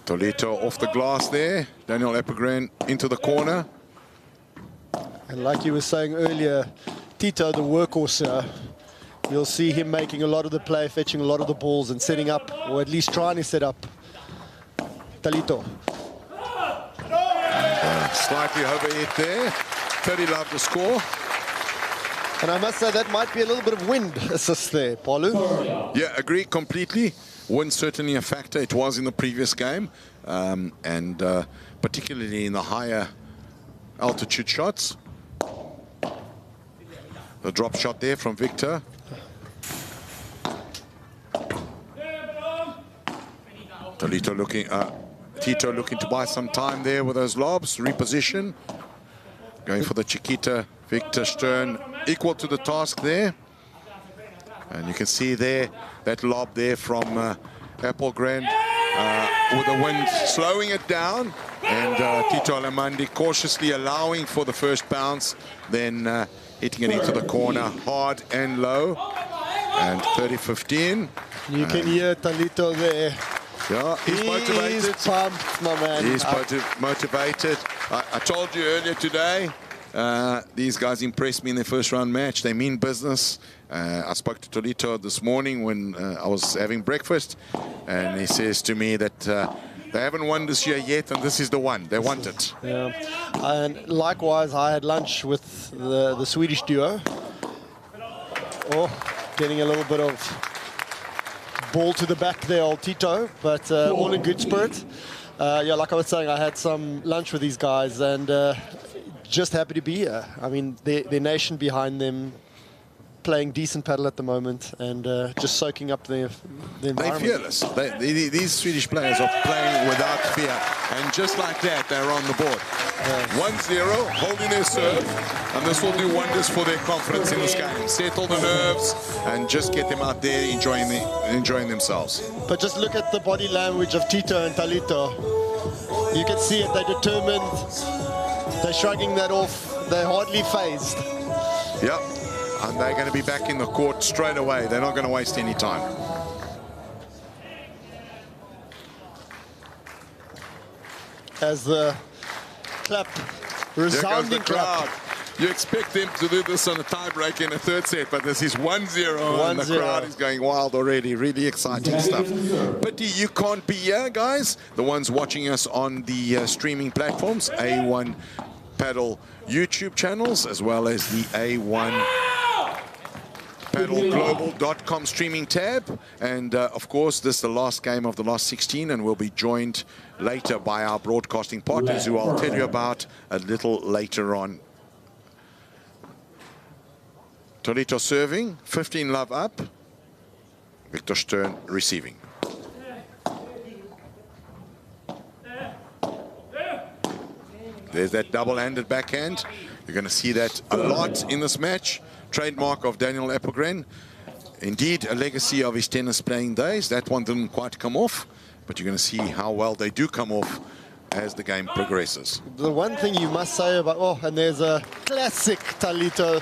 Tolito off the glass there. Daniel Appelgren into the corner. And like you were saying earlier, Tito, the workhorse, you'll see him making a lot of the play, fetching a lot of the balls and setting up, or at least trying to set up Tolito. Slightly overhead there. 30 love the score. And I must say that might be a little bit of wind assist there, Paulu. Yeah, agree completely. Wind certainly a factor. It was in the previous game. And particularly in the higher altitude shots. The drop shot there from Victor. Tolito looking, Tito looking to buy some time there with those lobs, reposition. Going for the Chiquita, Victor Stern, equal to the task there. And you can see there, that lob there from Appelgren with the wind slowing it down. And Tito Alemandi cautiously allowing for the first bounce, then hitting it into the corner hard and low. And 30-15. You can hear Talito there. Yeah, he's motivated. He's pumped, my man. He's motivated. I told you earlier today, these guys impressed me in their first round match. They mean business. I spoke to Tolito this morning when I was having breakfast, and he says to me that they haven't won this year yet, and this is the one. They want it. Yeah. And likewise, I had lunch with the Swedish duo. Oh, getting a little bit of ball to the back there, old Tito, but all in good spirit. Yeah, like I was saying, I had some lunch with these guys, and just happy to be here. I mean, their nation behind them, playing decent paddle at the moment, and just soaking up the environment. They're fearless. These Swedish players are playing without fear, and just like that, they're on the board. 1-0, holding their serve, and this will do wonders for their confidence in this game. Settle the nerves and just get them out there enjoying themselves. But just look at the body language of Tito and Talito. You can see it. They're determined. They're shrugging that off. They're hardly phased. Yep. And they're going to be back in the court straight away. They're not going to waste any time. As the clap, resounding clap. You expect them to do this on a tiebreak in a third set, but this is 1-0, and the crowd is going wild already. Really exciting stuff. But you can't be here, guys. The ones watching us on the streaming platforms, A1 Padel YouTube channels, as well as the A1 PadelGlobal.com streaming tab. And of course, this is the last game of the last 16, and we'll be joined later by our broadcasting partners, who I'll tell you about a little later on. Tolito serving, 15 love up. Victor Stern receiving. There's that double-handed backhand. You're going to see that a lot in this match. Trademark of Daniel Appelgren. Indeed, a legacy of his tennis playing days. That one didn't quite come off, but you're going to see how well they do come off as the game progresses. The one thing you must say about, oh, and there's a classic Talito,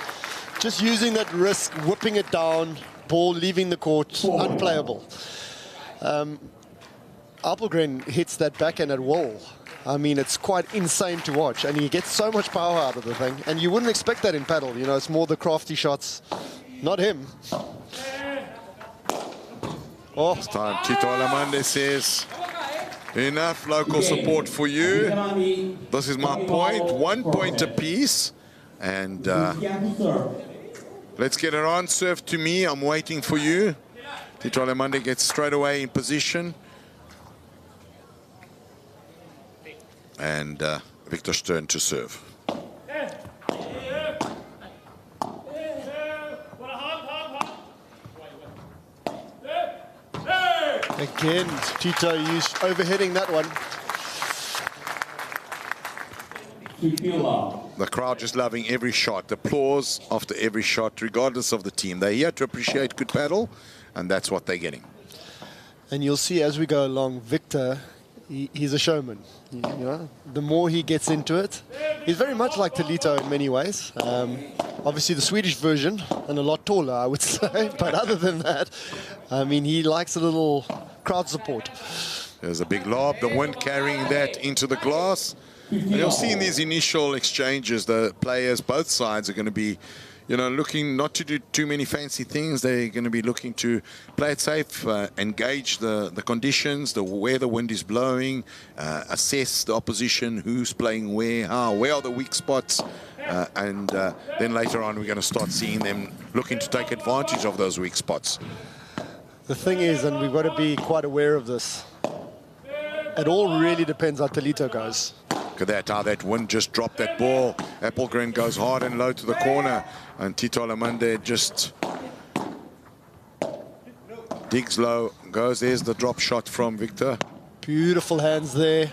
just using that wrist, whipping it down, ball leaving the court, unplayable. Appelgren hits that backhand at will. I mean, it's quite insane to watch, and he gets so much power out of the thing, and you wouldn't expect that in paddle. You know, it's more the crafty shots, not him. Oh, this time Tito Alemandi says, enough local support for you. This is my point, 1 point apiece, and let's get it on. Serve to me, I'm waiting for you. Tito Alemandi gets straight away in position. And Victor Stern to serve. Again, Tito used overhitting that one. The crowd just loving every shot. Applause after every shot, regardless of the team. They're here to appreciate good paddle, and that's what they're getting. And you'll see as we go along, Victor, he's a showman. You know, the more he gets into it, he's very much like Talito in many ways. Obviously the Swedish version, and a lot taller, I would say. But other than that, I mean, he likes a little crowd support. There's a big lob, the wind carrying that into the glass. And you'll see in these initial exchanges, the players, both sides, are going to be, you know, looking not to do too many fancy things. They're going to be looking to play it safe, engage the conditions, where the wind is blowing, assess the opposition, who's playing where, how, where are the weak spots, and then later on we're going to start seeing them looking to take advantage of those weak spots. The thing is, and we've got to be quite aware of this, it all really depends how Talito goes. Look at that, how that wind just dropped that ball. Appelgren goes hard and low to the corner, and Tito Alemandi just digs low, goes, there's the drop shot from Victor. Beautiful hands there.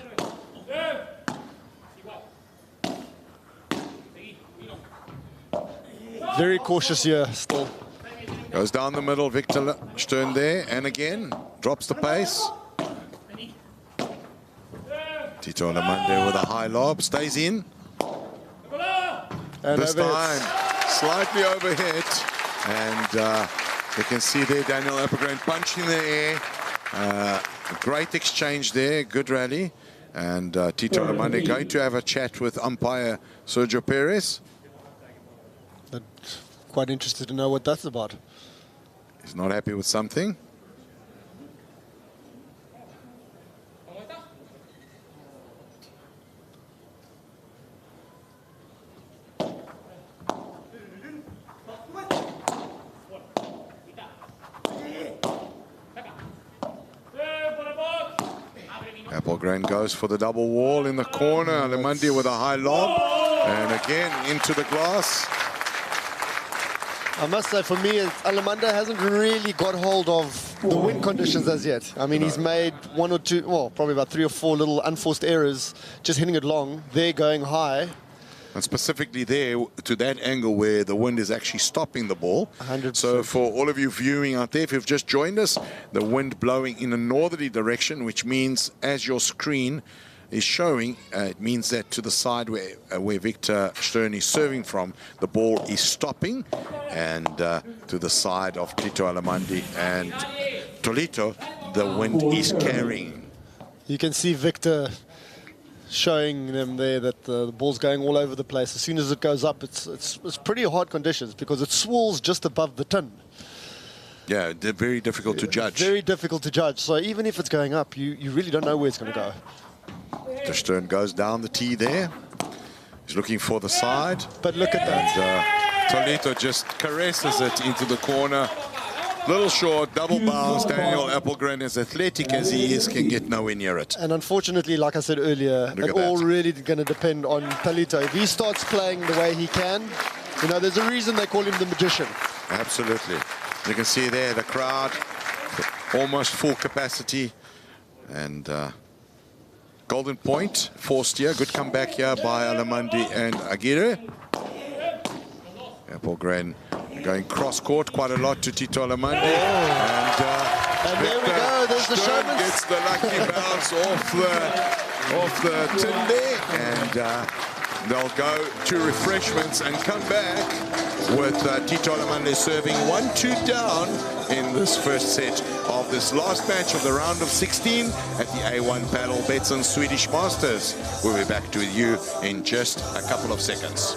Very cautious here still. Goes down the middle, Victor Stern there, and again, drops the pace. Tito Alemande with a high lob, stays in. And this time, slightly overhit. And you can see there Daniel Appelgren punching the air. Great exchange there, good rally. And Tito Alemande going to have a chat with umpire Sergio Perez. But quite interested to know what that's about. He's not happy with something. Appelgren goes for the double wall in the corner. Alemande with a high lob. And again, into the glass. I must say, for me, Alemande hasn't really got hold of the wind conditions as yet. I mean, he's made one or two, well, probably about 3 or 4 little unforced errors, just hitting it long. They're going high. And specifically there, to that angle where the wind is actually stopping the ball. 100%. So for all of you viewing out there, if you've just joined us, the wind blowing in a northerly direction, which means as your screen is showing, it means that to the side where Victor Stern is serving from, the ball is stopping. And to the side of Tito Alemande and Tolito, the wind is carrying. You can see Victor showing them there that the ball's going all over the place. As soon as it goes up, it's pretty hard conditions because it swirls just above the tin. Yeah, they're very difficult to judge. Very difficult to judge. So even if it's going up, you really don't know where it's going to go. De Stern goes down the tee there. He's looking for the side. But look at that. And Tolito just caresses it into the corner. Little short, double bounce. Daniel Appelgren, as athletic as he is, can get nowhere near it. And unfortunately, like I said earlier, it's all really going to depend on Tolito. If he starts playing the way he can, you know, there's a reason they call him the magician. Absolutely. You can see there the crowd, almost full capacity. And golden point forced here. Good comeback here by Alemande and Aguirre. Appelgren going cross-court quite a lot to Tito Alemande. And there we go, there's the showman. Gets the lucky bounce off the tin there. And they'll go to refreshments and come back with Tito Alemande serving 1-2 down in this first set of this last match of the round of 16 at the A1 Padel Betsson Swedish Masters. We'll be back to you in just a couple of seconds.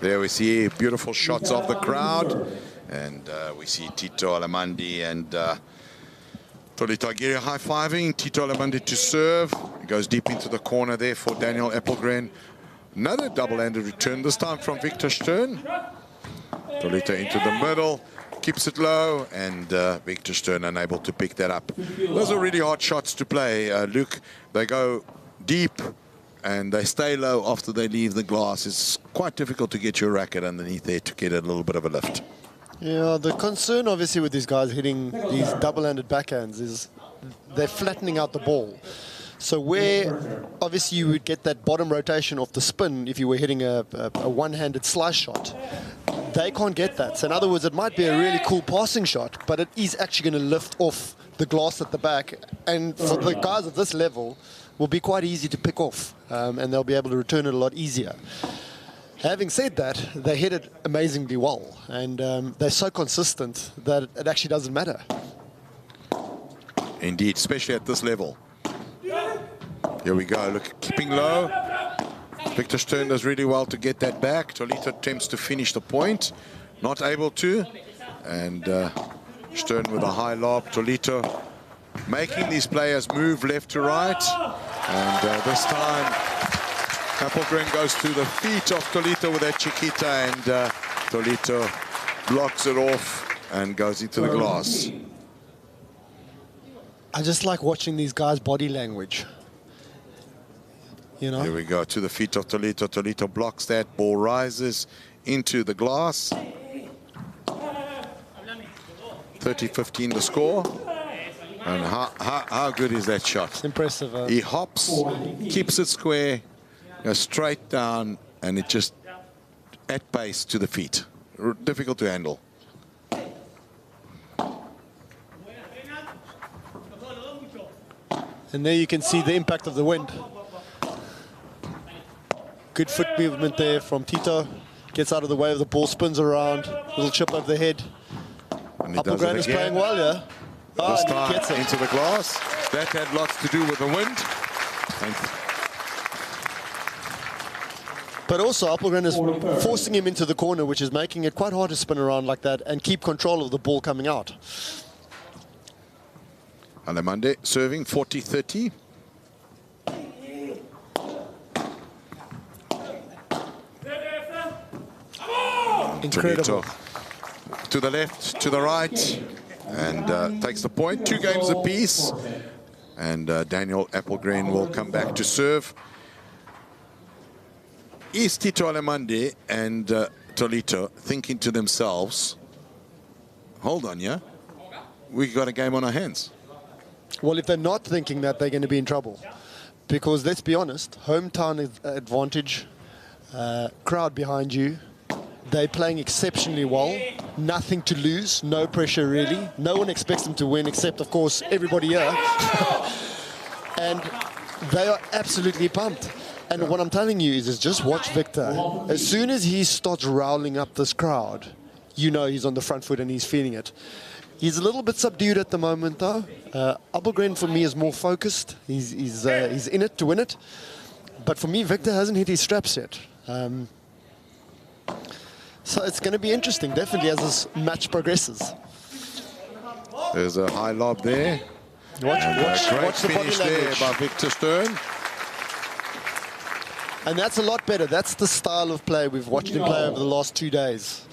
There we see beautiful shots of the crowd, and we see Tito Alemande and Tolito Aguirre high-fiving. Tito Alemande to serve. He goes deep into the corner there for Daniel Appelgren. Another double-handed return, this time from Victor Stern. Tolito into the middle, keeps it low, and Victor Stern unable to pick that up. Those are really hard shots to play, Luke. They go deep and they stay low after they leave the glass. It's quite difficult to get your racket underneath there to get a little bit of a lift. Yeah, the concern obviously with these guys hitting these double-handed backhands is they're flattening out the ball. So where obviously you would get that bottom rotation off the spin if you were hitting a one-handed slice shot, they can't get that. So in other words, it might be a really cool passing shot, but it is actually going to lift off the glass at the back. And for the guys at this level, will be quite easy to pick off, and they'll be able to return it a lot easier. Having said that, they hit it amazingly well, and they're so consistent that it actually doesn't matter. Indeed, especially at this level. Here we go, look, keeping low. Victor Stern does really well to get that back. Tolito attempts to finish the point, not able to. And Stern with a high lob, Tolito making these players move left to right. And this time, Appelgren goes to the feet of Tolito with that Chiquita, and Tolito blocks it off and goes into the glass. I just like watching these guys' body language. You know? Here we go, to the feet of Tolito. Tolito blocks that, ball rises into the glass. 30-15 the score. And how good is that shot? It's impressive. He hops, keeps it square, goes straight down, and it just at pace to the feet. Difficult to handle. And there you can see the impact of the wind. Good foot movement there from Tito. Gets out of the way of the ball, spins around, little chip over the head. Appelgren is playing well, yeah. This And he time gets it. into the glass. That had lots to do with the wind. But also Appelgren is forcing him into the corner, which is making it quite hard to spin around like that and keep control of the ball coming out. Alemande serving 40-30. Incredible. Tolito to the left, to the right, and takes the point. 2 games apiece. And Daniel Appelgren will come back to serve. Is Tito Alemande and Tolito thinking to themselves, hold on, yeah? We got a game on our hands. Well, if they're not thinking that, they're going to be in trouble. Because let's be honest, hometown advantage, crowd behind you, they're playing exceptionally well. Nothing to lose, no pressure really. No one expects them to win except, of course, everybody here. And they are absolutely pumped. And what I'm telling you is just watch Victor. As soon as he starts rousing up this crowd, you know he's on the front foot and he's feeling it. He's a little bit subdued at the moment, though. Appelgren, for me, is more focused. He's in it to win it. But for me, Victor hasn't hit his straps yet. So it's going to be interesting, definitely, as this match progresses. There's a high lob there. Watch the body Finish there language. by Victor Stern. And that's a lot better. That's the style of play we've watched him play over the last 2 days.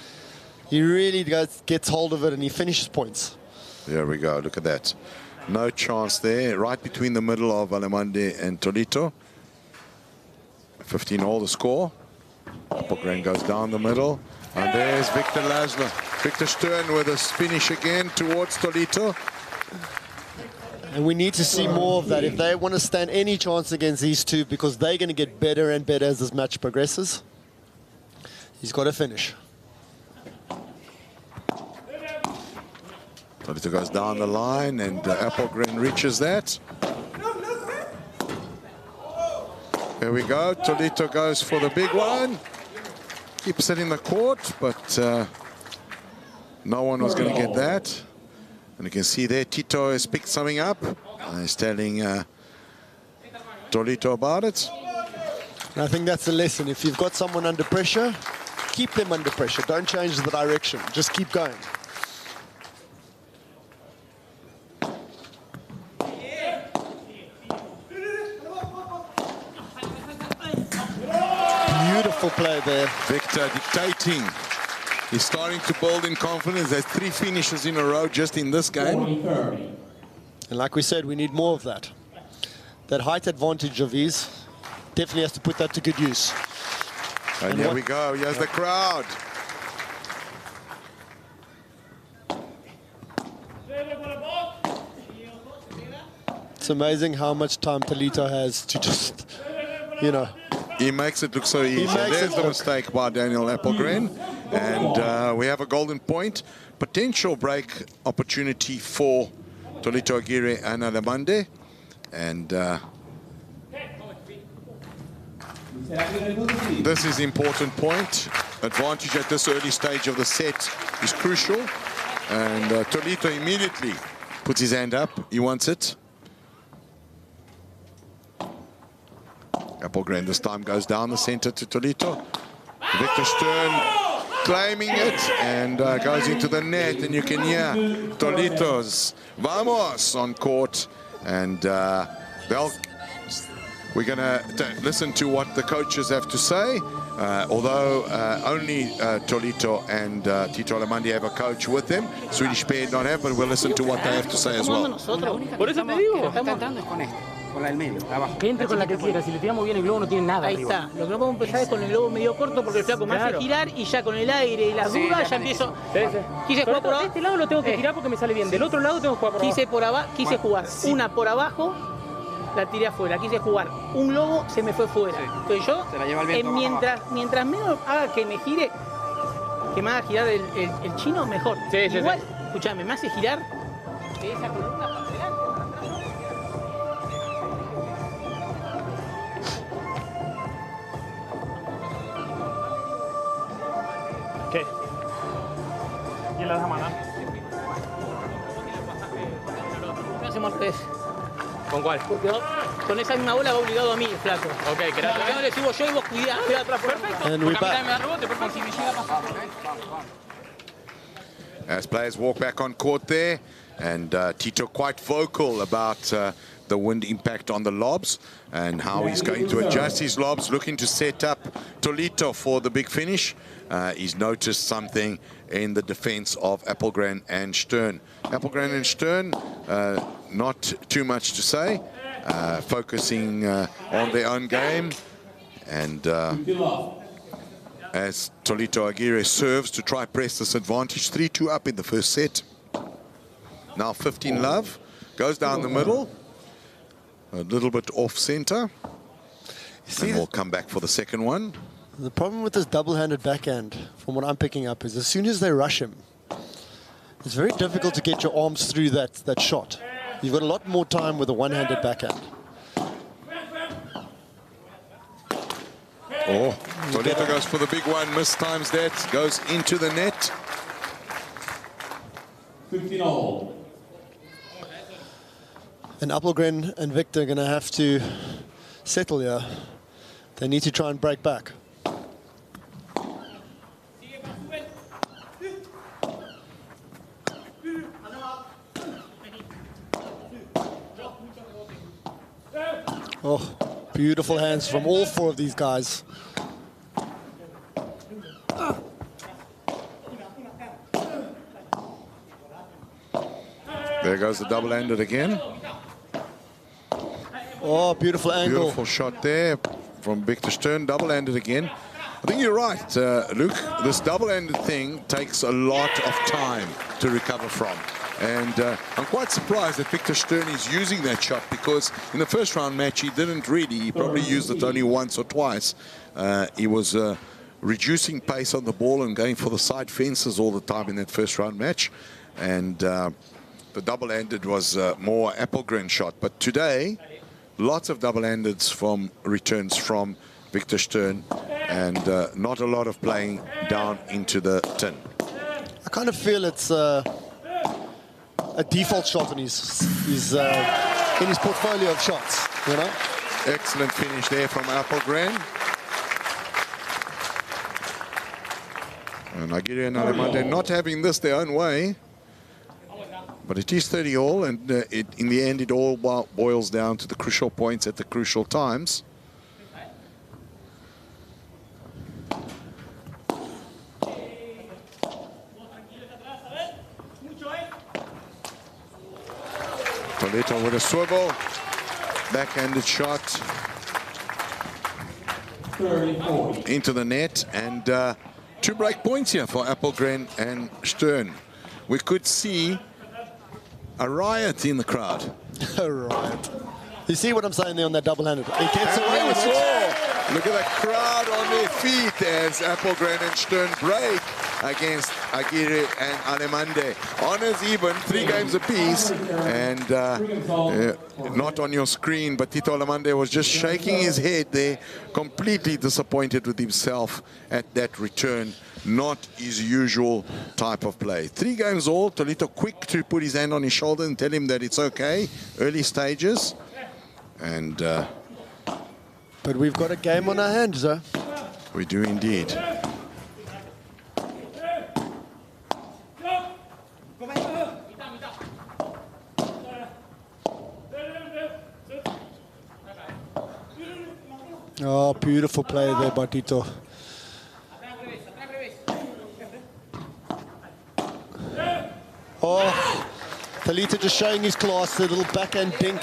He really gets hold of it and he finishes points. There we go. Look at that. No chance there. Right between the middle of Alemande and Tolito. 15 all the score. Appelgren goes down the middle. And there's Victor Laszlo. Victor Stern with a finish again towards Tolito. And we need to see more of that if they want to stand any chance against these two, because they're going to get better and better as this match progresses. He's got to finish. Tolito goes down the line and Appelgren reaches that. There we go. Tolito goes for the big one. Keeps it in the court, but no one was going to get that. And you can see there, Tito has picked something up. He's telling Tolito about it. And I think that's the lesson. If you've got someone under pressure, keep them under pressure. Don't change the direction. Just keep going. Beautiful play there. Victor dictating. He's starting to build in confidence. There's 3 finishes in a row just in this game. And like we said, we need more of that. That height advantage of his, definitely has to put that to good use. And here we go. Here's the crowd. It's amazing how much time Tolito has to just, you know. He makes it look so easy. There's the mistake by Daniel Appelgren. And we have a golden point. Potential break opportunity for Tolito Aguirre and Alemande. And this is important point. Advantage at this early stage of the set is crucial. And Tolito immediately puts his hand up. He wants it. Appelgren this time goes down the center to Tolito. Victor Stern claiming it, and goes into the net, and you can hear Tolito's "Vamos" on court, and we're going to listen to what the coaches have to say. Although only Tolito and Tito Alemandi have a coach with them, Swedish pair not have, but we'll listen to what they have to say as well. Por eso te digo, Está entrando es con esta, con la del medio, la abajo. que entre con la que quiera. Si le tiramos bien el globo no tiene nada. Ahí arriba. está. Lo que no podemos empezar es con el globo medio corto porque el flaco me hace girar y ya con el aire y las dudas ya empiezo. Quise jugar por De abajo. este lado lo tengo que tirar porque me sale bien. Del otro lado tengo que jugar por abajo. Quise jugar una por abajo, la tiré afuera. Quise jugar un globo, se me fue fuera. Entonces yo, Se la lleva el viento mientras menos haga que me gire, que me haga girar el chino, mejor. Igual, escuchame, me hace girar de esa columna para adelante. ¿Qué? ¿Quién la deja manar? ¿Qué hacemos al revés? ¿Con cuál? Porque con esa misma bola va obligado a mí, flaco. Ok, Porque no le subo yo y vos cuidá atrás. Perfecto. And Porque we're a mí back. también me da rebote, porque si me llega a pasar. As players walk back on court there, and Tito quite vocal about the wind impact on the lobs and how he's going to adjust his lobs, looking to set up Tolito for the big finish. He's noticed something in the defense of Appelgren and Stern. Appelgren and Stern, not too much to say, focusing on their own game, and as Tolito Aguirre serves to try press this advantage. 3-2 up in the first set. Now 15 love, goes down the middle, a little bit off center, and we'll come back for the second one. The problem with this double-handed backhand, from what I'm picking up, is as soon as they rush him, it's very difficult to get your arms through that shot. You've got a lot more time with a one-handed backhand. Oh, Tolito goes for the big one, mistimes that, goes into the net. 15 all. And Appelgren and Victor are going to have to settle here. They need to try and break back. Oh, beautiful hands from all four of these guys. There goes the double-handed again. Oh, beautiful angle. Beautiful shot there from Victor Stern, double-handed again. I think you're right, Luke. This double-handed thing takes a lot of time to recover from. And I'm quite surprised that Victor Stern is using that shot, because in the first round match he didn't really. He probably used it only once or twice. He was reducing pace on the ball and going for the side fences all the time in that first round match. And the double-handed was more Appelgren shot. But today, lots of double-handeds from returns from Victor Stern, and not a lot of playing down into the tin. I kind of feel it's a default shot in his portfolio of shots, you know? Excellent finish there from Appelgren. And Aguirre and Alemande not having this their own way. But it is 30 all, and in the end it all boils down to the crucial points at the crucial times. Tolito with a swivel, backhanded shot 30-40. into the net, and 2 break points here for Appelgren and Stern. We could see a riot in the crowd. Right. You see what I'm saying there on that double-handed? He gets away with it. Look at the crowd on their feet as Appelgren and Stern break against Aguirre and Alemande. Honors even, 3 games apiece, and not on your screen, but Tito Alemande was just shaking his head there, completely disappointed with himself at that return. Not his usual type of play. 3 games all. Tolito quick to put his hand on his shoulder and tell him that it's okay. Early stages. And But we've got a game on our hands, huh? we do indeed. Oh, beautiful play there by Tito. Oh, Talita just showing his class, the little backhand dink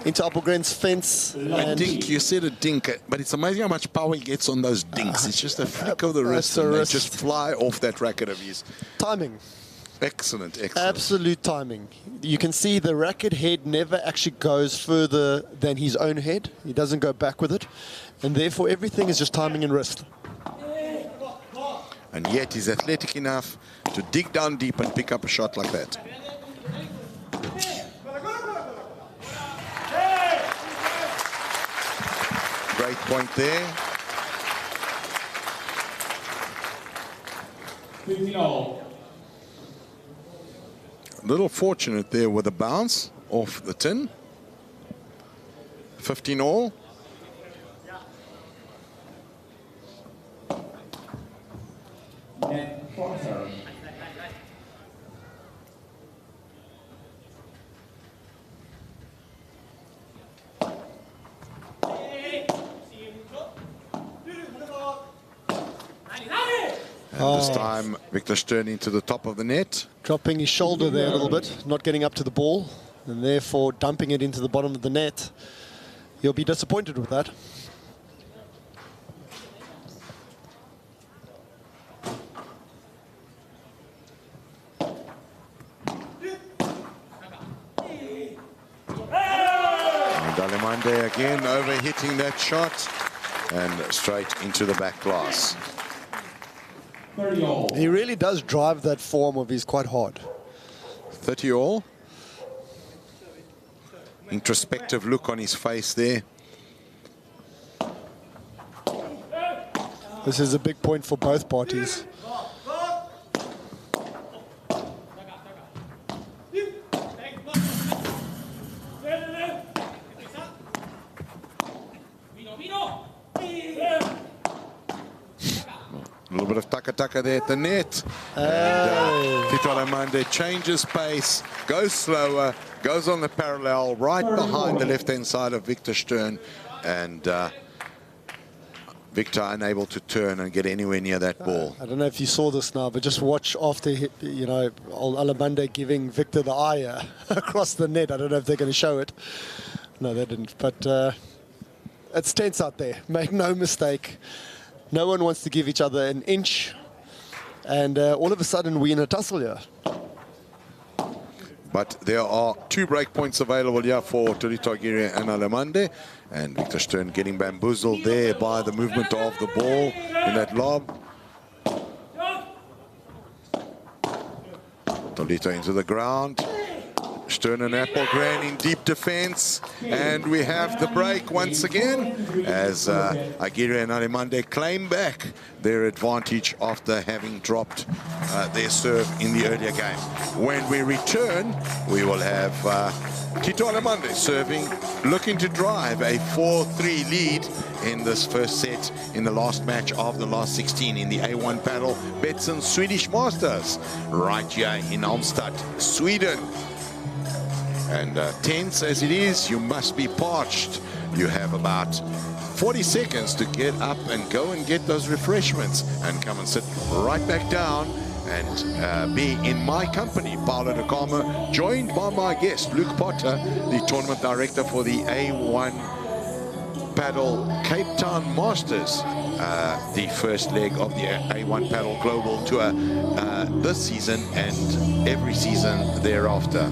into Appelgren's fence. A dink, you said a dink, but it's amazing how much power he gets on those dinks. It's just a flick of the wrist and they just fly off that racket of his. Timing. Excellent, excellent. Absolute timing. You can see the racket head never actually goes further than his own head. He doesn't go back with it. And therefore, everything is just timing and wrist. And yet he's athletic enough to dig down deep and pick up a shot like that. Great point there. 15-all. A little fortunate there with a bounce off the tin. 15-all. Net Porter. And this time, Victor Stern into the top of the net. Dropping his shoulder there a little bit, not getting up to the ball, and therefore dumping it into the bottom of the net. He'll be disappointed with that. And Alemande again overhitting that shot and straight into the back glass. 30-all. He really does drive that form of his quite hard. 30-all. Introspective look on his face there. This is a big point for both parties. A little bit of taka-taka there at the net. And Tito Alemande changes pace, goes slower, goes on the parallel, right behind the left-hand side of Victor Stern. And Victor unable to turn and get anywhere near that ball. I don't know if you saw this now, but just watch after, you know, old Alemande giving Victor the eye across the net. I don't know if they're going to show it. No, they didn't. But it's tense out there. Make no mistake. No one wants to give each other an inch. And all of a sudden, we're in a tussle here. But there are 2 break points available here for Tolito Aguirre and Alemande. And Victor Stern getting bamboozled there by the movement of the ball in that lob. Tolito into the ground. Stern and Appelgren in deep defense. And we have the break once again as Aguirre and Alemande claim back their advantage after having dropped their serve in the earlier game. When we return, we will have Tito Alemande serving, looking to drive a 4-3 lead in this first set in the last match of the last 16 in the A1 Padel Betsson Swedish Masters right here in Halmstad, Sweden. And tense as it is, you must be parched. You have about 40 seconds to get up and go and get those refreshments and come and sit right back down and be in my company, Paolo de Carmo, joined by my guest, Luke Potter, the tournament director for the A1 Padel Cape Town Masters, the first leg of the A1 Padel Global Tour this season and every season thereafter.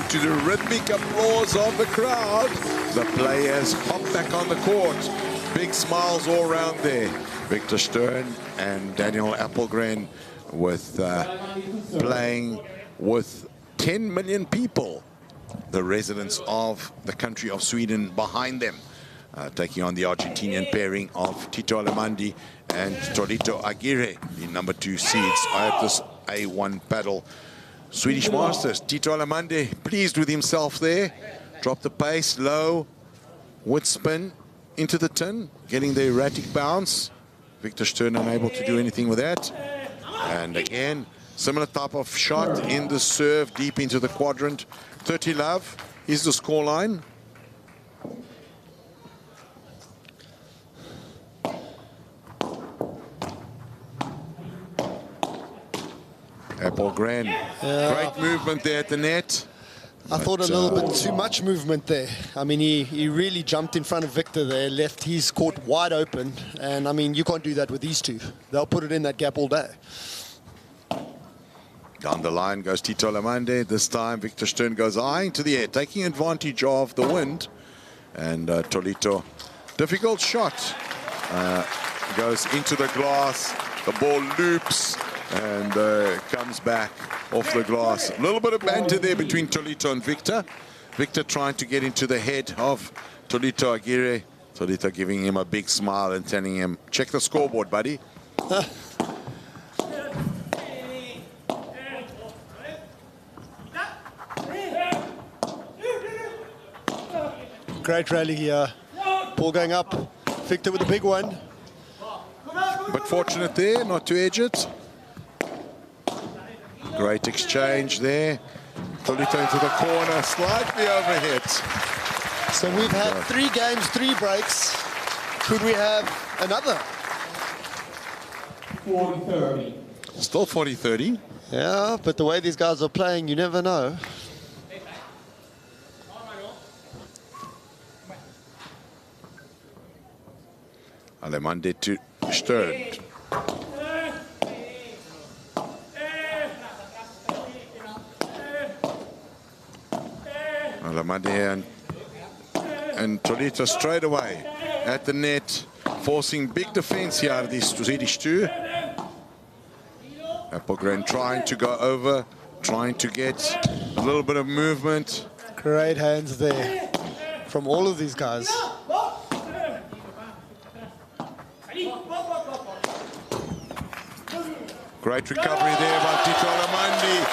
To the rhythmic applause of the crowd, the players hop back on the court. Big smiles all around there. Victor Stern and Daniel Appelgren with playing with 10 million people, the residents of the country of Sweden behind them, taking on the Argentinian pairing of Tito Alemande and Tolito Aguirre, the number 2 seeds at this A1 Padel Swedish Masters. Tito Alemande pleased with himself there. Dropped the pace low, wood spin into the tin, getting the erratic bounce. Victor Stern unable to do anything with that. And again, similar type of shot in the serve, deep into the quadrant. 30 love is the scoreline. Appelgren, great movement there at the net. I thought a little bit too much movement there. I mean, he really jumped in front of Victor there, left his court wide open. And, I mean, you can't do that with these two. They'll put it in that gap all day. Down the line goes Tito Alemande. This time, Victor Stern goes eyeing to the air, taking advantage of the wind. And Tolito, difficult shot. Goes into the glass. The ball loops and comes back off the glass. A little bit of banter there between Tolito and Victor. Victor trying to get into the head of Tolito Aguirre. Tolito giving him a big smile and telling him, check the scoreboard, buddy. Great rally here. Ball going up. Victor with a big one. But fortunate there, not to edge it. Great exchange there. Tolito into the corner, slightly overhit. So we've had 3 games, 3 breaks. Could we have another? 40-30. Still 40-30. Yeah, but the way these guys are playing, you never know. Alemande to Stern. Alemande and Tolito straight away at the net, forcing big defense here out of these Swedish two. Appelgren trying to go over, trying to get a little bit of movement. Great hands there from all of these guys. Great recovery there by Tito Alemande,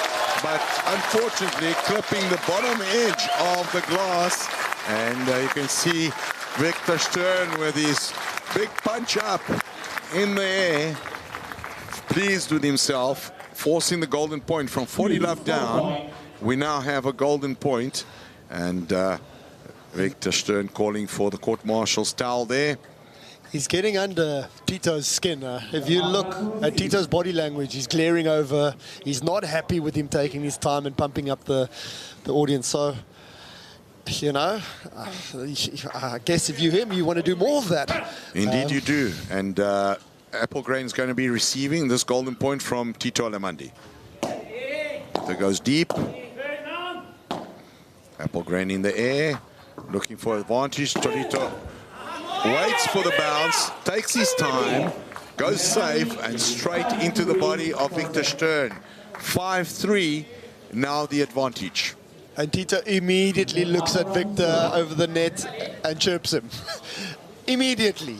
but unfortunately clipping the bottom edge of the glass. And you can see Victor Stern with his big punch up in the air, pleased with himself, forcing the golden point from 40 love down. We now have a golden point, and Victor Stern calling for the court marshal's towel there. He's getting under Tito's skin. If you look at Tito's body language, he's glaring over. He's not happy with him taking his time and pumping up the audience. So, you know, I guess if you're him, you want to do more of that. Indeed you do. And Appelgren is going to be receiving this golden point from Tito Alemande. That goes deep. Appelgren in the air, looking for advantage. Tolito waits for the bounce, takes his time, goes safe, and straight into the body of Victor Stern. 5-3, now the advantage. And Tito immediately looks at Victor over the net and chirps him. Immediately.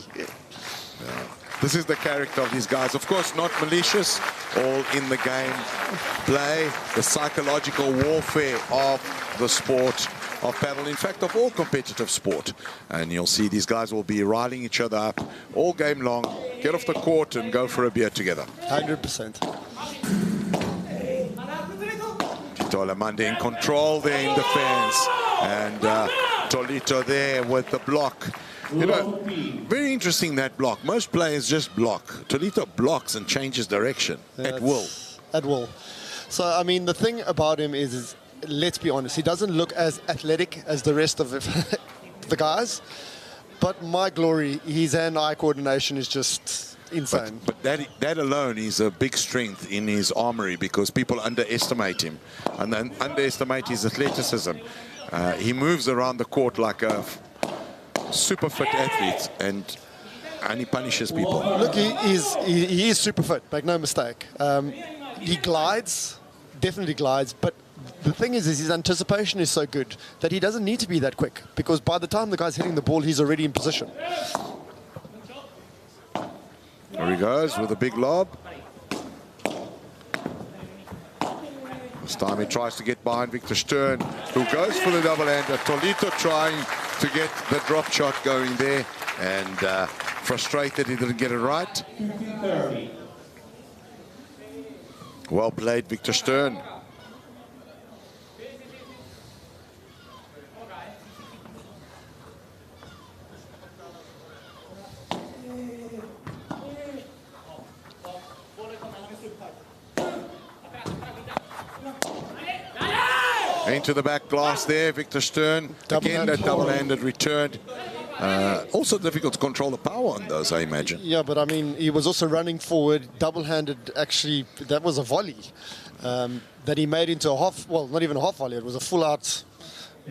This is the character of these guys. Of course, not malicious, all in the game play, the psychological warfare of the sport of paddle, in fact, of all competitive sport. And you'll see these guys will be riling each other up all game long, get off the court and go for a beer together. 100%. Tito Alemande in control there in defense. And Tolito there with the block. You know, very interesting, that block. Most players just block. Tolito blocks and changes direction at will. At will. So, I mean, the thing about him is let's be honest, he doesn't look as athletic as the rest of the guys. But my glory, his hand-eye coordination is just insane. But that alone is a big strength in his armory, because people underestimate him and then underestimate his athleticism. He moves around the court like a super fit athlete, and he punishes people. Look, he is super fit, make no mistake. He glides, definitely glides, but the thing is his anticipation is so good that he doesn't need to be that quick, because by the time the guy's hitting the ball, he's already in position. There he goes with a big lob. This time he tries to get behind Victor Stern, who goes for the double-hander. Tolito trying to get the drop shot going there, and frustrated he didn't get it right. 30. Well played, Victor Stern. Into the back glass there, Victor Stern. Again, that double-handed return. Also difficult to control the power on those, I imagine. Yeah, but I mean, he was also running forward, double-handed. Actually, that was a volley that he made into a half, well, not even a half volley. It was a full-out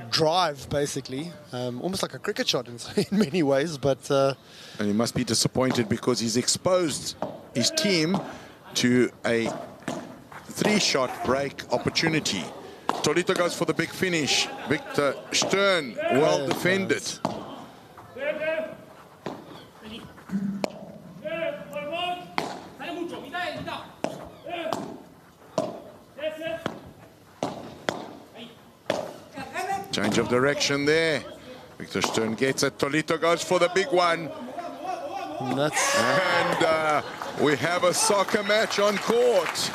drive, basically. Almost like a cricket shot in many ways, but... And he must be disappointed because he's exposed his team to a 3-shot break opportunity. Tolito goes for the big finish. Victor Stern, well defended. Change of direction there. Victor Stern gets it. Tolito goes for the big one. And we have a soccer match on court.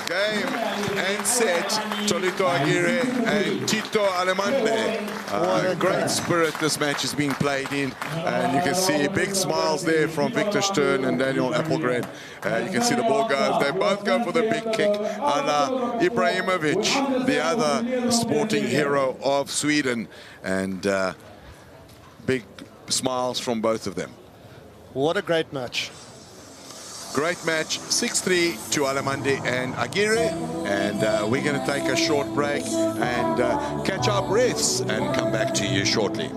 Game and set, Tolito Aguirre and Tito Alemande. Great spirit this match is being played in, and you can see big smiles there from Victor Stern and Daniel Appelgren. You can see the ball goes, they both go for the big kick, a la Ibrahimovic, the other sporting hero of Sweden, and big smiles from both of them. What a great match. Great match, 6-3 to Alemande and Aguirre, and we're going to take a short break and catch our breaths and come back to you shortly.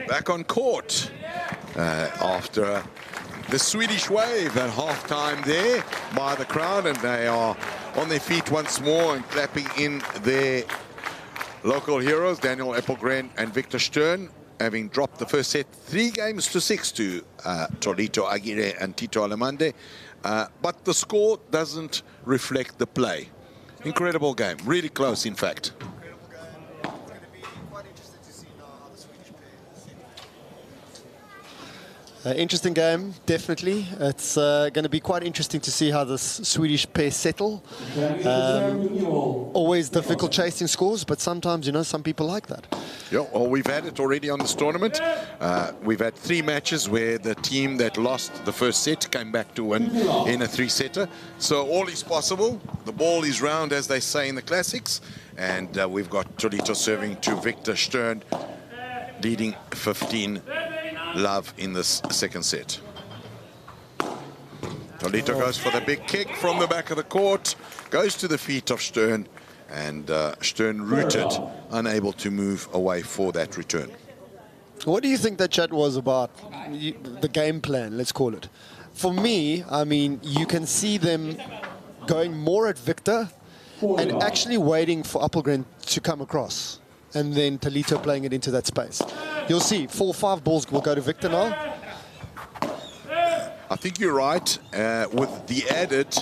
Back on court after the Swedish wave at halftime there by the crowd, and they are on their feet once more and clapping in their local heroes, Daniel Appelgren and Victor Stern, having dropped the first set 3-6 to Tolito Aguirre and Tito Alemande. But the score doesn't reflect the play. Incredible game, really close in fact. Interesting game, definitely. It's going to be quite interesting to see how this Swedish pair settle. Always difficult chasing scores, but sometimes, you know, some people like that. Yeah, well, we've had it already on this tournament. We've had 3 matches where the team that lost the first set came back to win in a 3-setter. So all is possible. The ball is round, as they say in the classics. And we've got Tolito serving to Victor Stern, leading 15-love in this second set. Tolito goes for the big kick from the back of the court, goes to the feet of Stern, and Stern rooted, unable to move away for that return. What do you think that chat was about, the game plan, let's call it? For me, I mean, you can see them going more at Victor and actually waiting for Appelgren to come across, and then Tolito playing it into that space. You'll see 4 or 5 balls will go to Victor now. I think you're right. With the added,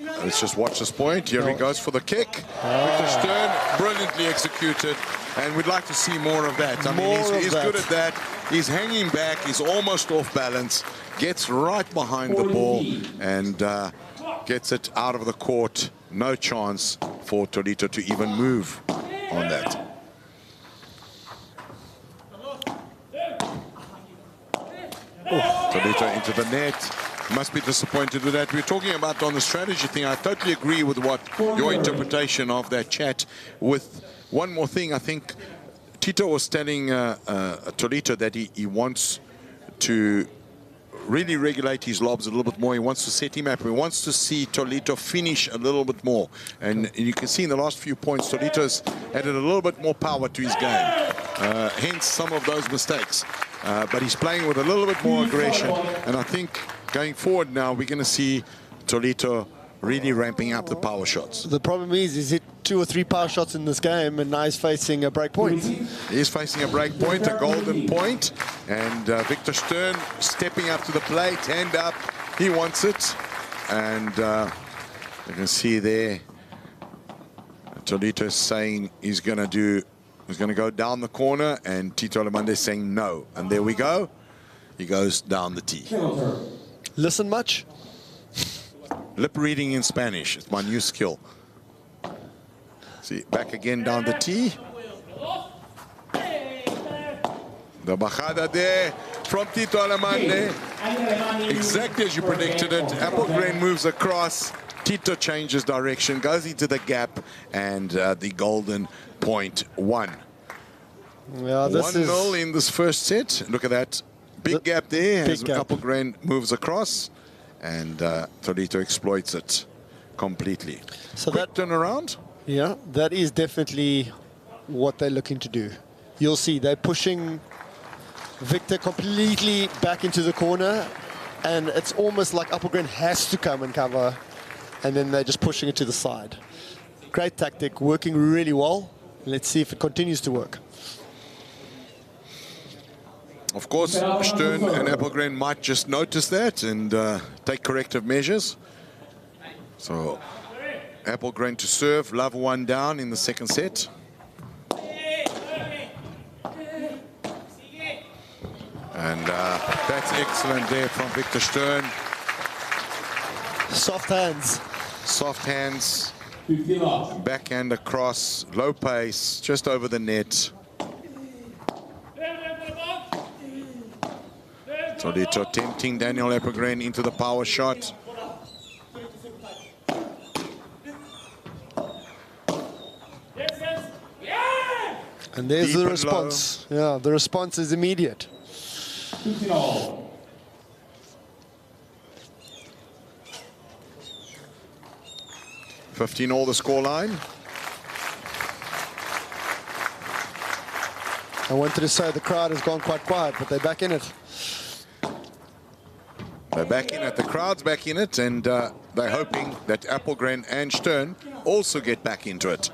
let's just watch this point. Here he goes for the kick. Victor Stern, brilliantly executed. And we'd like to see more of that. I mean, he's good at that. He's hanging back. He's almost off balance. Gets right behind the ball and gets it out of the court. No chance for Tolito to even move on that. Tolito into the net. Must be disappointed with that. We're talking about on the strategy thing. I totally agree with what your interpretation of that chat. With one more thing, I think Tito was telling Tolito that he wants to really regulate his lobs a little bit more. He wants to set him up. He wants to see Tolito finish a little bit more. And you can see in the last few points, Tolito's added a little bit more power to his game. Hence some of those mistakes. But he's playing with a little bit more aggression. And I think going forward now, we're going to see Tolito really ramping up the power shots. The problem is he's hit 2 or 3 power shots in this game, and now he's facing a break point. He's facing a break point, a golden point. And Victor Stern stepping up to the plate, hand up. He wants it. And you can see there, Tolito saying he's going to go down the corner, and Tito Alemande saying no. And there we go. He goes down the tee. Listen much? Lip reading in Spanish. It's my new skill. See, back again down the tee. The bajada there from Tito Alemande. Exactly as you predicted it. Applegrain moves across. Tito changes direction, goes into the gap, and the golden point won. Yeah, this 1-0 in this first set. Look at that. Big gap there as Applegrain moves across, and Tolito exploits it completely. So quick turnaround. Yeah, that is definitely what they're looking to do. You'll see they're pushing Victor completely back into the corner, and it's almost like Applegrain has to come and cover, and then they're just pushing it to the side. Great tactic, working really well. Let's see if it continues to work. Of course, Stern and Applegrain might just notice that and take corrective measures. So, Applegrain to serve, love one down in the second set. And that's excellent there from Victor Stern. Soft hands. Soft hands. Backhand across, low pace, just over the net. Tolito tempting Daniel Applegrain into the power shot. And there's the response. Yeah, the response is immediate. 15 all the scoreline. I wanted to say the crowd has gone quite quiet, but they're back in it. They're back in it. The crowd's back in it, and they're hoping that Applegrain and Stern also get back into it.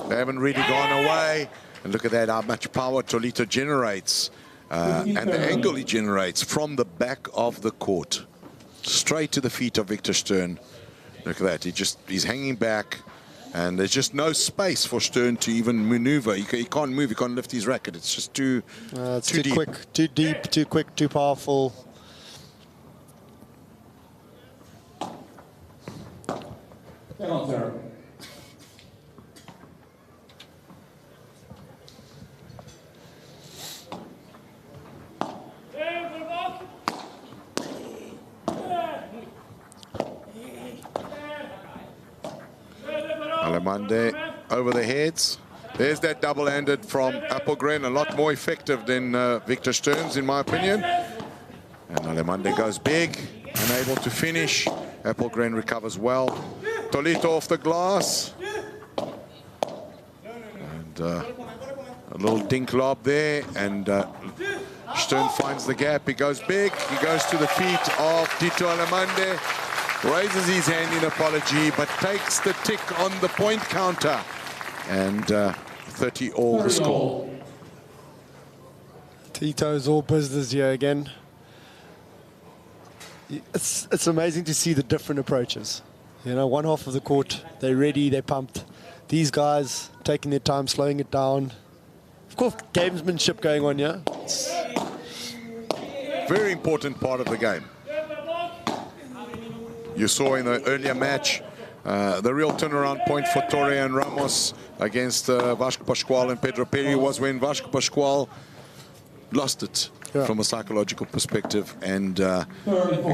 They haven't really gone away. And look at that, how much power Tolito generates and the angle he generates from the back of the court. Straight to the feet of Victor Stern. Look at that, he's hanging back, and there's just no space for Stern to even maneuver. He can't move, he can't lift his racket. It's just too deep. Quick, too deep, too quick, too powerful. Alemande over the heads. There's that double-handed from Applegrain, a lot more effective than Victor Stern's, in my opinion. And Alemande goes big, unable to finish. Applegrain recovers well. Tolito off the glass. And a little dink lob there, and Stern finds the gap. He goes big. He goes to the feet of Tito Alemande. Raises his hand in apology, but takes the tick on the point counter. And 30 all the score. Tito's all business here again. It's amazing to see the different approaches. You know, one half of the court, they're ready, they're pumped. These guys taking their time, slowing it down. Of course, gamesmanship going on here. It's very important part of the game. You saw in the earlier match, the real turnaround point for Torre and Ramos against Vasco Pascual and Pedro Perry was when Vasco Pascual lost it from a psychological perspective, and it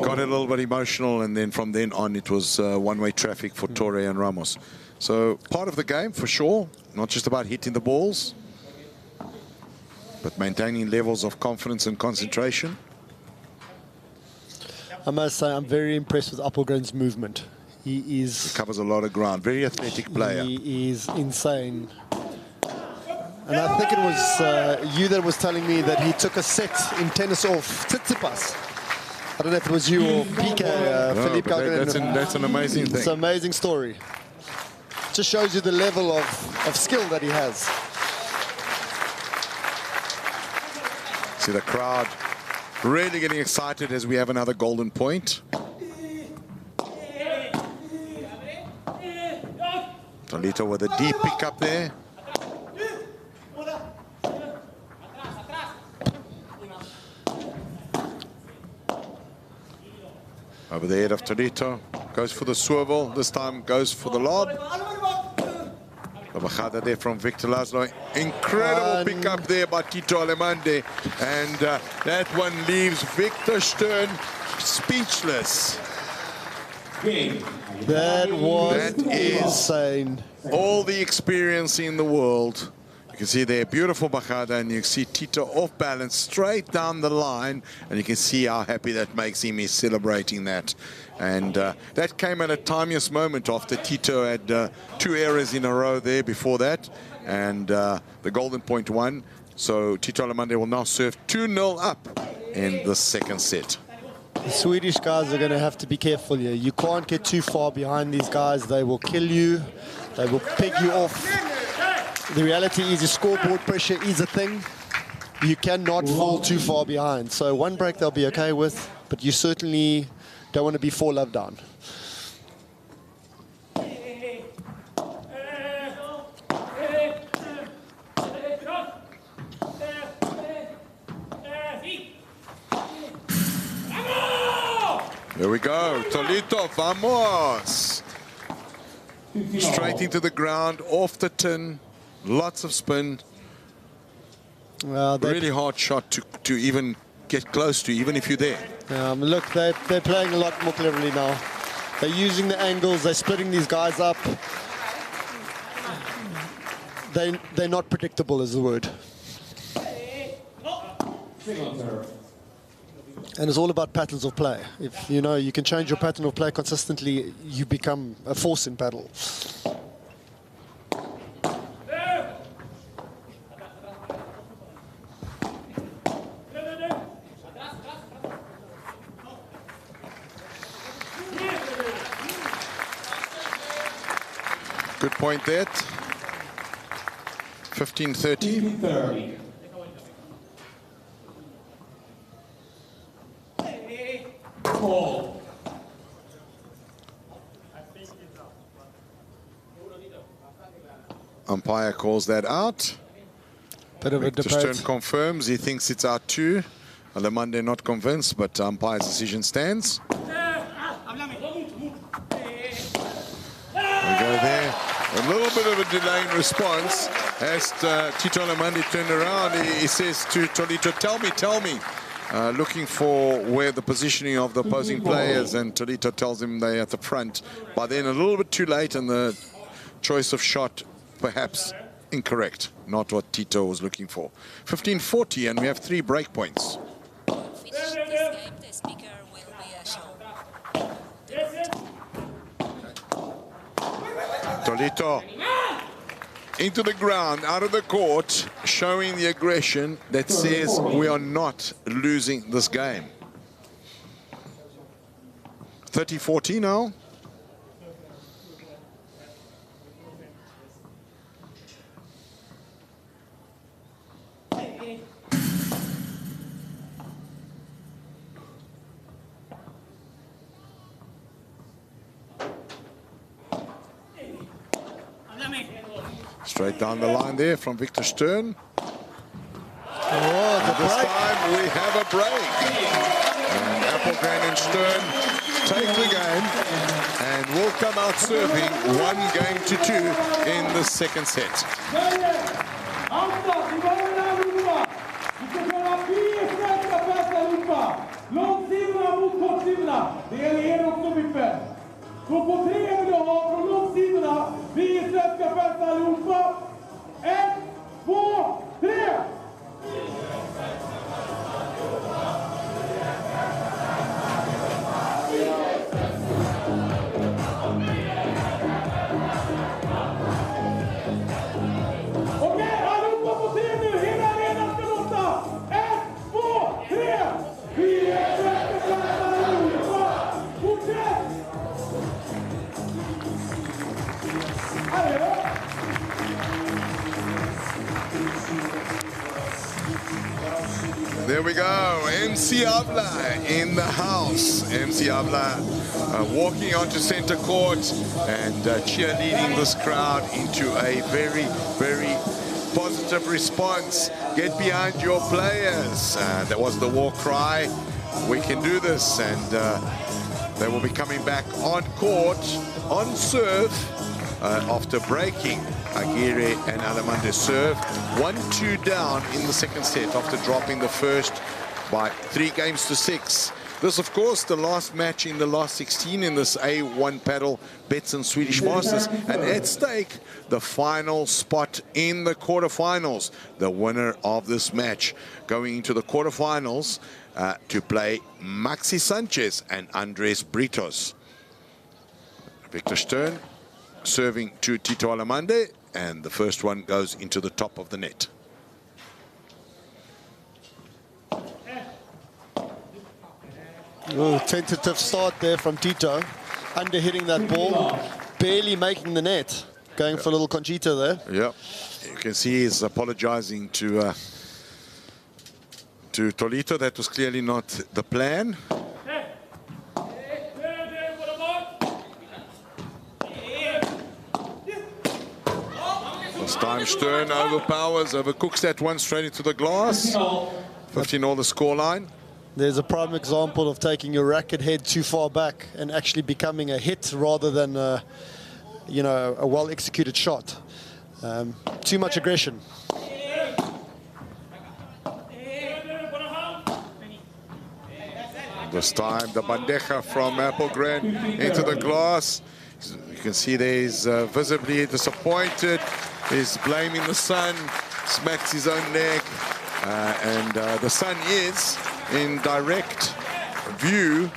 got a little bit emotional, and then from then on it was one-way traffic for Torre and Ramos. So part of the game for sure, not just about hitting the balls, but maintaining levels of confidence and concentration. I must say, I'm very impressed with Appelgren's movement. He covers a lot of ground. Very athletic player. He is insane. And I think it was you that was telling me that he took a set in tennis off Tsitsipas. I don't know if it was you or PK, Philippe Calgren. That's an amazing thing. It's an amazing story. Just shows you the level of skill that he has. See the crowd really getting excited as we have another golden point. Tolito with a deep pick up there. Over the head of Tolito, goes for the swivel, this time goes for the lob. The bajada there from Victor Laszlo. Incredible pick up there by Tito Alemande. And that one leaves Victor Stern speechless. That is insane. All the experience in the world. You can see there, beautiful bajada, and you see Tito off balance straight down the line, and you can see how happy that makes him. He's celebrating that. And that came at a timeous moment after Tito had 2 errors in a row there before that, and the golden point won. So Tito Alemande will now serve 2-0 up in the second set. The Swedish guys are going to have to be careful here. You can't get too far behind these guys. They will kill you. They will peg you off. The reality is your scoreboard pressure is a thing. You cannot fall too far behind. So one break they'll be okay with, but you certainly don't want to be 4 love down. There we go, Tolito, vamos! Straight into the ground, off the tin, lots of spin. Really hard shot to even get close to, even if you're there. Look, they're playing a lot more cleverly now. They're using the angles, they're splitting these guys up. They're not predictable is the word. And it's all about patterns of play. If you know you can change your pattern of play consistently, you become a force in paddle. Good point there. 15-30. 15-30. Umpire calls that out. Bit of a Victor Stern confirms he thinks it's out too. Alemande not convinced, but umpire's decision stands. We go there. A little bit of a delay in response as Tito Alemande turned around. He says to Tolito, tell me. Looking for where the positioning of the opposing players, and Tolito tells him they're at the front. But then a little bit too late, and the choice of shot perhaps incorrect. Not what Tito was looking for. 15-40, and we have 3 break points. Finish this game, the speaker will be a show. Tolito into the ground, out of the court, showing the aggression that says we are not losing this game. 30-40 now. Straight down the line there from Victor Stern. Oh, the This break. time we have a break. And Appelgren and Stern take the game and will come out serving 1-2 in the second set. Långsidorna mot kortsidorna. Det gäller er också, Biffen. Så på 3 vill jag ha från långsidorna. Vi är svenska fans allihopa. 1, 2, 3! Okej, allihopa på 3 nu. Hela arenan ska låta. 1, 2, 3! Vi är svenska fans allihopa. Fortsätt! Adjö! There we go, MC Avla in the house. MC Avla walking onto center court and cheerleading this crowd into a very, very positive response. Get behind your players. That was the war cry. We can do this, and they will be coming back on court, on serve, after breaking Aguirre and Alemande serve. 1-2 down in the second set after dropping the first by 3-6. This, of course, the last match in the last 16 in this A1 Padel Betsson Swedish Masters. And at stake, the final spot in the quarterfinals. The winner of this match going into the quarterfinals to play Maxi Sanchez and Andres Britos. Victor Stern serving to Tito Alemande, and the first one goes into the top of the net. Oh, tentative start there from Tito. Under hitting that ball, barely making the net. Going for a little Conchita there. Yeah, you can see he's apologizing to Tolito. That was clearly not the plan. This time Stern overpowers, overcooks that one straight into the glass. 15-all the scoreline. There's a prime example of taking your racket head too far back and actually becoming a hit rather than, you know, a well-executed shot. Too much aggression. This time the bandeja from Appelgren into the glass. You can see there he's visibly disappointed. He's blaming the sun, smacks his own neck. And the sun is in direct view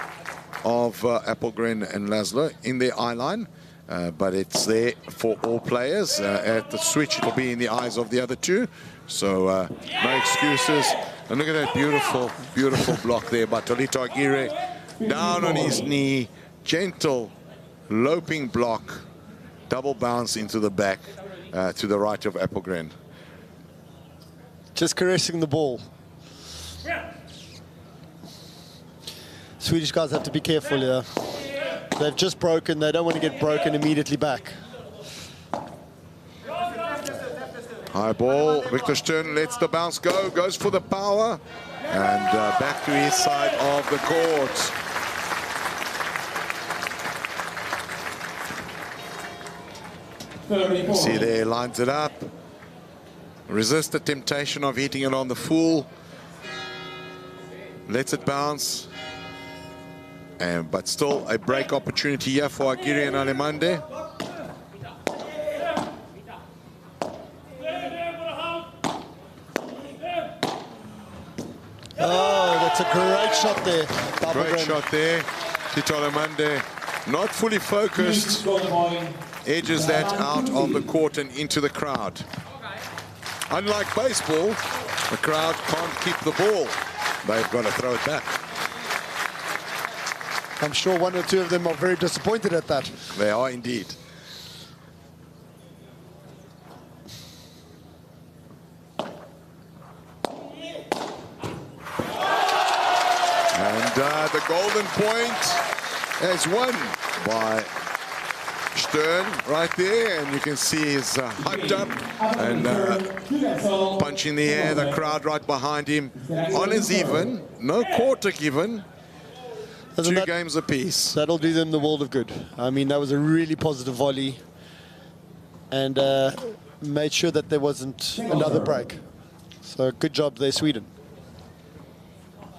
of Appelgren and Laszlo in their eye line. But it's there for all players. At the switch, it'll be in the eyes of the other two. So no excuses. And look at that beautiful, beautiful block there by Tolito Aguirre. Down on his knee, gentle, loping block, double bounce into the back to the right of Appelgren. Just caressing the ball. Swedish guys have to be careful here. They've just broken. They don't want to get broken immediately back. High ball. Victor Stern lets the bounce go. Goes for the power. And back to his side of the court. You see there, lines it up. Resist the temptation of hitting it on the full. Lets it bounce. But still a break opportunity here for Aguirre and Alemande. Oh, that's a great shot there. Great shot there. Tito Alemande not fully focused. Edges that out of the court and into the crowd. Unlike baseball, the crowd can't keep the ball. They've got to throw it back. I'm sure one or two of them are very disappointed at that. They are indeed. And the golden point is won by Stern right there, and you can see he's hyped up and punching the air, the crowd right behind him. Honors even, no quarter given, two games apiece. That'll do them the world of good. I mean, that was a really positive volley and made sure that there wasn't another break. So good job there, Sweden.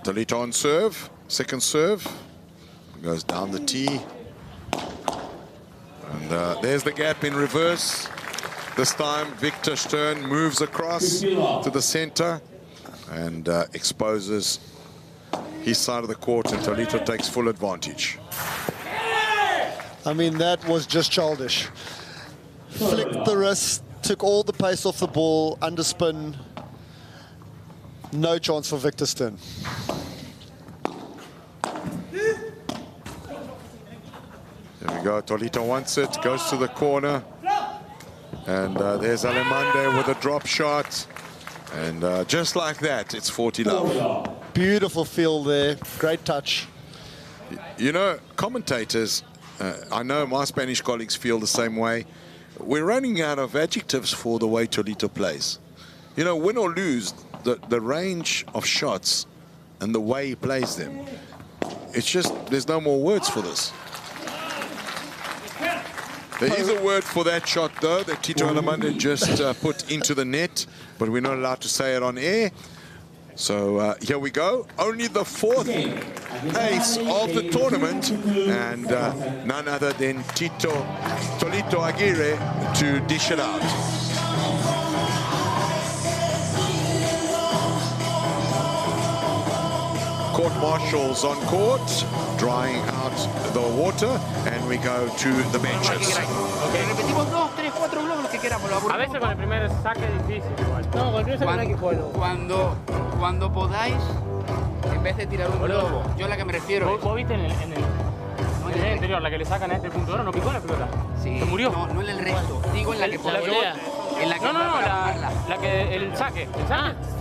Tolito on serve, second serve, goes down the tee. And there's the gap in reverse. This time, Victor Stern moves across to the center and exposes his side of the court, and Tolito takes full advantage. I mean, that was just childish. Flicked the wrist, took all the pace off the ball, underspin. No chance for Victor Stern. There we go, Tolito wants it, goes to the corner. And there's Alemande with a drop shot. And just like that, it's 40-love. Beautiful feel there, great touch. You know, commentators, I know my Spanish colleagues feel the same way. We're running out of adjectives for the way Tolito plays. You know, win or lose, the range of shots and the way he plays them, it's just, there's no more words for this. There is a word for that shot, though, that Tito Alemande just put into the net, but we're not allowed to say it on air. So here we go. Only the fourth ace of the tournament, and none other than Tolito Aguirre to dish it out. Court marshals on court, drying out the water, and we go to the benches. Repetimos 2, 3, 4 globos, lo que queramos. A veces con el primer saque es difícil igual. No, con el primer saque no hay que jugarlo. Cuando podáis, en vez de tirar un globo, yo a la que me refiero. ¿Vos viste en el anterior, la que le sacan a este punto de oro, no picó la pelota? Sí, se murió. No en el resto, digo en la que podáis. La que el saque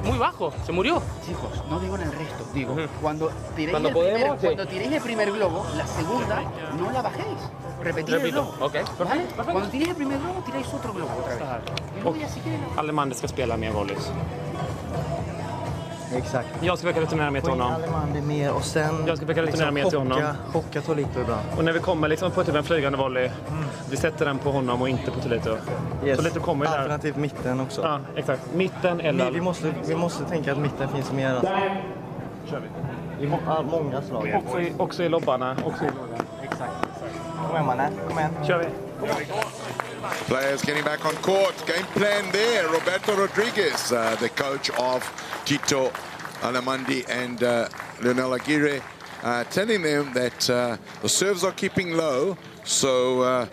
muy bajo, se murió. Chicos, no digo en el resto, digo, cuando tiréis el primer globo, la segunda no la bajéis. Repetid el globo. Okay. ¿Vale? Cuando tiréis el primer globo, tiráis otro globo otra vez. Y luego ya si quieren... Alemande ska spela mer volleys. Exakt. Jag ska försöka returnera mer till honom. Alemande mer och sen jag ska försöka returnera mer till honom. Chocka Tolito ibland. Och när vi kommer liksom på typ en flygande volley, vi sätter den på honom och inte på Tolito. Yes. Tolito kommer ju där. Alternativt mitten också. Ja, exakt. Mitten eller... Vi måste tänka att mitten finns mer. Kör vi. I många slag. Också i lobbarna. Exakt. Kom igen, mannen. Kom igen. Kör vi. Players getting back on court. Game plan there. Roberto Rodriguez, the coach of Tito Alemande and Leonel Aguirre, telling them that the serves are keeping low. So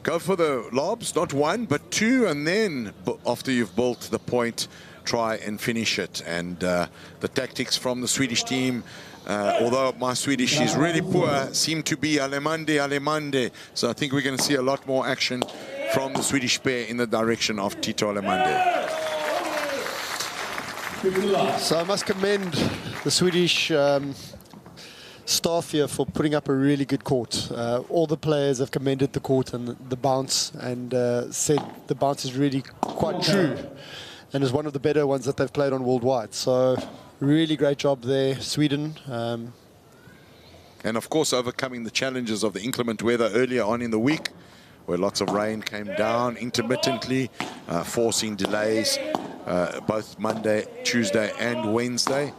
go for the lobs, not one, but two. And then after you've built the point, try and finish it. And the tactics from the Swedish team, although my Swedish is really poor, seem to be Alemande. So I think we're going to see a lot more action from the Swedish pair in the direction of Tito Alemande. So I must commend the Swedish staff here for putting up a really good court. All the players have commended the court and the bounce, and said the bounce is really quite true and is one of the better ones that they've played on worldwide. So really great job there, Sweden. And of course overcoming the challenges of the inclement weather earlier on in the week, where lots of rain came down intermittently, forcing delays both Monday, Tuesday and Wednesday.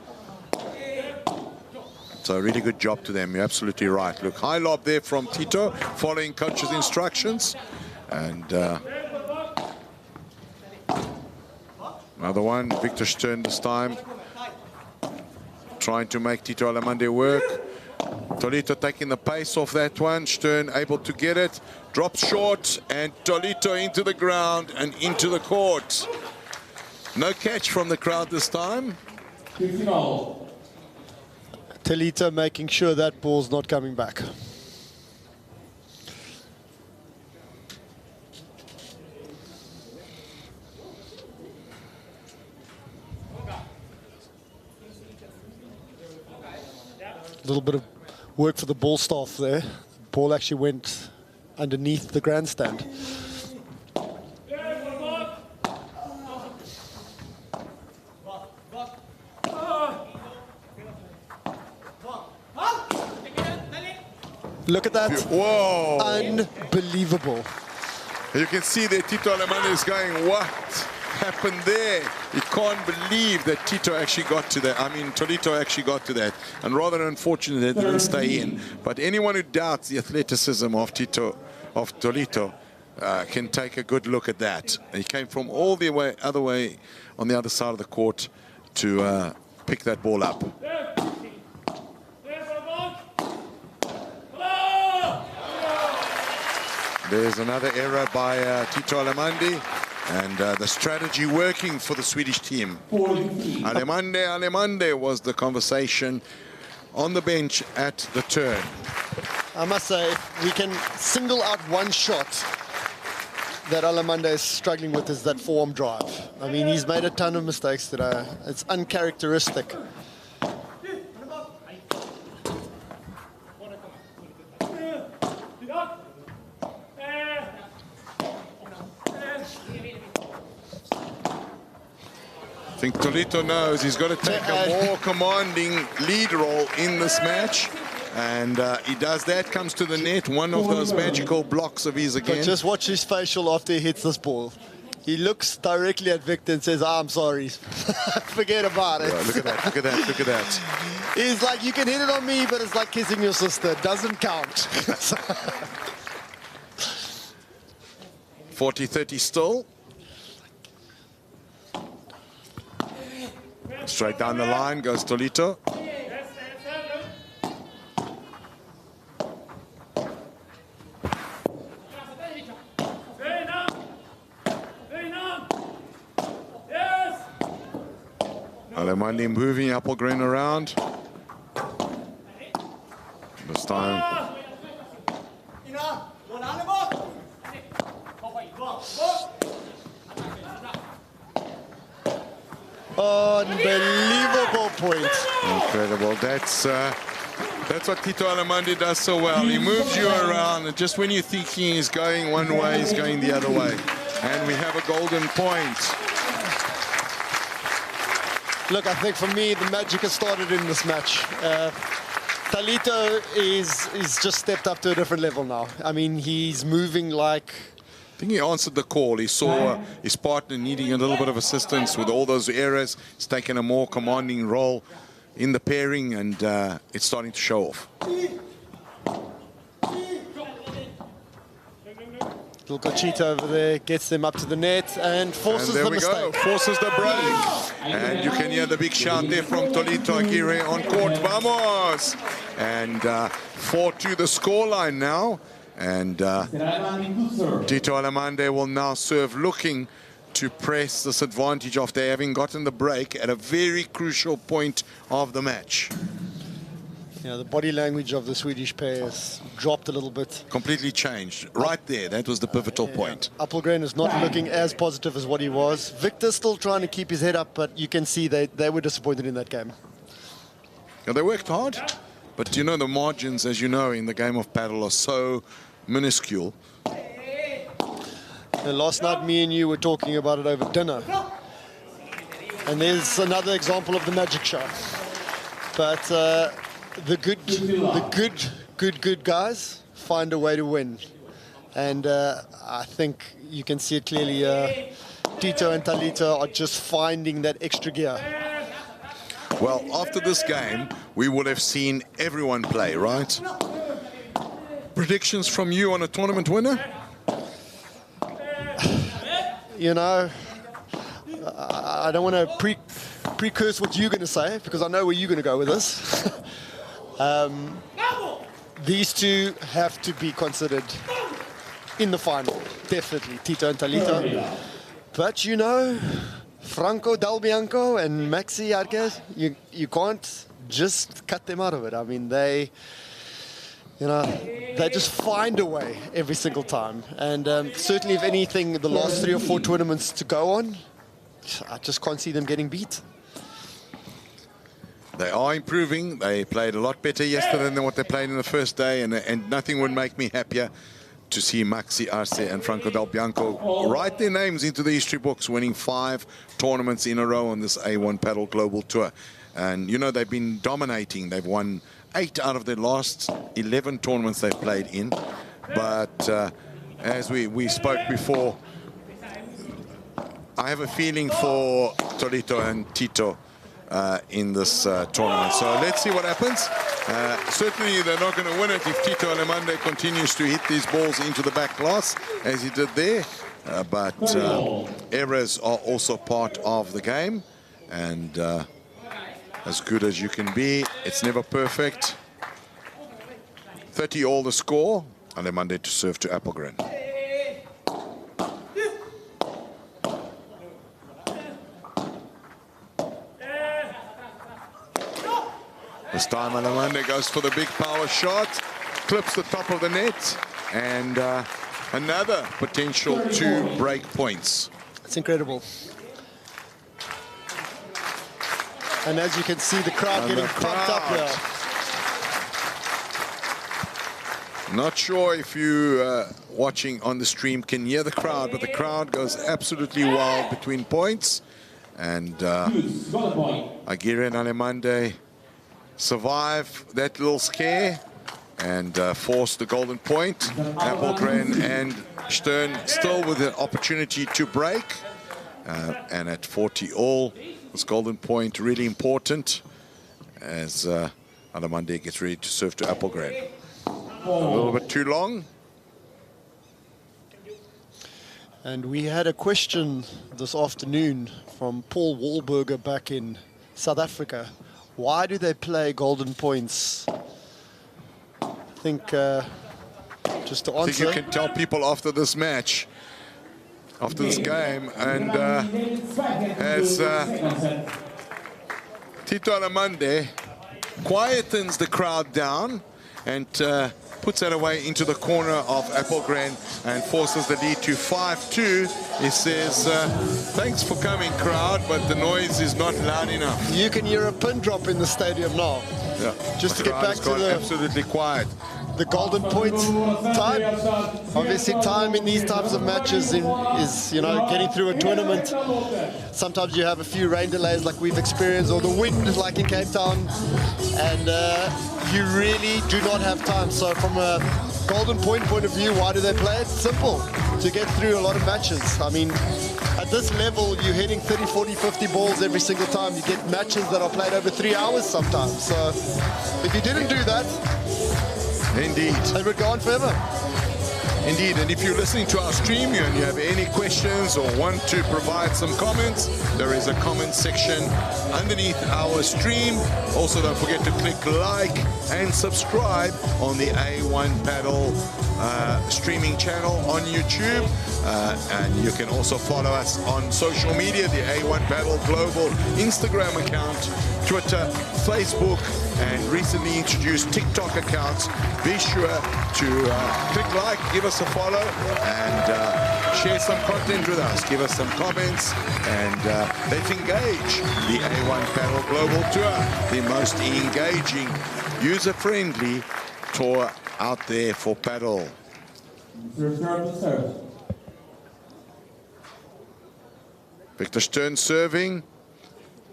So a really good job to them. You're absolutely right. Look, high lob there from Tito, following coach's instructions. And another one, Victor Stern this time, trying to make Tito Alemande work. Tolito taking the pace off that one. Stern able to get it. Drops short, and Tolito into the ground and into the court. No catch from the crowd this time. Tolito making sure that ball's not coming back. A little bit of work for the ball staff there. Ball actually went underneath the grandstand. Look at that. Whoa. Unbelievable. You can see that Tito Alemande is going, what happened there? You can't believe that Tito actually got to that. I mean, Tolito actually got to that. And rather unfortunate that it didn't stay in. But anyone who doubts the athleticism of Tolito can take a good look at that. He came from all the other way on the other side of the court to pick that ball up. There's another error by Tito Alemande, and the strategy working for the Swedish team. Alemande was the conversation on the bench at the turn. I must say, if we can single out one shot that Alemande is struggling with, is that forearm drive. I mean, he's made a ton of mistakes today. It's uncharacteristic. I think Tolito knows he's got to take a more commanding lead role in this match. And he does that, comes to the net, one of those magical blocks of his again. But just watch his facial after he hits this ball. He looks directly at Victor and says, I'm sorry. Forget about it. Yeah, look at that, look at that, look at that. He's like, you can hit it on me, but it's like kissing your sister. It doesn't count. 40-30 still. Straight down the line goes Tolito. Alemande moving Appelgren around. This time. Unbelievable point. Incredible. That's what Tito Alemande does so well. He moves you around, and just when you're thinking he's going one way, he's going the other way. And we have a golden point. Look, I think for me, the magic has started in this match. Tolito is just stepped up to a different level now. I mean, he's moving like... I think he answered the call. He saw his partner needing a little bit of assistance with all those errors. He's taken a more commanding role in the pairing, and it's starting to show off. Little Cochito over there gets them up to the net and forces the mistake. Go. Forces the break. And you can hear the big shout there from Tolito Aguirre on court. Vamos! And 4-2 the scoreline now. And Tito Alemande will now serve, looking to press this advantage after having gotten the break at a very crucial point of the match. Yeah, the body language of the Swedish pair has dropped a little bit. Completely changed. Right there, that was the pivotal point. Appelgren is not looking as positive as what he was. Victor's still trying to keep his head up, but you can see they were disappointed in that game. Yeah, they worked hard, but you know the margins, as you know, in the game of paddle are so minuscule. And last night, me and you were talking about it over dinner. And there's another example of the magic show. But the good guys find a way to win. And I think you can see it clearly. Tito and Tolito are just finding that extra gear. Well, after this game, we would have seen everyone play, right? Predictions from you on a tournament winner? You know, I don't want to precurse what you're going to say, because I know where you're going to go with this. These two have to be considered in the final, definitely, Tito and Tolito. But, you know, Franco Del Bianco and Maxi Arquez, you can't just cut them out of it. I mean, they just find a way every single time. And certainly, if anything, the last 3 or 4 tournaments to go on, I just can't see them getting beat. They are improving. They played a lot better yesterday than what they played in the first day, and nothing would make me happier to see Maxi Arce and Franco Del Bianco write their names into the history books, winning 5 tournaments in a row on this A1 Padel Global Tour. And, you know, they've been dominating. They've won 8 out of their last 11 tournaments they've played in. But as we spoke before, I have a feeling for Tolito and Tito in this tournament. So let's see what happens. Certainly they're not going to win it if Tito Alemande continues to hit these balls into the back glass as he did there. But errors are also part of the game. And as good as you can be, it's never perfect. 30 all the score. Alemande to serve to Appelgren. This time Alemande goes for the big power shot, clips the top of the net, and another potential 2 break points. It's incredible. And as you can see, the crowd getting pumped up here. Not sure if you watching on the stream can hear the crowd, but the crowd goes absolutely wild between points. And Aguirre and Alemande survive that little scare and force the golden point. Appelgren and Stern still with the opportunity to break. And at 40 all, this golden point really important as Alemande gets ready to serve to Appelgren. A little bit too long. And we had a question this afternoon from Paul Wahlberger back in South Africa. Why do they play golden points? I think just to answer. I think you can tell people after this match, after this game, and as Tito Alemande quietens the crowd down and puts that away into the corner of Appelgren and forces the lead to 5-2. He says, thanks for coming, crowd, but the noise is not loud enough. You can hear a pin drop in the stadium now. Yeah. Just to get back to the absolutely quiet. The golden points time. Obviously, time in these types of matches is, you know, getting through a tournament. Sometimes you have a few rain delays like we've experienced, or the wind like in Cape Town, and you really do not have time. So from a golden point of view, why do they play it? Simple, to get through a lot of matches. I mean, at this level, you're hitting 30, 40, 50 balls every single time. You get matches that are played over 3 hours sometimes. So if you didn't do that, indeed, it would go on forever. Indeed, and if you're listening to our stream and you have any questions or want to provide some comments, there is a comment section underneath our stream. Also, don't forget to click like and subscribe on the A1 Padel streaming channel on YouTube. And you can also follow us on social media, the A1 Padel Global Instagram account, Twitter, Facebook, and recently introduced TikTok accounts. Be sure to click like, give us a follow, and share some content with us. Give us some comments, and let's engage the A1 Padel Global Tour, the most engaging, user-friendly tour out there for paddle. Victor Stern serving.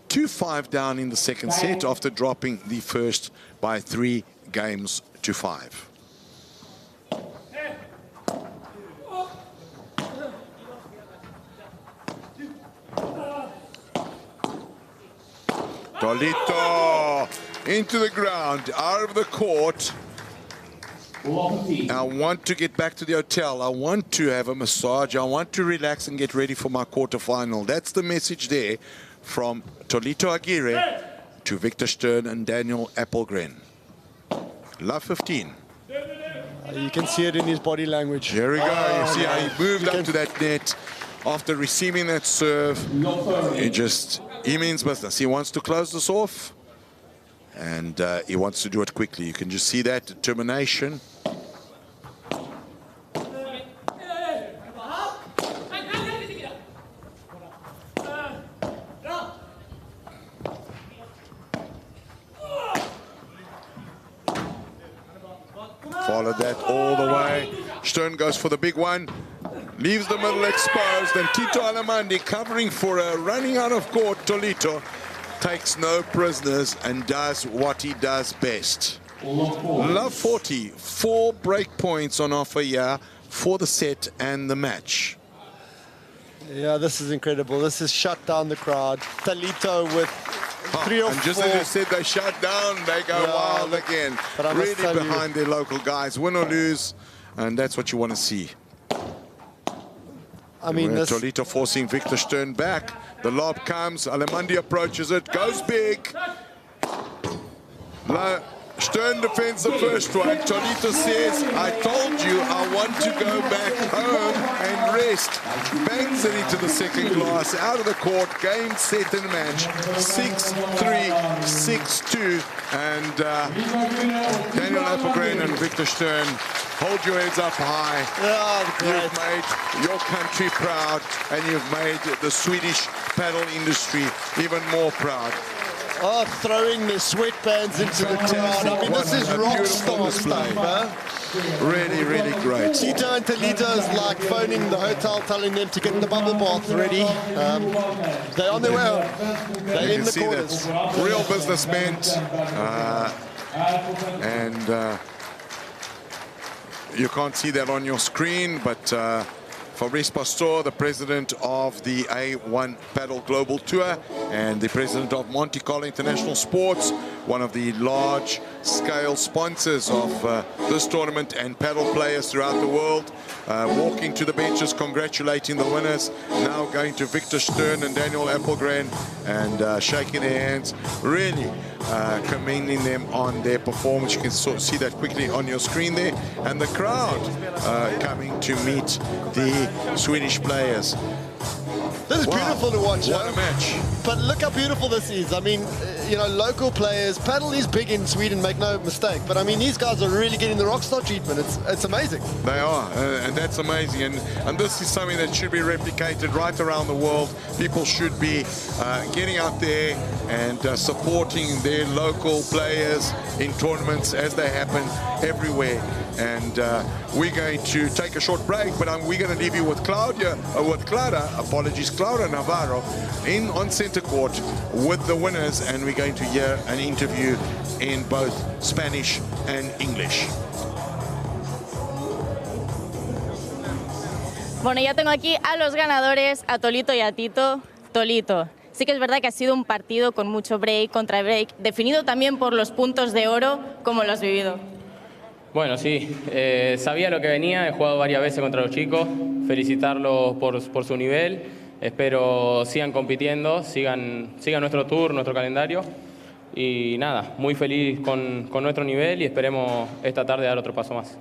2-5 down in the second set after dropping the first by 3 games to 5. Tolito into the ground, out of the court. I want to get back to the hotel. I want to have a massage. I want to relax and get ready for my quarterfinal. That's the message there from Tolito Aguirre to Victor Stern and Daniel Appelgren. Love 15. You can see it in his body language. Here we go. You see how he moved up to that net after receiving that serve. He means business. He wants to close this off, and he wants to do it quickly. You can just see that determination. Followed that all the way. Stern goes for the big one. Leaves the middle exposed, and Tito Alemandi covering for a running out of court. Tolito takes no prisoners and does what he does best. Love 40, 4 break points on offer here for the set and the match. Yeah, this is incredible. This has shut down the crowd. Tolito with 3 or 4. And just as you said, they shut down, they go wild again. Really behind their local guys, win or lose, and that's what you want to see. I mean, Tolito forcing Victor Stern back. The lob comes, Alemandi approaches it, goes big. Stern defends the first one. Tolito says, I told you I want to go back home and rest. Bangs it into the second glass, out of the court, game, set and match. 6-3, 6-2. And Daniel Appelgren and Victor Stern, hold your heads up high. You've made your country proud, and you've made the Swedish paddle industry even more proud. Oh, throwing the sweatbands into the crowd. I mean, this is rock star stuff, huh? Really, really great. Tito and Tolito is like phoning the hotel, telling them to get the bubble bath ready. They're on their way home. They're in the corners. Real businessmen. You can't see that on your screen, but Fabrice Pastor, the president of the A1 Padel Global Tour and the president of Monte Carlo International Sports, one of the large-scale sponsors of this tournament and paddle players throughout the world, walking to the benches, congratulating the winners, now going to Victor Stern and Daniel Appelgren and shaking their hands, really commending them on their performance. You can sort of see that quickly on your screen there, and the crowd coming to meet the Swedish players. This is beautiful to watch. What a match. But look how beautiful this is. I mean, you know, local players, paddle is big in Sweden, make no mistake. But I mean, these guys are really getting the rockstar treatment. It's amazing. They are, and that's amazing. And this is something that should be replicated right around the world. People should be getting out there and supporting their local players in tournaments as they happen everywhere. And we're going to take a short break, but we're going to leave you with Clara Navarro on center court with the winners, and we're going to hear an interview in both Spanish and English. Bueno, ya tengo aquí a los ganadores, a Tolito y a Tito. Tolito, sí que es verdad que ha sido un partido con mucho break contra break, definido también por los puntos de oro. ¿Cómo lo has vivido? Bueno, sí, sabía lo que venía, he jugado varias veces contra los chicos, felicitarlos por su nivel, espero sigan compitiendo, sigan nuestro tour, nuestro calendario, y nada, muy feliz con nuestro nivel y esperemos esta tarde dar otro paso más.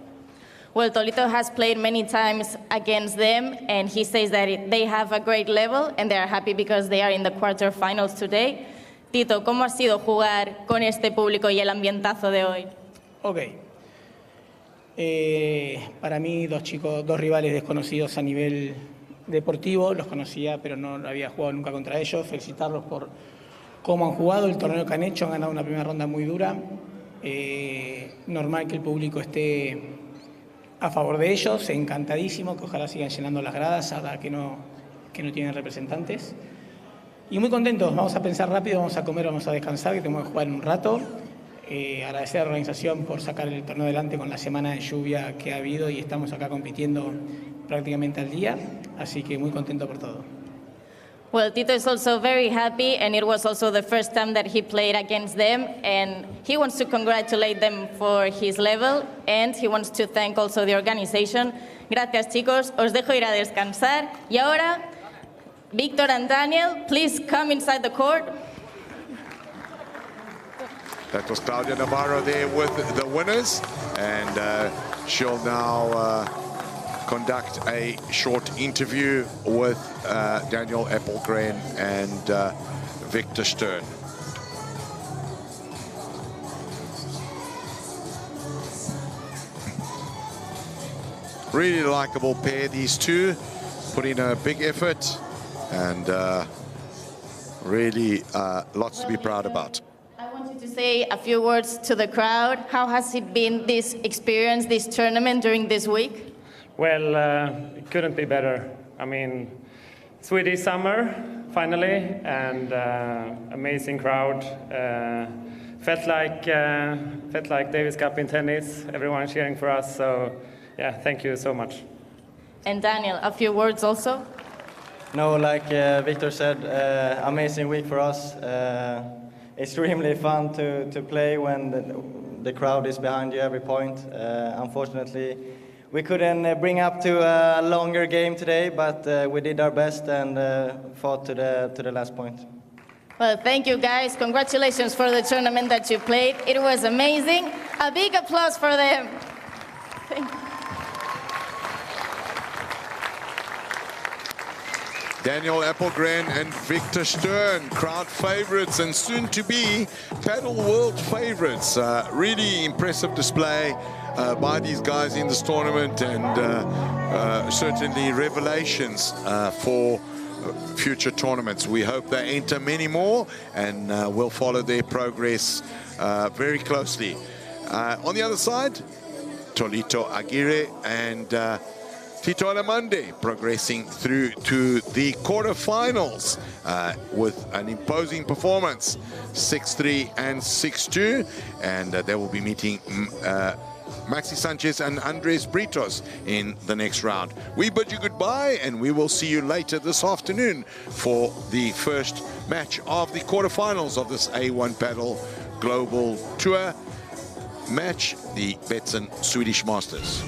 Well, Tolito has played many times against them, and he says that they have a great level and they are happy because they are in the quarterfinals today. Tito, ¿cómo ha sido jugar con este público y el ambientazo de hoy? Okay. Para mí, dos rivales desconocidos a nivel deportivo, los conocía, pero no había jugado nunca contra ellos. Felicitarlos por cómo han jugado, el torneo que han hecho, han ganado una primera ronda muy dura. Normal que el público esté a favor de ellos, encantadísimo, que ojalá sigan llenando las gradas, ahora que no tienen representantes. Y muy contentos, vamos a pensar rápido, vamos a comer, vamos a descansar, que tenemos que jugar en un rato. Agradecer a la organización por sacar el torneo adelante con la semana de lluvia que ha habido y estamos acá compitiendo prácticamente al día, así que muy contento por todo. Well, Tito is also very happy, and it was also the first time that he played against them, and he wants to congratulate them for his level, and he wants to thank also the organization. Gracias, chicos, os dejo ir a descansar. Y ahora, Victor and Daniel, please come inside the court. That was Claudia Navarro there with the winners, and she'll now conduct a short interview with Daniel Appelgren and Victor Stern. Really likable pair, these two, put in a big effort, and really lots to be proud about. To say a few words to the crowd. How has it been, this experience, this tournament during this week? Well, it couldn't be better. I mean, Swedish summer, finally, and amazing crowd. Felt like Davis Cup in tennis, everyone cheering for us, so yeah, thank you so much. And Daniel, a few words also? No, like Victor said, amazing week for us. Extremely fun to play when the crowd is behind you every point. Unfortunately, we couldn't bring up to a longer game today, but we did our best and fought to the last point. Well, thank you guys. Congratulations for the tournament that you played. It was amazing. A big applause for them. Thank you. Daniel Appelgren and Victor Stern, crowd favorites and soon to be Padel world favorites. Really impressive display by these guys in this tournament, and certainly revelations for future tournaments. We hope they enter many more, and we'll follow their progress very closely. On the other side, Tolito Aguirre and Tito Alamande progressing through to the quarterfinals with an imposing performance, 6-3 and 6-2, and they will be meeting Maxi Sanchez and Andres Britos in the next round. We bid you goodbye, and we will see you later this afternoon for the first match of the quarterfinals of this A1 Padel Global Tour match, the Betsson Swedish Masters.